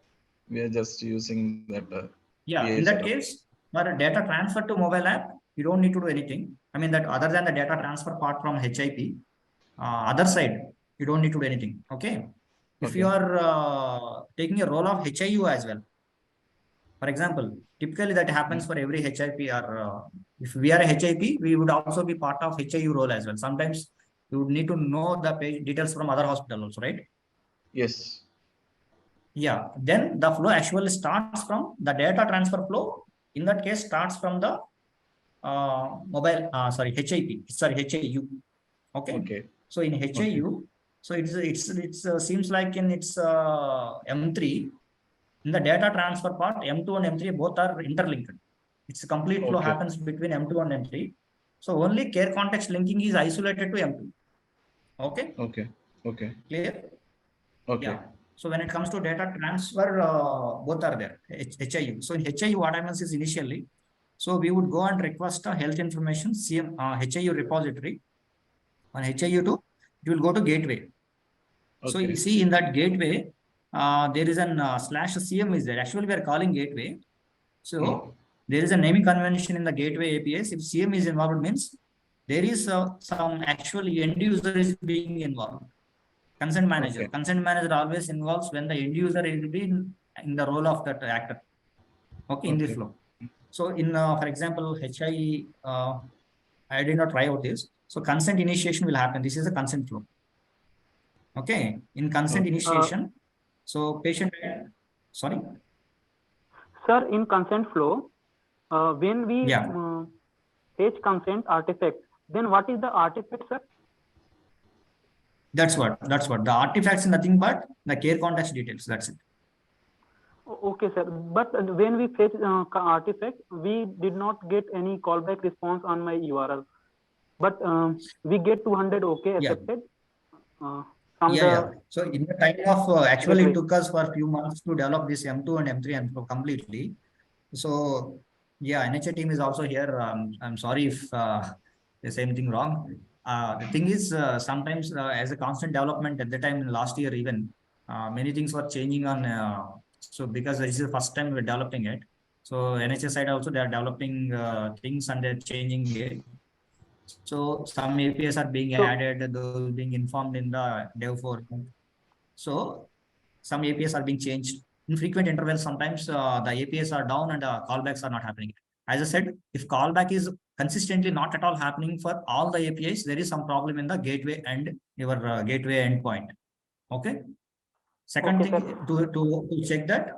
We are just using that. Yeah, in that case, for data transfer to mobile app, you don't need to do anything. I mean that other than the data transfer part from HIP, other side, you don't need to do anything. Okay. If you are taking a role of HIU as well, for example, typically that happens for every HIP or if we are a HIP, we would also be part of HIU role as well. Sometimes you would need to know the details from other hospital also, right? Yes. Yeah, then the flow actually starts from the data transfer flow. In that case, starts from the mobile, HIU. Okay. So in HIU, so it seems like in its M3, in the data transfer part, M2 and M3 both are interlinked. Its complete flow happens between M2 and M3. So only care context linking is isolated to M2. Okay. Okay. Clear? Okay. Yeah. So when it comes to data transfer, both are there, HIU. So in HIU, what happens is initially, so we would go and request a health information HIU repository. On HIU2, it will go to gateway. So you see in that gateway, there is an /CM is there. Actually, we are calling gateway. So there is a naming convention in the gateway APIs. If CM is involved, means there is some actual end user is being involved. Consent manager. Consent manager always involves when the end user will be in the role of that actor. Okay, in this flow. So in, for example, I did not try out this. So consent initiation will happen. This is a consent flow. Okay, in consent initiation, so patient, sorry. Sir, in consent flow, when we fetch consent artifact, then what is the artifact, sir? That's what the artifacts is nothing but the care context details. That's it. Okay, sir. But when we fetch artifact, we did not get any callback response on my URL. But we get 200 OK accepted. So in the time of actually it took us for a few months to develop this M2 and M3 and completely. So yeah, NHA team is also here. I'm sorry if there's anything wrong. The thing is, sometimes as a constant development at the time last year even, many things were changing on. So because this is the first time we're developing it. So NHA side also they are developing things and they're changing it. So some APIs are being added, those being informed in the dev forum. So some APIs are being changed in frequent intervals. Sometimes the APIs are down and callbacks are not happening. As I said, if callback is consistently not at all happening for all the APIs, there is some problem in the gateway and your gateway endpoint. Okay. Second thing to check that,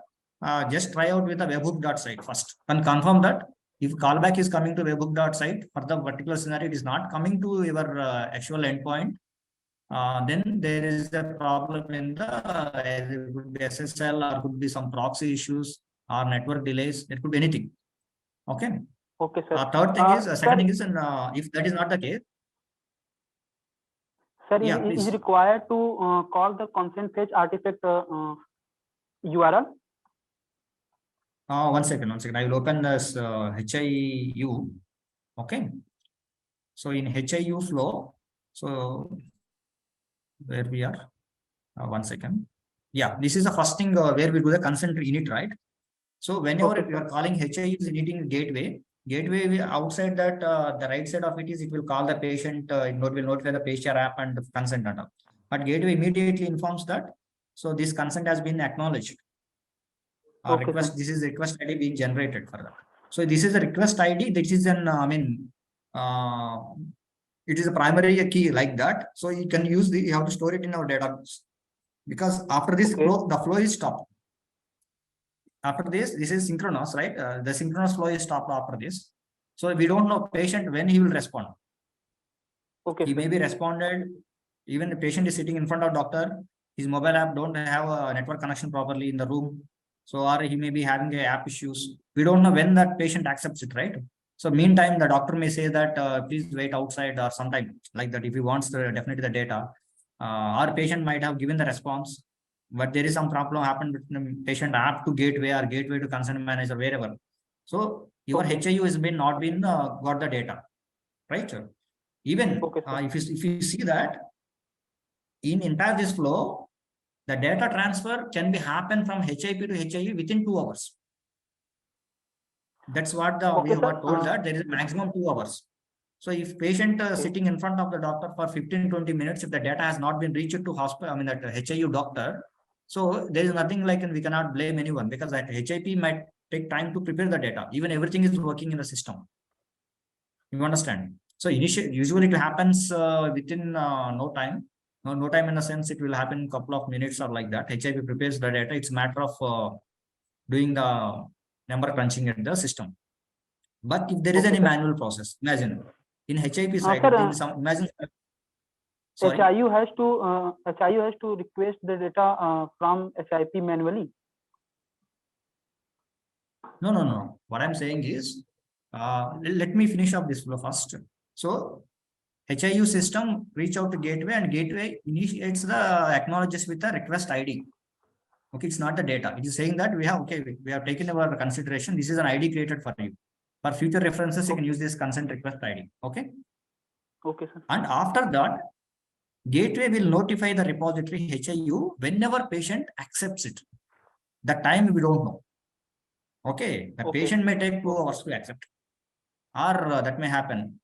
just try out with the webhook.site first and confirm that if callback is coming to webhook.site for the particular scenario, it is not coming to your actual endpoint. Then there is a problem in the it could be SSL or could be some proxy issues or network delays. It could be anything. Okay. Okay, sir. Third thing is, second thing is, if that is not the case, sir, is it required to call the consent fetch artifact URL? One second. I will open this HIU. Okay. So in HIU flow, so where we are, one second. Yeah, this is the first thing where we do the consent init, right? So whenever you are calling HIU is initting gateway outside that the right side of it is it will call the patient, it will notify the patient app and consent and all. But gateway immediately informs that so this consent has been acknowledged. Request, this is request ID being generated for that. So this is a request ID. This is an it is a primary key like that. So you can use you have to store it in our database because after this flow, the flow is stopped. After this is synchronous, right? The synchronous flow is stopped after this. So we don't know patient when he will respond. Okay. He may be responded. Even the patient is sitting in front of doctor. His mobile app don't have a network connection properly in the room. So, or he may be having a app issues. We don't know when that patient accepts it, right? So meantime, the doctor may say that please wait outside or sometime like that if he wants definitely the data. Our patient might have given the response, but there is some problem happened between patient app to gateway or gateway to consent manager, wherever. So your HIU has been not been got the data, right? Even if you see that in entire this flow, the data transfer can be happen from HIP to HIU within 2 hours. That's what we have told that there is a maximum 2 hours. So if patient sitting in front of the doctor for 15-20 minutes, if the data has not been reached to hospital, that HIU doctor, so there is nothing like, and we cannot blame anyone because that HIP might take time to prepare the data. Even everything is working in the system. You understand? So usually it happens within no time. No time in the sense it will happen in a couple of minutes or like that. HIP prepares the data. It's a matter of doing the number crunching at the system. But if there is any manual process, imagine in HIP side, imagine. Sorry? HIU has to request the data from HIP manually. No. What I'm saying is, let me finish up this flow first. So HIU system reach out to gateway and gateway initiates the acknowledges with the request ID. Okay, it's not the data. It is saying that we have taken our consideration. This is an ID created for you. For future references, you can use this consent request ID. Okay. Okay, sir. And after that, gateway will notify the repository HIU whenever patient accepts it. The time we don't know. Okay, the patient may take 2 hours to accept, or that may happen.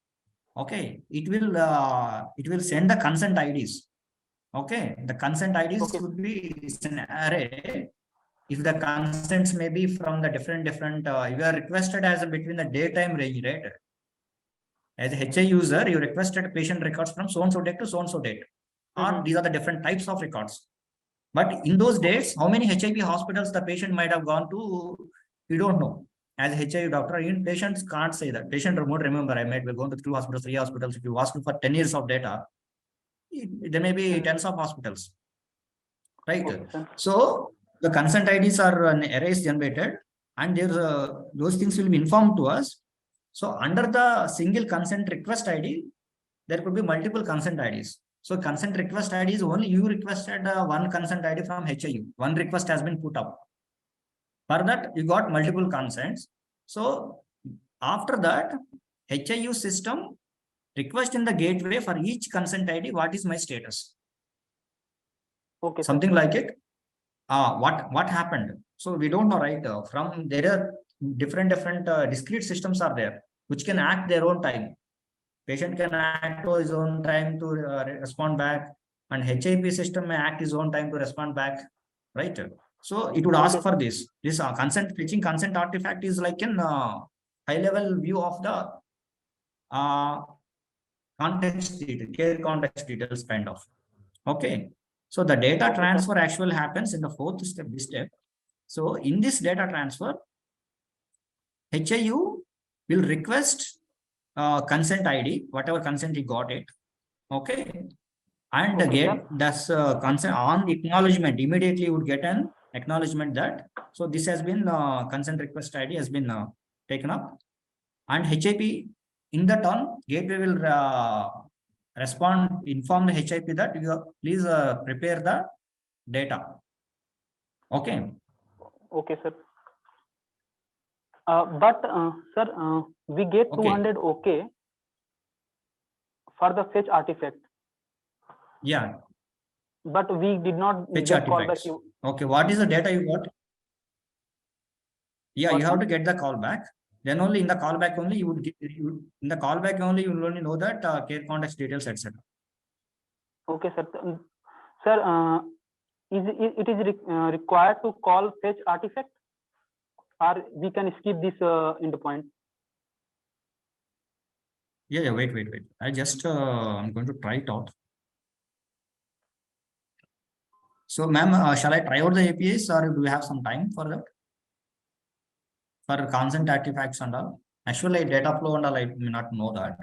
Okay, it will send the consent IDs. Okay, the consent IDs would be an array. If the consents may be from the different, you are requested as between the daytime range, right? As a HI user, you requested patient records from so-and-so date to so-and-so date. Or these are the different types of records. But in those days, how many HIV hospitals the patient might have gone to, you don't know. As a HIV doctor, even patients can't say that. Patient won't remember, I might be going to 2 hospitals, 3 hospitals. If you ask for 10 years of data, there may be tens of hospitals. Right? So the consent IDs are an arrays generated, and there's those things will be informed to us. So under the single consent request ID, there could be multiple consent IDs. So consent request ID is only you requested one consent ID from HIU. One request has been put up. For that, you got multiple consents. So after that, HIU system request in the gateway for each consent ID, what is my status? Okay. Something like it. What happened? So we don't know, right? From there are different discrete systems are there which can act their own time. Patient can act his own time to respond back, and HIP system may act his own time to respond back, right? So it would ask for this. This consent fetching consent artifact is like an high level view of the context detail, care context details kind of. Okay. So the data transfer actually happens in the fourth step, this step. So in this data transfer, HIU will request consent ID, whatever consent he got it. Okay. And get that's consent on acknowledgement. Immediately you would get an acknowledgement that so this has been consent request ID has been taken up, and HIP in the turn gateway will inform the HIP that you please prepare the data. Okay. Okay, sir. But sir, we get 200 okay for the fetch artifact. Yeah. But we did not fetch get artifacts. callback. Okay, what is the data you got? Yeah, you have to get the callback. Then only in the callback only you would get in the callback only you will only know that care context details, etc. Okay, sir. Sir, it is required to call fetch artifact, or we can skip this in the point? Yeah, wait. I just I'm going to try it out. So, ma'am, shall I try out the APIs, or do we have some time for that? For consent artifacts and all. Actually, data flow and all, I may not know that.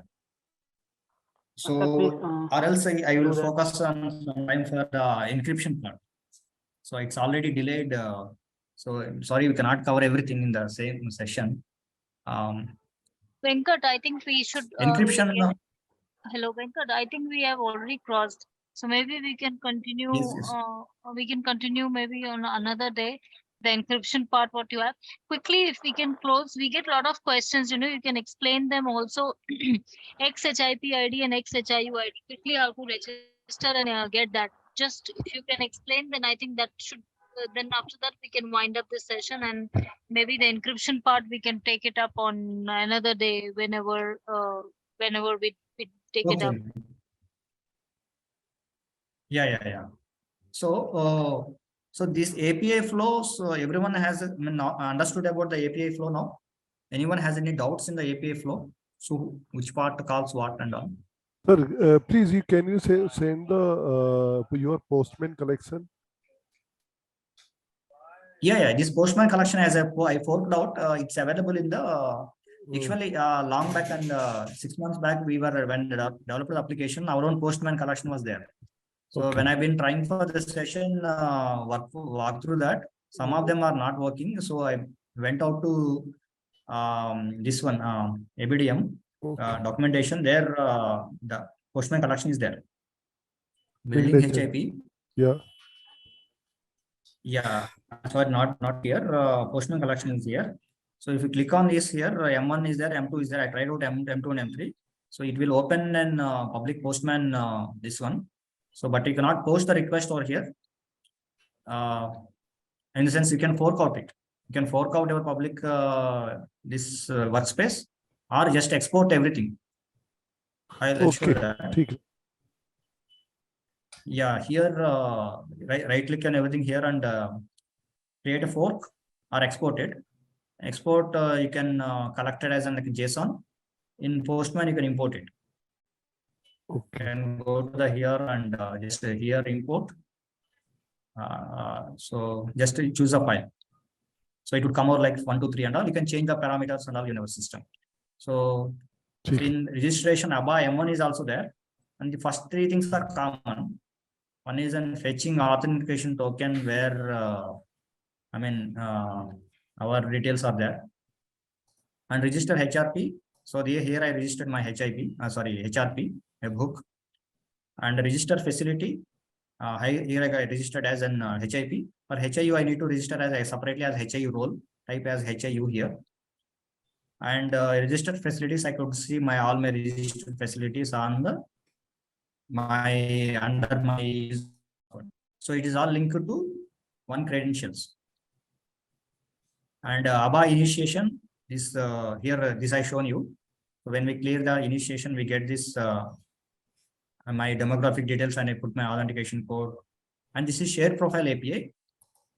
So, please, or else I will focus on some time for the encryption part. So it's already delayed. So I'm sorry, we cannot cover everything in the same session. Venkat, I think we should encryption. Hello, Venkat. I think we have already crossed. So maybe we can continue. Yes. We can continue maybe on another day. The encryption part, what you have. Quickly, if we can close, we get a lot of questions. You can explain them also. XHIP ID and XHIU ID. Quickly, how to register and get that. Just if you can explain, then I think that should. Then after that, we can wind up this session, and maybe the encryption part we can take it up on another day whenever we take it up. Yeah. So this API flow, so everyone has understood about the API flow now. Anyone has any doubts in the API flow? So which part calls what and all? Sir, please, can you send the your Postman collection? Yeah. This Postman collection, as I forked out, it's available in the actually long back and 6 months back we were when developed the application. Our own Postman collection was there. So when I've been trying for this session, walk through that, some of them are not working. So I went out to this one, ABDM documentation. There, the Postman collection is there. Building HIP. Yeah. Yeah, sorry, not here. Postman collection is here. So if you click on this here, M1 is there, M2 is there. I tried out M2 and M3. So it will open an public postman, this one. So, but you cannot post the request over here. In the sense, you can fork out it. You can fork out your public this workspace, or just export everything. I'll show that. Yeah, here right click on everything here and create a fork or export it. Export you can collect it as an JSON. In Postman you can import it. You can go to the here and just here import. So just choose a file. So it would come out like 1, 2, 3 and all. You can change the parameters and all in our system. So in registration, ABA M1 is also there. And the first 3 things are common. One is an fetching authentication token where our details are there. And register HRP. So here I registered my HRP webhook. And register facility. Here I got registered as an HIP. For HIU, I need to register as separately as HIU role. Type as HIU here. And registered facilities, I could see all my registered facilities on the under my. So it is all linked to one credentials. And ABA initiation, this here this I shown you. So when we clear the initiation, we get this my demographic details and I put my authentication code. And this is shared profile API.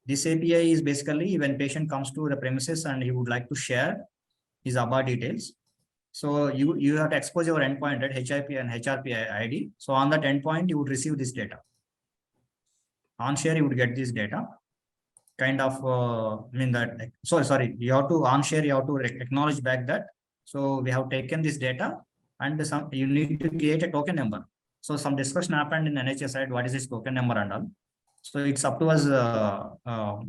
This API is basically when patient comes to the premises and he would like to share his ABA details. So you have to expose your endpoint at HIP and HRP ID. So on that endpoint, you would receive this data. On share, you would get this data. Kind of sorry, you have to on share, you have to acknowledge back that. So we have taken this data and you need to create a token number. So some discussion happened in NHS side, what is this token number and all. So it's up to us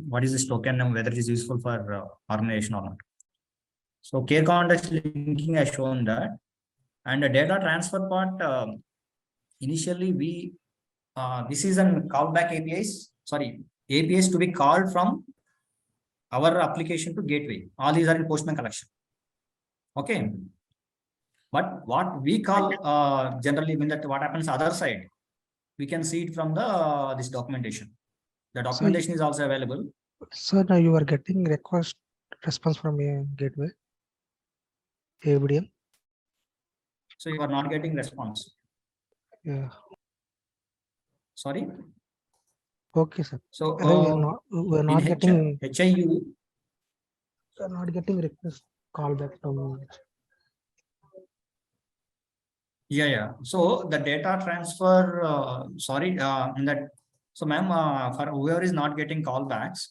what is this token number, whether it is useful for organization or not. So care context linking has shown that. And the data transfer part, initially we, this is a callback APIs, APIs to be called from our application to gateway. All these are in Postman collection. Okay. But what we call generally mean that what happens other side, we can see it from the this documentation. The documentation is also available. So now you are getting request response from a gateway. ABDM. So you are not getting response. Yeah. Sorry. Okay, sir. So we're not getting HIU. We're not getting request callback from. Yeah. So the data transfer. In that. So, ma'am, for whoever is not getting callbacks,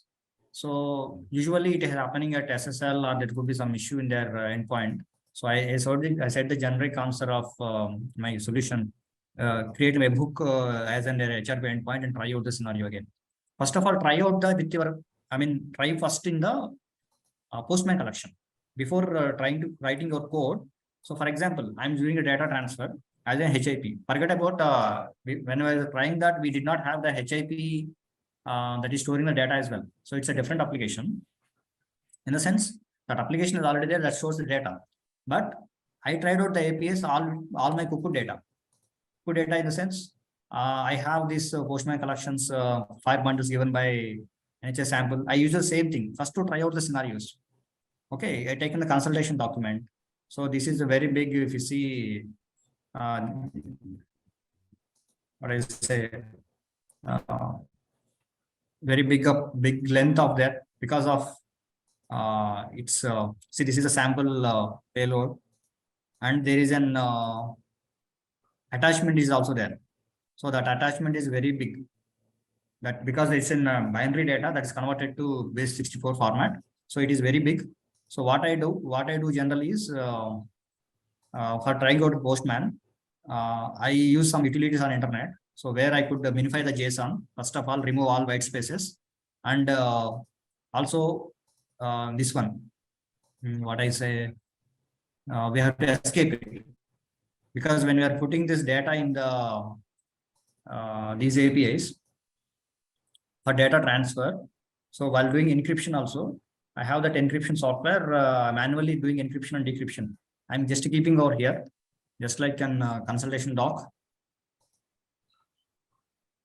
so usually it is happening at SSL or there could be some issue in their endpoint. So I said the generic answer of my solution. Create a webhook as an HRP endpoint and try out the scenario again. First of all, try out with your. Try first in the Postman collection before writing your code. So, for example, I'm doing a data transfer as a HIP. Forget about when I was trying that, we did not have the HIP that is storing the data as well. So it's a different application. In the sense that application is already there that stores the data. But I tried out the APIs, all my cuckoo data. Cuckoo data in the sense, I have this Postman collections 5 bundles given by NHS sample. I use the same thing first to try out the scenarios. Okay, I taken the consultation document. So this is a very big, if you see, what I say, very big length of that because of it's see, this is a sample payload, and there is an attachment is also there. So that attachment is very big. That because it's in binary data that is converted to base 64 format. So it is very big. So what I do generally is for trying out Postman, I use some utilities on internet. So where I could minify the JSON, first of all, remove all white spaces, and also this one, what I say, we have to escape it, because when we are putting this data in the these APIs for data transfer, So while doing encryption also, I have that encryption software manually doing encryption and decryption. I'm just keeping over here, just like an consultation doc.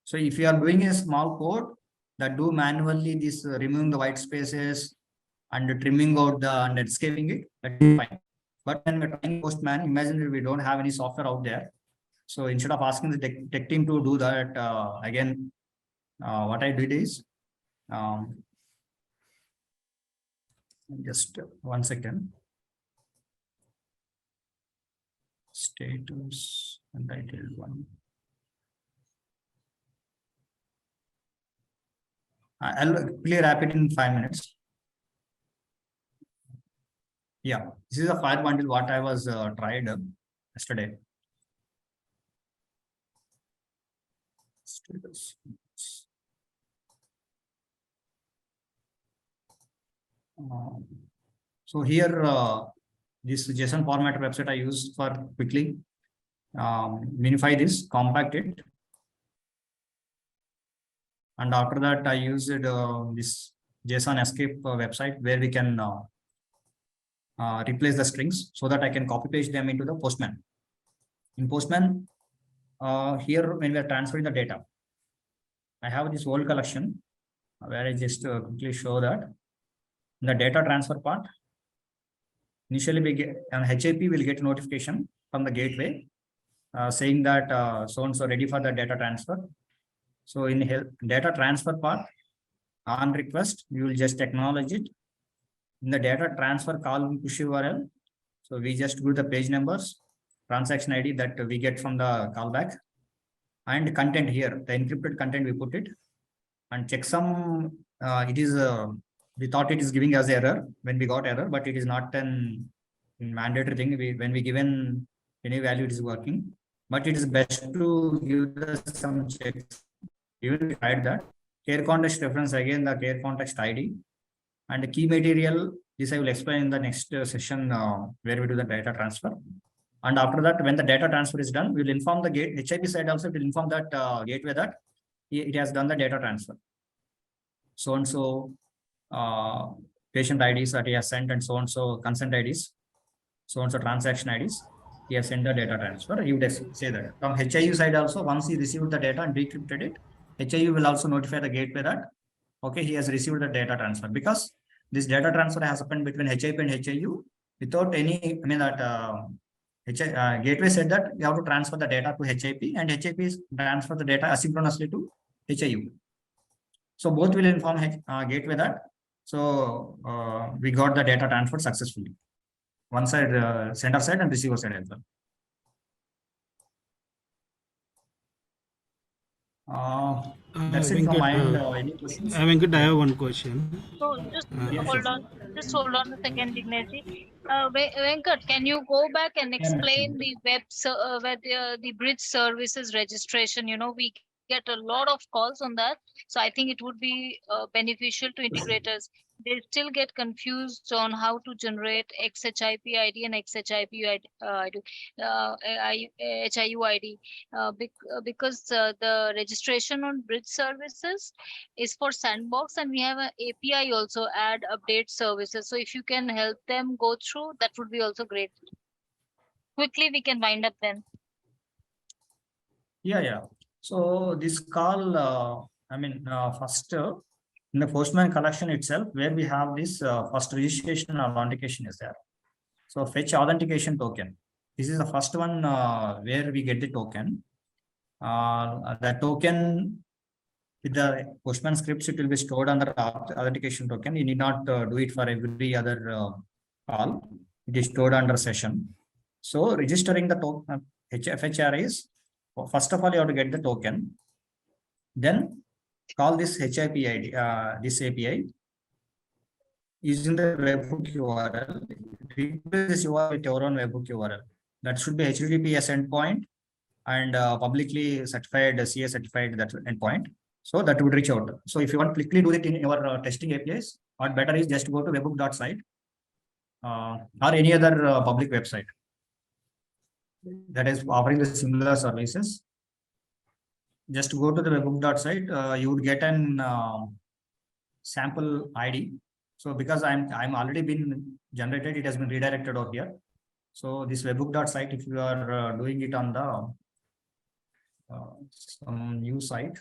So if you are doing a small code that do manually this removing the white spaces and trimming out the and escaping it, that is fine. But when we're trying Postman, imagine we don't have any software out there. So instead of asking the tech team to do that, again, what I did is just 1 second. Status untitled one. I'll quickly wrap it in 5 minutes. Yeah, this is a file bundle what I was tried yesterday. Status. So here, this JSON format website I used for quickly minify this, compact it. And after that, I used this JSON escape website where we can replace the strings so that I can copy paste them into the Postman. In Postman, here when we are transferring the data, I have this whole collection where I just quickly show that in the data transfer part, initially we get an HIP will get a notification from the gateway saying that so-and-so ready for the data transfer. So in data transfer part, on request, you will just acknowledge it. In the data transfer call push URL, so we just give the page numbers, transaction ID that we get from the callback, and content here, the encrypted content we put it, and checksum. It is we thought it is giving us error when we got error, but it is not an mandatory thing. When we given any value, it is working. But it is best to give some checks. Even we tried that. Care context reference, again the care context ID. And the key material, this I will explain in the next session where we do the data transfer. And after that, when the data transfer is done, we will inform the HIP side also will inform that gateway that it has done the data transfer. So and so patient IDs that he has sent, and so and so consent IDs, so and so transaction IDs. He has sent the data transfer. He would say that from HIU side also, once he received the data and decrypted it, HIU will also notify the gateway that okay, he has received the data transfer, because this data transfer has happened between HIP and HIU without any, I mean that gateway said that you have to transfer the data to HIP, and HIP transfer the data asynchronously to HIU. So both will inform gateway that so we got the data transferred successfully. One side, sender side and receiver side as well. That's it from my end. Any questions? Venkat, I have one question. So just hold on. Just hold on a second, Dignity. Venkat, can you go back and explain the the bridge services registration? You know, we get a lot of calls on that. So I think it would be beneficial to integrators. They still get confused on how to generate XHIP ID and XHIP HIU ID because the registration on bridge services is for sandbox, and we have an API also add update services. So if you can help them go through, that would be also great. Quickly, we can wind up then. Yeah. So this call, I mean, first in the Postman collection itself, where we have this first registration and authentication is there. So fetch authentication token. This is the first one where we get the token. The token with the Postman scripts, it will be stored under authentication token. You need not do it for every other call. It is stored under session. So registering the token FHR is, first of all, you have to get the token. Then call this HIP ID, this API using the webhook URL. Replace this URL with your own webhook URL. That should be HTTPS endpoint and publicly certified, CA certified that endpoint. So that would reach out. So if you want to quickly do it in your testing APIs, what better is just go to webhook.site or any other public website that is offering the similar services. Just go to the webhook.site. You would get an sample ID. So because I'm already been generated, it has been redirected over here. So this webbook.site, if you are doing it on the some new site.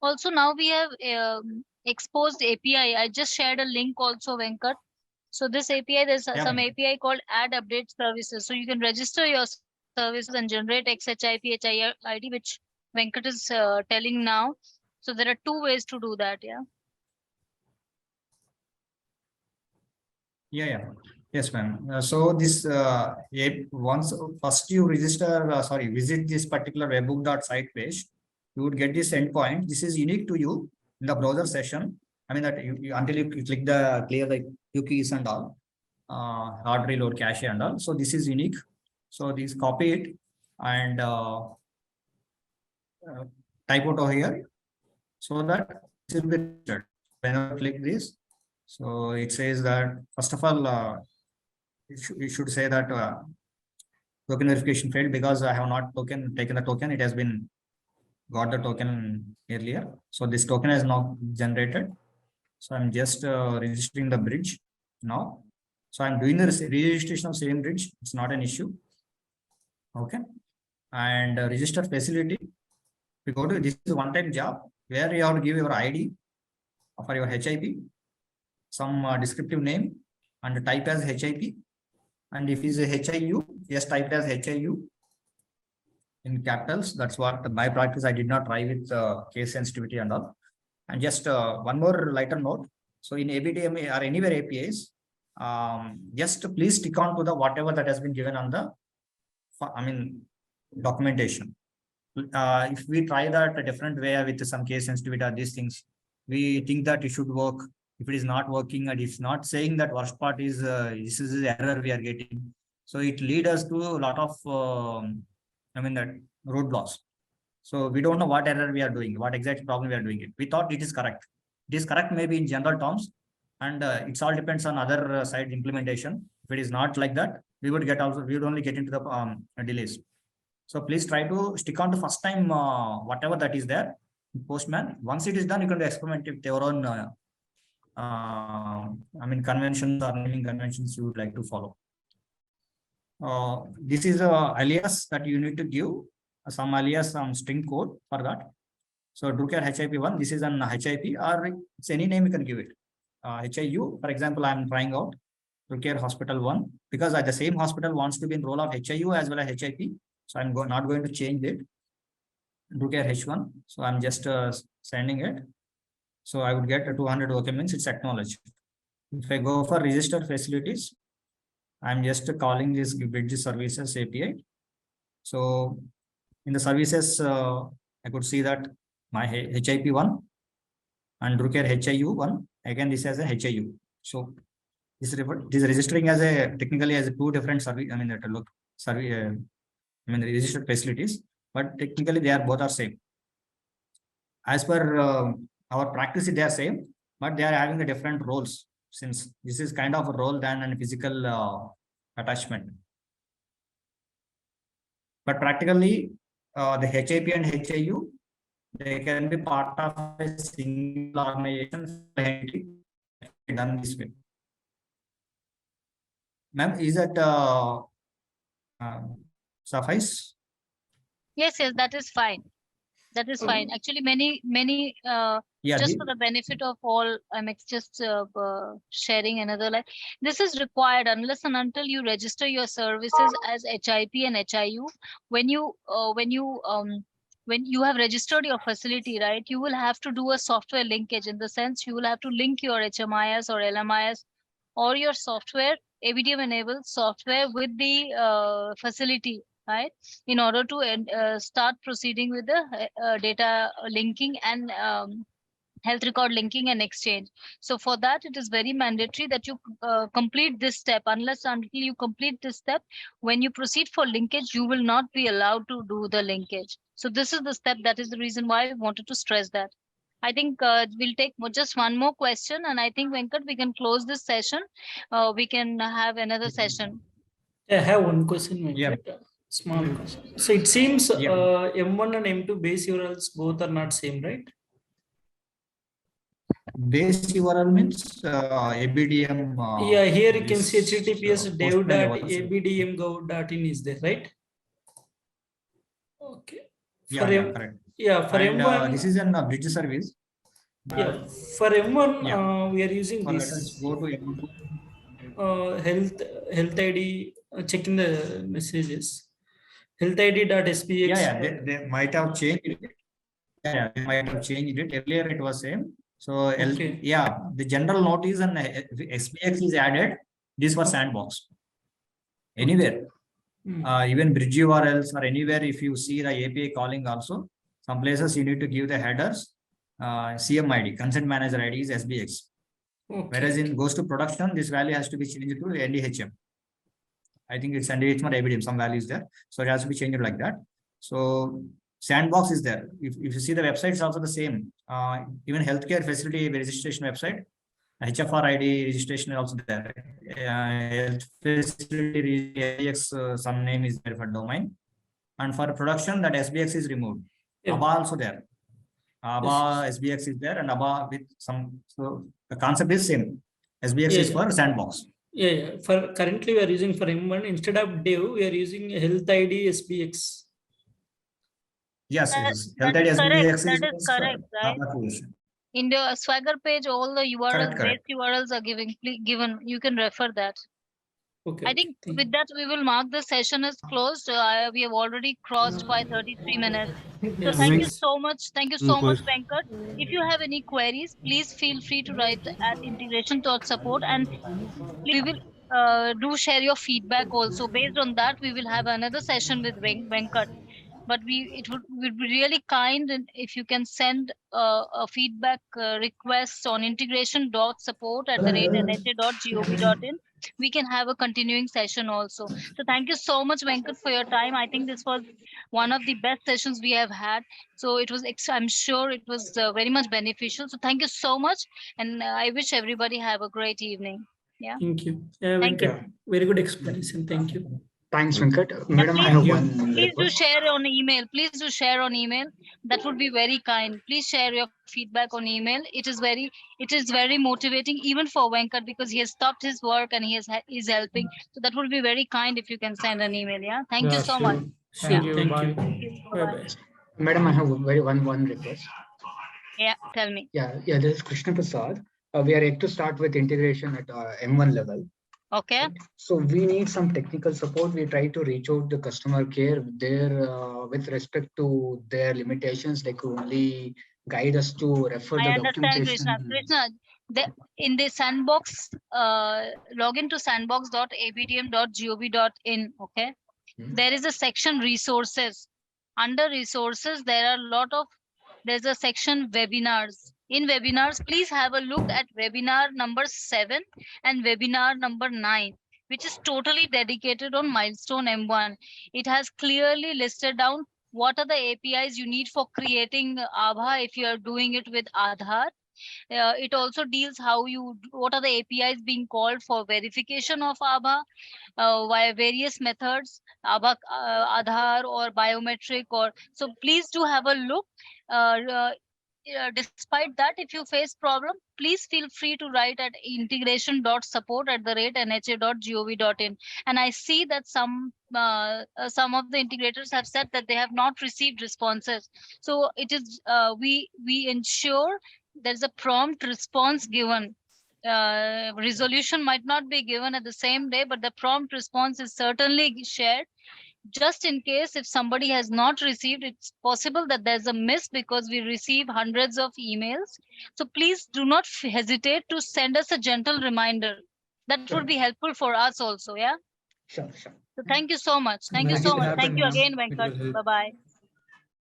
Also, now we have exposed API. I just shared a link also, Venkat. So this API, there's some API called add update services. So you can register your services and generate XHIP HID, which Venkat is telling now. So there are 2 ways to do that. Yeah. Yeah. Yes, ma'am. So this once first you register, visit this particular webbook.site page, you would get this endpoint. This is unique to you in the browser session. I mean that you until you click the clear the cookies and all, hard reload cache and all. So this is unique. So this copy it and type out over here so that it will be registered. Whenever I click this, so it says that first of all, it should say that token verification failed because I have not taken the token. It has been got the token earlier. So this token is now generated. So I'm just registering the bridge now. So I'm doing the registration of same bridge. It's not an issue. Okay. And register facility. We go to this is one-time job where you have to give your ID for your HIP, some descriptive name and type as HIP. And if it's a HIU, just type it as HIU in capitals. That's what my practice. I did not try with case sensitivity and all. And just one more lighter note. So in ABDMA or anywhere APIs, just please stick on to the whatever that has been given on the, documentation. If we try that a different way with some case sensitivity or these things, we think that it should work. If it is not working and it's not saying that worst part is this is the error we are getting. So it leads us to a lot of that roadblocks. So we don't know what error we are doing, what exact problem we are doing it. We thought it is correct. It is correct maybe in general terms, and it's all depends on other side implementation. If it is not like that, we would only get into the delays. So please try to stick on to first time whatever that is there. Postman. Once it is done, you can experiment with your own conventions or naming conventions you would like to follow. This is a alias that you need to give some alias, some string code for that. So Drucker HIP1, this is an HIP or it's any name you can give it. HIU, for example, I'm trying out Drucker Hospital 1 because the same hospital wants to be in role of HIU as well as HIP. So I'm not going to change it. Drucker H1. So I'm just sending it. So I would get 200 OK means it's acknowledged. If I go for register facilities, I'm just calling this bridge services API. So in the services, I could see that my HIP1 and Drucker HIU1, again, this has a HIU. So this is registering as a technically as a 2 different service. Registered facilities, but technically they are both are same. As per our practice, they are same, but they are having a different roles since this is kind of a role than a physical attachment. But practically, the HIP and HIU, they can be part of a single organization done this way. Ma'am, is that suffice? Yes, that is fine. That is fine. Actually, many just for the benefit of all, I'm just sharing another line. This is required unless and until you register your services as HIP and HIU. When you have registered your facility, right, you will have to do a software linkage. In the sense, you will have to link your HMIS or LMIS or your software, ABDM enabled software with the facility, right, in order to start proceeding with the data linking and health record linking and exchange. So for that, it is very mandatory that you complete this step. Unless until you complete this step, when you proceed for linkage, you will not be allowed to do the linkage. So this is the step. That is the reason why I wanted to stress that. I think we'll take just one more question, and I think Venkat, we can close this session. We can have another session. I have one question, Venkat. Small cost. So it seems Yeah. M1 and M2 base URLs both are not same, right? Base URL means ABDM. Yeah, here you can see https Postman URL. dev.abdmgov.in is there, right? Okay. Yeah, yeah, correct. Yeah, for And M1. this is an bridge service. Yeah, for M1, Yeah. we are using So let this. us go to M2. Health ID, checking the messages. Health ID.spx. Yeah, yeah, they might have changed it. Yeah, they might have changed it. Earlier it was same. So Okay. yeah, the general notice and SPX is added. This was sandbox. Anywhere. Even bridge URLs or anywhere, if you see the API calling also, some places you need to give the headers, CMID, consent manager ID is SBX. Okay. Whereas in goes to production, this value has to be changed to NDHM. I think it's NDHM or ABDM, some value is there. So it has to be changed like that. So sandbox is there. If you see the website, it's also the same. Even healthcare facility registration website, HFR ID registration is also there. Health facility SBX, some name is there for domain. And for production, that SBX is removed. Yeah. ABA also there. ABA, SBX is there, and ABA with some. So the concept is same. SBX is for sandbox. Yeah. For currently we are using for M1 instead of dev, we are using health ID SBX. Yes, that is correct. That is correct, right? In the Swagger page, all the URLs, base URLs are given. You can refer that. Okay. I think with that, we will mark the session as closed. We have already crossed by 33 minutes. So thank you so much. Thank you so much, Venkat. If you have any queries, please feel free to write at integration.support, and we will do share your feedback also. Based on that, we will have another session with Venkat. But it would be really kind if you can send a feedback request on integration.support@nhA.gov.in. We can have a continuing session also. So thank you so much, Venkat, for your time. I think this was one of the best sessions we have had. So it was, I'm sure it was very much beneficial. So thank you so much. And I wish everybody have a great evening. Yeah. Thank you. Thank you. Very good explanation. Thank you. Thanks, Venkat. Madam, I have one Please do request. share on email. Please do share on email. That would be very kind. Please share your feedback on email. It is very motivating even for Venkat, because he has stopped his work and is helping. So that would be very kind if you can send an email. Yeah. Thank you so much. Thank you. Thank you. Bye-bye. Madam, I have one request. Yeah, tell me. Yeah. This is Krishna Prasad. We are yet to start with integration at M1 level. Okay. So we need some technical support. We try to reach out the customer care there with respect to their limitations. They could only guide us to refer the documentation. Krishna, in the sandbox, log into sandbox.abdm.gov.in. Okay. There is a section resources. Under resources, there's a section webinars. In webinars, please have a look at webinar number 7 and webinar number 9, which is totally dedicated on milestone M1. It has clearly listed down what are the APIs you need for creating Abha if you are doing it with Aadhaar. It also deals what are the APIs being called for verification of Abha via various methods, Aadhaar or biometric, so please do have a look. Despite that, if you face problem, please feel free to write at integration.support@nha.gov.in. And I see that some of the integrators have said that they have not received responses. So it is we ensure there's a prompt response given. Resolution might not be given at the same day, but the prompt response is certainly shared. Just in case if somebody has not received, it's possible that there's a miss because we receive hundreds of emails. So please do not hesitate to send us a gentle reminder. That would be helpful for us also. Yeah. Sure. So thank you so much. Thank you so much. Thank you again, Venkat. Bye-bye.